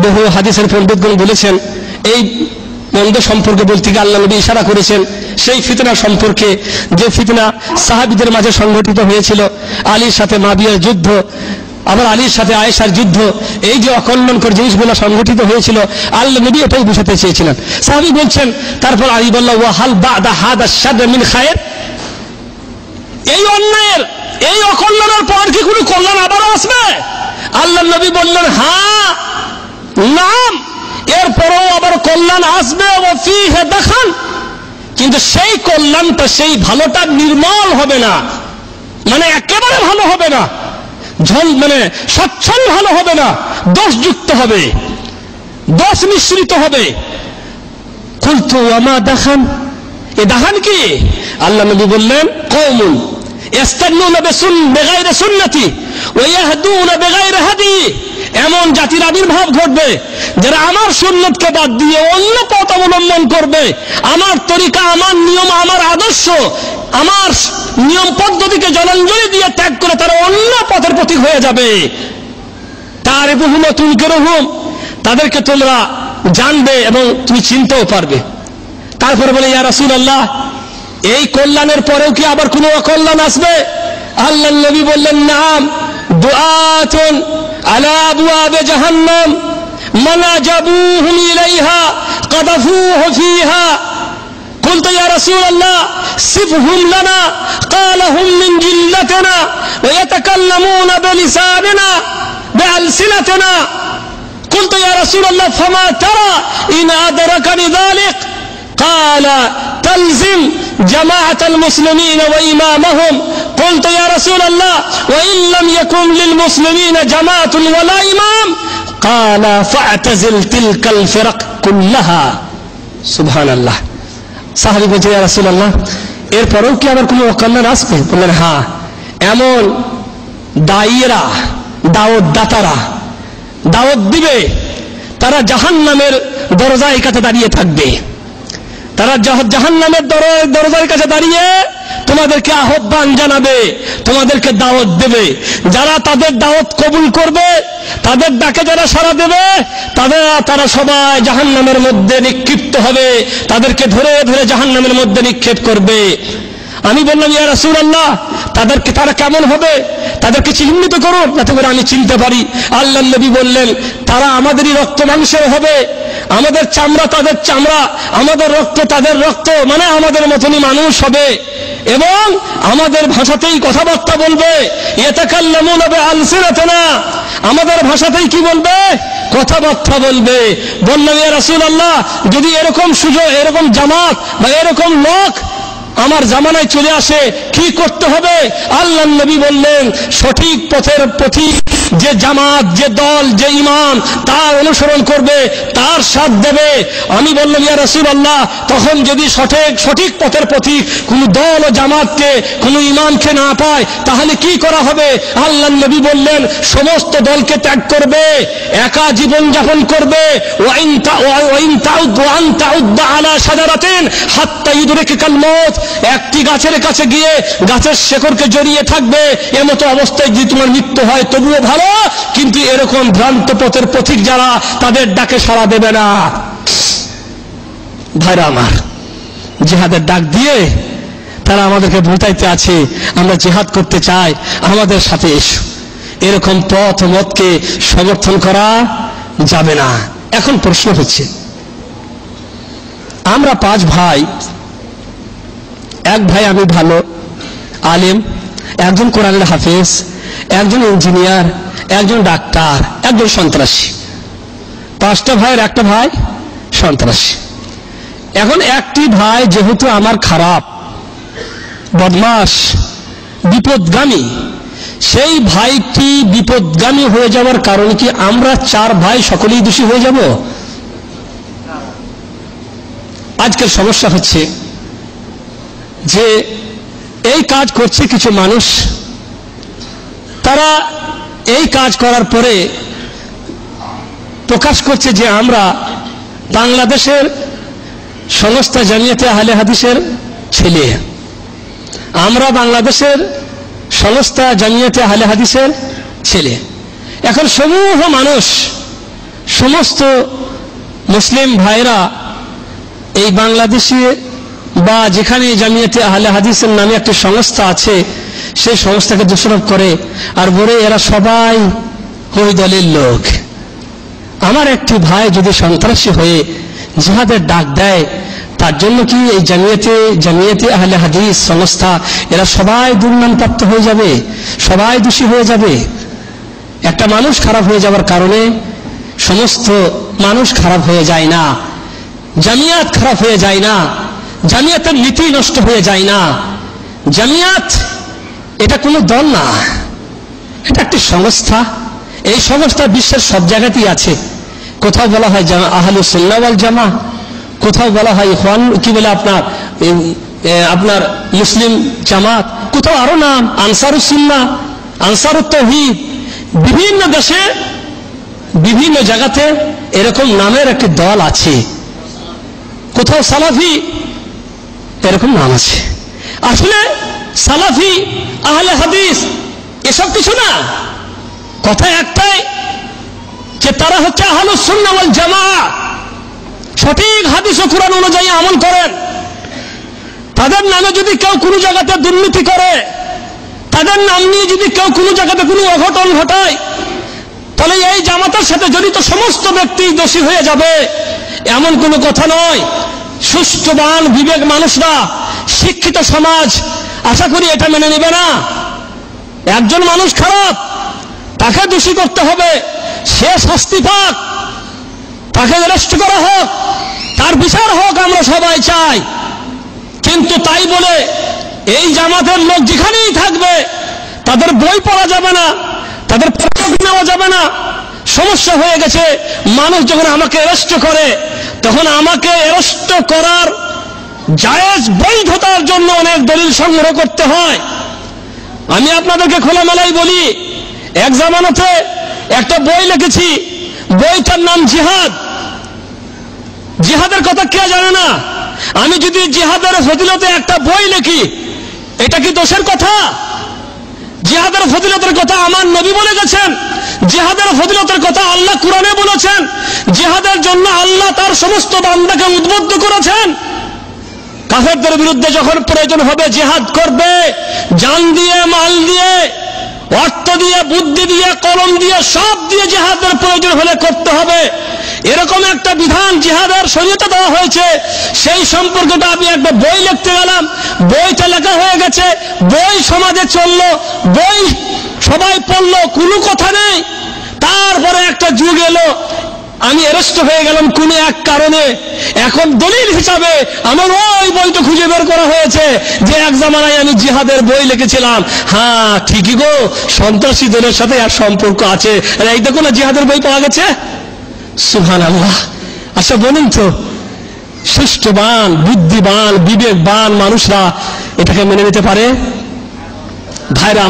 S1: বহু হাদিসের পণ্ডিতগণ বলেছেন, এই মন্দ সম্পর্কে বলতে গিয়ে আল্লাহ নবী ইশারা করেছেন সেই ফিতনা সম্পর্কে, যে ফিতনা সাহাবীদের মাঝে সংঘটিত হয়েছিল, আলীর সাথে মাবিয়ার যুদ্ধ, আবার আলীর সাথে আয়েশার যুদ্ধ, এই যে অকল্যাণকর জিনিসগুলো সংঘটিত হয়েছিল, আল্লাহ নবী এটাই বুঝাতে চেয়েছিলেন। সাহাবী বলছেন, তারপর আলী বলল, ওয়া হাল বাদা হাদা শার মিন খায়র, এই অন্যায়ের, এই অকল্যাণের পর কি কোনো কল্যাণ আবার আসবে? আল্লাহ নবী বললেন, হ্যাঁ, নাম, এরপরেও আবার কল্যাণ আসবে। ও ফিহে দাখান, কিন্তু সেই কল্যাণটা, সেই ভালোটা নির্মল হবে না, মানে একেবারে ভালো হবে না, মানে সচ্ছল ভালো হবে না, দোষযুক্ত হবে, দোষ মিশ্রিত হবে। কুলতু ওয়ামা দাখান, এ দাখান কি? আল্লাহ নবী বললেন, কওমুন ইস্তান্নুনা বিগাইরি সুন্নতি ওয়া ইয়াহদুনা বিগাইরি হাদি, এমন জাতির আবির্ভাব ঘটবে যারা আমার সুন্নতকে বাদ দিয়ে অন্য পথ অবলম্বন করবে, আমার তরিকা, আমার নিয়ম, আমার আদর্শ, আমার নিয়ম পদ্ধতিকে জলাঞ্জলি দিয়ে ত্যাগ করে তারা অন্য পথের প্রতীক হয়ে যাবে। তারিফুহুম ওয়া তুনকিরুহুম, তাদেরকে তোমরা জানবে এবং তুমি চিনতেও পারবে। তারপরে বলে, ইয়া রাসূলুল্লাহ, এই কল্যাণের পরেও কি আবার কোনো অকল্যাণ আসবে? আল্লাহর নবী বললেন, নাম, দুআতুন আলা আবওয়াবে জাহান্নাম মান আজাবুহুম ইলাইহা কাদাফুহু ফিহা। قلت يا رسول الله صفهم لنا، قال هم من جلتنا ويتكلمون بلساننا بألسنتنا. قلت يا رسول الله فما ترى إن أدركني ذلك؟ قال تلزم جماعة المسلمين وإمامهم. قلت يا رسول الله وإن لم يكن للمسلمين جماعة ولا إمام؟ قال فاعتزل تلك الفرق كلها. سبحان الله. সাহাবী বলছে, ইয়া রাসূলুল্লাহ, এরপরেও কি আবার কোনো অকল্যাণ আসবে? বললেন, হ্যাঁ, এমন দায়ীরা, দাওয়াত দাতারা দাওয়াত দিবে, তারা জাহান্নামের দরজায় কাছে দাঁড়িয়ে থাকবে, তারা জাহান্নামের দরজার কাছে দাঁড়িয়ে তোমাদেরকে আহ্বান জানাবে, তোমাদেরকে দাওয়াত দেবে। যারা তাদের দাওয়াত কবুল করবে, তাদের ডাকে যারা সাড়া দেবে, তারা সবাই জাহান্নামের মধ্যে নিক্ষিপ্ত হবে, তাদেরকে ধরে ধরে জাহান্নামের মধ্যে নিক্ষেপ করবে। আমি বললাম, ইয়া রাসূলুল্লাহ, তারা কেমন হবে? তাদেরকে চিহ্নিত করুন, যাতে করে আমি চিনতে পারি। আল্লাহর নবী বললেন, তারা আমাদেরই রক্ত মাংসের হবে, আমাদের চামড়া তাদের চামড়া, আমাদের রক্ত তাদের রক্ত, মানে আমাদের মতনই মানুষ হবে, এবং আমাদের ভাষাতেই কথাবার্তা বলবে। ইয়াতাকাল্লামুনা বিআলসিনাতিনা, আমাদের ভাষাতেই কি বলবে? কথাবার্তা বলবে। বললাম, ইয়া রাসূলুল্লাহ, যদি এরকম সুযোগ, এরকম জামাত বা এরকম লোক আমার জামানায় চলে আসে, কি করতে হবে? আল্লাহর নবী বললেন, সঠিক পথের পথিক যে জামাত, যে দল, যে ইমাম তার অনুসরণ করবে, তার সাথ দেবে। আমি বললাম, ইয়া রাসূলুল্লাহ, তখন যদি সঠিক পথের পথিক কোন দল ও জামাতকে, কোন ইমামকে না পায়, তাহলে কি করা হবে? আল্লাহর নবী বললেন, সমস্ত দলকে ত্যাগ করবে, একা জীবন যাপন করবে। একটি গাছের কাছে গিয়ে গাছের শেকড়কে জড়িয়ে থাকবে, এমতো অবস্থায় যদি তোমার মৃত্যু হয় তবুও ভালো, কিন্তু এরকম ভ্রান্ত পথের পথিক যারা, তাদের ডাকে সাড়া দেবে না। ভাইরা আমার, জিহাদের ডাক দিয়ে তারা আমাদেরকে বোঝাইতে আছে, আমরা জিহাদ করতে চাই, আমাদের সাথে এসো। এরকম পথ মতকে সমর্থন করা যাবে না। এখন প্রশ্ন হচ্ছে, আমরা 5 ভাই, এক ভাই আমি ভালো আলেম, একজন কোরআনের হাফেজ, একজন ইঞ্জিনিয়ার, একজন ডাক্তার, একজন সন্ত্রাসী। 5টা ভাইয়ের একটা ভাই সন্ত্রাসী। এখন একটি ভাই যেহেতু আমার খারাপ, বদমাশ, বিপদগামী, সেই ভাইটি বিপদগামী হয়ে যাওয়ার কারণে কি আমরা 4 ভাই সকলেই দোষী হয়ে যাব? আজকের সমস্যা হচ্ছে যে এই কাজ করছে কিছু মানুষ, তারা এই কাজ করার পরে প্রকাশ করছে যে আমরা বাংলাদেশের সংস্থা জামিয়াতে আহলে হাদিসের ছেলে, আমরা বাংলাদেশের সংস্থা জামিয়াতে আহলে হাদিসের ছেলে। এখন সমূহ মানুষ, সমস্ত মুসলিম ভাইরা এই বাংলাদেশে বা যেখানে জামিয়াতে আহলে হাদিসের নামে একটা সংস্থা আছে, সেই সংস্থাকে দোষারোপ করে আর বলে এরা সবাই ওই দলের লোক। আমার একটি ভাই যদি সন্ত্রাসী হয়ে জিহাদের ডাক দেয়, তার জন্য কি এই জামিয়াতে আহলে হাদিস সংস্থা এরা সবাই দুর্নামপ্রাপ্ত হয়ে যাবে, সবাই দোষী হয়ে যাবে? একটা মানুষ খারাপ হয়ে যাওয়ার কারণে সমস্ত মানুষ খারাপ হয়ে যায় না, জামিয়াত খারাপ হয়ে যায় না, জামিয়াতের নীতি নষ্ট হয়ে যায় না। জামিয়াত এটা কোনো দল না, এটা একটি সংস্থা। এই সংস্থা বিশ্বের সব জায়গাতেই আছে। কোথাও বলা হয় আহলুস সুন্নাহ ওয়াল জামা, কোথাও বলা হয় ইখওয়ান, কি বলে আপনার মুসলিম জামাত, কোথাও আরো নাম আনসারুস সুন্নাহ, আনসারুত তাওহীদ। বিভিন্ন দেশে বিভিন্ন জায়গাতে এরকম নামের একটি দল আছে। কোথাও সালাফি এরকম নাম আছে। আসলে সালাফি, আহলে হাদিস এসব কিছু না, কথা একটাই যে তারা হচ্ছে আহলুস সুন্নাহ ওয়াল জামাআহ, সঠিক হাদিস ও কুরআন অনুযায়ী আমল করেন। তাদের নামে যদি কেউ কোনো জায়গাতে দুর্নীতি করে, তাদের নাম নিয়ে যদি কেউ কোনো জায়গাতে কোনো অঘটন ঘটায়, তাহলে এই জামাতের সাথে জড়িত সমস্ত ব্যক্তি দোষী হয়ে যাবে, এমন কোনো কথা নয়। সুষ্ঠুবান বিবেক মানুষরা, শিক্ষিত সমাজ আশা করি এটা মেনে নেবে না। একজন মানুষ খারাপ, তাকে দোষী করতে হবে, সে শাস্তি পাক, তাকে অ্যারেস্ট করা হোক, তার বিচার হোক, আমরা সবাই চাই। কিন্তু তাই বলে এই জামাতের লোক যেখানেই থাকবে তাদের বই পড়া যাবে না, তাদের প্রয়োগ নেওয়া যাবে না। সমস্যা হয়ে গেছে। মানুষ যখন আমাকে অ্যারেস্ট করে, তখন আমাকে অ্যারেস্ট করার জায়েজ বৈধতার জন্য অনেক দলিল সংগ্রহ করতে হয়। আমি আপনাদেরকে খোলামেলাই বলি, এক জামানাতে একটা বই লিখেছি, বইটার নাম জিহাদ। জিহাদের কথা কে জানে না? আমি যদি জিহাদের ফজিলতে একটা বই লিখি, এটা কি দোষের কথা? জিহাদের ফজিলতের কথা আমার নবী বলে গেছেন, জিহাদের ফজিলতের কথা আল্লাহ কুরআনে বলেছেন, জিহাদের জন্য আল্লাহ তার সমস্ত বান্দাকে উদ্বুদ্ধ করেছেন। কাফেরদের বিরুদ্ধে যখন প্রয়োজন হবে জিহাদ করবে, জান দিয়ে, মাল দিয়ে, অর্থ দিয়ে, বুদ্ধি দিয়ে, কলম দিয়ে, সব দিয়ে জিহাদের প্রয়োজন হলে করতে হবে। এরকম একটা বিধান জিহাদের শরীয়তে দেওয়া হয়েছে। সেই সম্পর্কটা আমি একটা বই লিখতে গেলাম, বইটা লেখা হয়ে গেছে, বই সমাজে চললো, বই সবাই পড়লো, কোনো কথা নেই। তারপরে একটা যুগ এলো, আমি অ্যারেস্ট হয়ে গেলাম কোন এক কারণে, এখন দলিল হিসাবে আমার ওই বইটা খুঁজে বের করা হয়েছে যে এক জামানায় আমি জিহাদের বই লিখেছিলাম। হ্যাঁ ঠিকই গো, সন্ত্রাসী দলের সাথে এক সম্পর্ক আছে, এই দেখো না জিহাদের বই পাওয়া গেছে। সুবহানাল্লাহ। আচ্ছা বলুন তো, সুষ্ঠুবান, বুদ্ধিবান, বিবেকবান মানুষরা এটাকে মেনে নিতে পারে? ভাইরা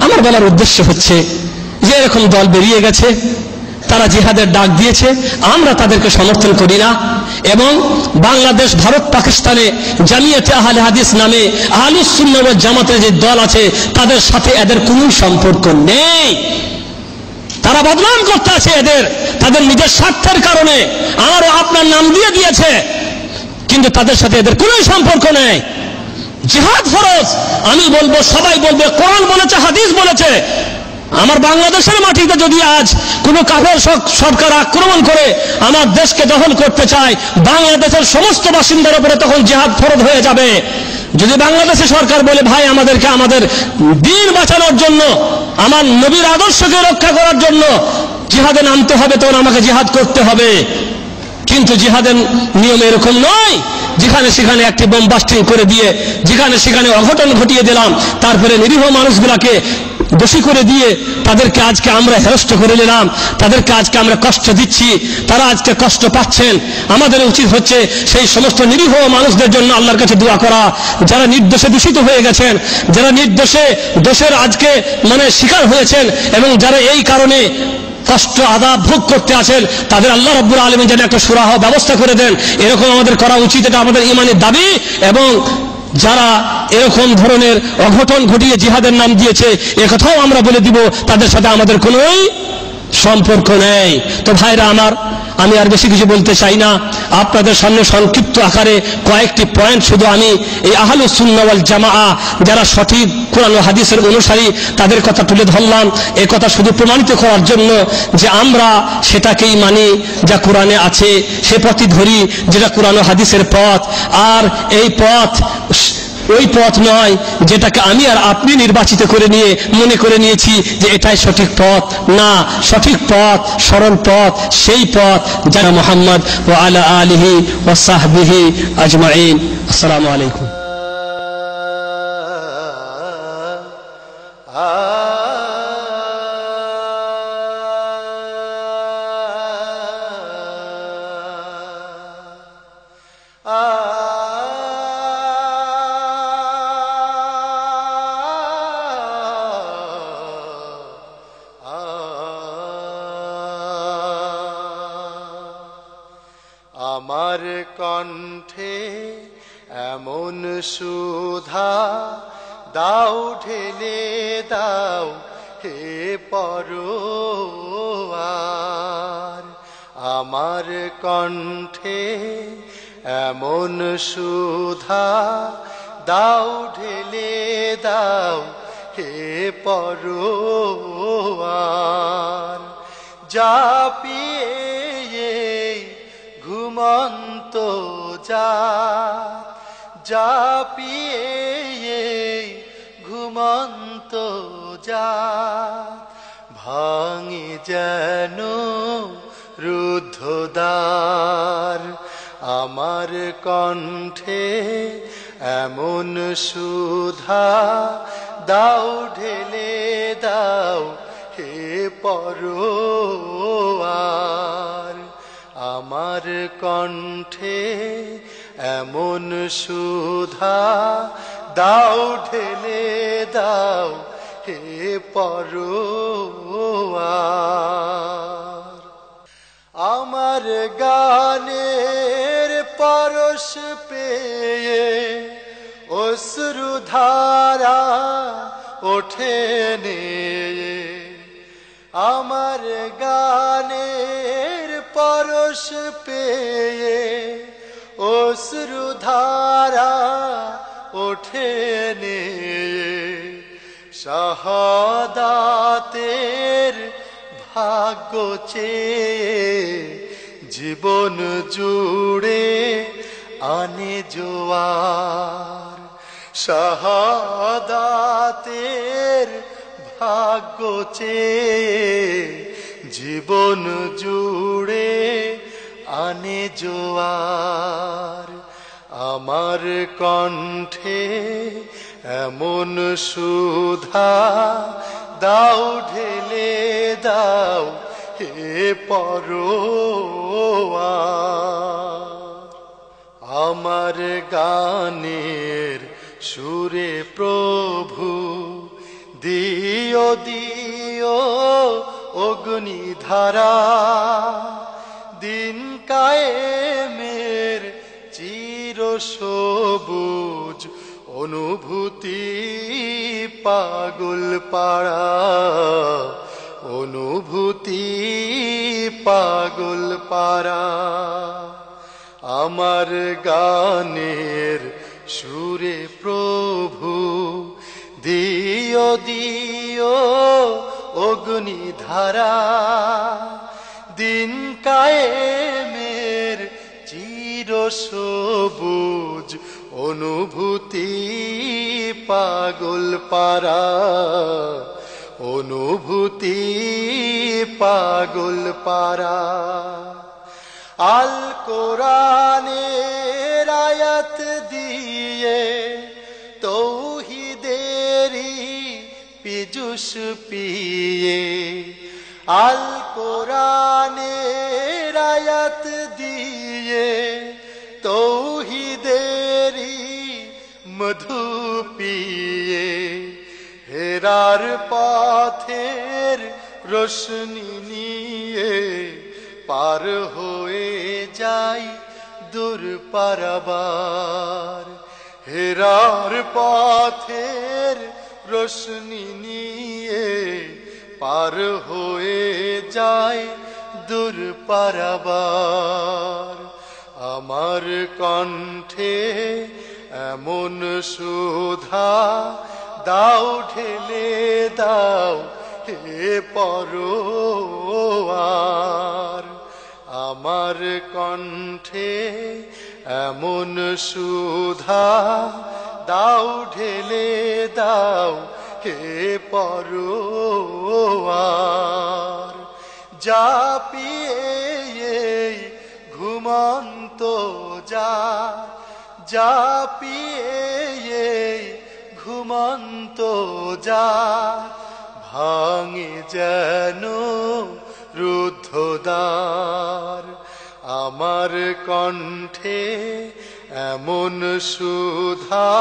S1: আমার বলার উদ্দেশ্য হচ্ছে যে এরকম দল বেরিয়ে গেছে, তারা জিহাদের ডাক দিয়েছে, আমরা তাদেরকে সমর্থন করি না। এবং বাংলাদেশ, ভারত, পাকিস্তানে জামিয়াতে আহলে হাদিস নামে আহলুস সুন্নাহ ওয়াল জামাতের যে দল আছে তাদের সাথে এদের কোনো সম্পর্ক নেই। তারা বদনাম করতে আছে এদের, তাদের নিজের স্বার্থের কারণে আমারও আপনার নাম দিয়ে দিয়েছে, কিন্তু তাদের সাথে এদের কোনো সম্পর্ক নেই। জিহাদ ফরজ, আমি বলবো, সবাই বলবে কোরআন বলেছে, হাদিস বলেছে। আমার বাংলাদেশের মাটিতে যদি আজ কোনো কাফের সরকার আক্রমণ করে আমার দেশকে দখল করতে চায়, বাংলাদেশের সমস্ত বাসিন্দার উপরে তখন জিহাদ ফরজ হয়ে যাবে। যদি বাংলাদেশের সরকার বলে ভাই আমাদেরকে আমাদের দ্বীন বাঁচানোর জন্য, আমার নবীর আদর্শকে রক্ষা করার জন্য জিহাদে নামতে হবে, তখন আমাকে জিহাদ করতে হবে। কিন্তু জিহাদের নিয়ম এরকম নয়, যেখানে সেখানে একটি বোম বাস্টিং করে দিয়ে যেখানে সেখানে অঘটন ঘটিয়ে দিলাম, তারপরে নিরীহ মানুষগুলাকে দোষী করে দিয়ে তাদেরকে আজকে আমরা হেনস্থ করে নিলাম, তাদেরকে আজকে আমরা কষ্ট দিচ্ছি, তারা আজকে কষ্ট পাচ্ছেন। আমাদের উচিত হচ্ছে সেই সমস্ত নিরীহ মানুষদের জন্য আল্লাহর কাছে দোয়া করা, যারা নির্দোষে দূষিত হয়ে গেছেন, যারা নির্দোষে দোষের আজকে শিকার হয়েছেন এবং যারা এই কারণে কষ্ট আযাব ভোগ করতে আছেন, তাদের আল্লাহ রাব্বুল আলামিন যেন একটা সুরাহ ব্যবস্থা করে দেন, এরকম আমাদের করা উচিত। এটা আমাদের ঈমানের দাবি। এবং যারা এরকম ধরনের অঘটন ঘটিয়ে জিহাদের নাম দিয়েছে, একথাও আমরা বলে দিব তাদের সাথে আমাদের কোনো সম্পর্ক নেই। তো ভাইরা আমার, আমি আর বেশি কিছু বলতে চাই না, আপনাদের সামনে সংক্ষিপ্ত আকারে কয়েকটি পয়েন্ট শুধু আমি এই আহলুস সুন্নাহ ওয়াল জামাআহ যারা সঠিক কোরআন ও হাদিসের অনুসারী তাদের কথা তুলে ধরলাম। এই কথা শুধু প্রমাণিত করার জন্য যে আমরা সেটাকেই মানি যা কোরআনে আছে, সে পথই ধরি যেটা কোরআন ও হাদিসের পথ। আর এই পথ ওই পথ নয় যেটাকে আমি আর আপনি নির্বাচিত করে নিয়ে মনে করে নিয়েছি যে এটাই সঠিক পথ। না, সঠিক পথ, সরল পথ সেই পথ যারা মুহাম্মদ ওয়া আলা আলিহি ওয়া সাহবিহি আজমাইন। আসসালামু আলাইকুম।
S3: আমার কণ্ঠে এমন সুধা দাও ঢেলে দাও হে পরোয়ার। আমার কণ্ঠে এমন সুধা দাও ঢেলে দাও হে পরোয়ার। যা পিয়ে ঘুমন্ত যা পিয়ে ঘুমন্ত ভাঙে যেন রুদ্ধদ্বার। আমার কণ্ঠে এমন সুধা দাও ঢেলে দাও হে পরোয়ার। আমার কণ্ঠে এমন সুধা দাও ঢেলে দাও হে পরোয়ার। আমার গানের পরশ পেয়ে অশ্রুধারা ওঠে নে। আমার গানের পরশ পেয়ে অশ্রুধারা ওঠে নে। শাহাদাতের ভাগ্য চেয়ে জীবন জুড়ে আনে জোয়ার। শাহাদাতের ভাগ্য চেয়ে জীবন জুড়ে আনে জোয়ার। আমার কণ্ঠে এমন সুধা দাও ঢেলে দাও হে পরোয়ার। আমার গানের সুরে প্রভু দিও দিও অগ্নিধারা, দিন কায়েমের চির সবুজ অনুভূতি পাগল পাড়া, অনুভূতি পাগল পাড়া। আমার গানের সুরে প্রভু দিও দিও অগ্নিধারা, দিন কায়েমের চির সবুজ অনুভূতি পাগল পাড়া, অনুভূতি পাগল পাড়া। আল কোরআনের আয়াত দিয়ে তৌহিদেরি পীযুষ পিয়ে, আল কোরআনের আয়াত দিয়ে তৌহিদেরি মধু পিয়ে, হেরার পথের রোশনি নিয়ে পার হয়ে যাই দূর পারাবার। হেরার পথের রোশনি নিয়ে পার হয়ে যাই দূর পারাবার। আমার কণ্ঠে এমন সুধা দাও ঢেলে দাও হে পরোয়ার। আমার কণ্ঠে এমন সুধা দাও ঢেলে দাও হে পরোয়ার। যা পিয়ে ঘুমন্ত যা, যা পিয়ে ঘুমন্ত যা, ভাঙে যেন রুদ্ধদ্বার। আমার কণ্ঠে এমন সুধা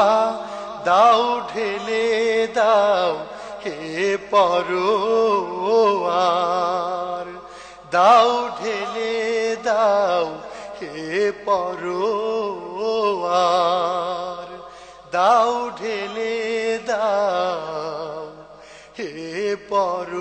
S3: দাও ঢেলে দাও হে পরোয়ার। দাও ঢেলে দাও হে পরোয়ার। দাও ঢেলে দাও হে পরোয়ার।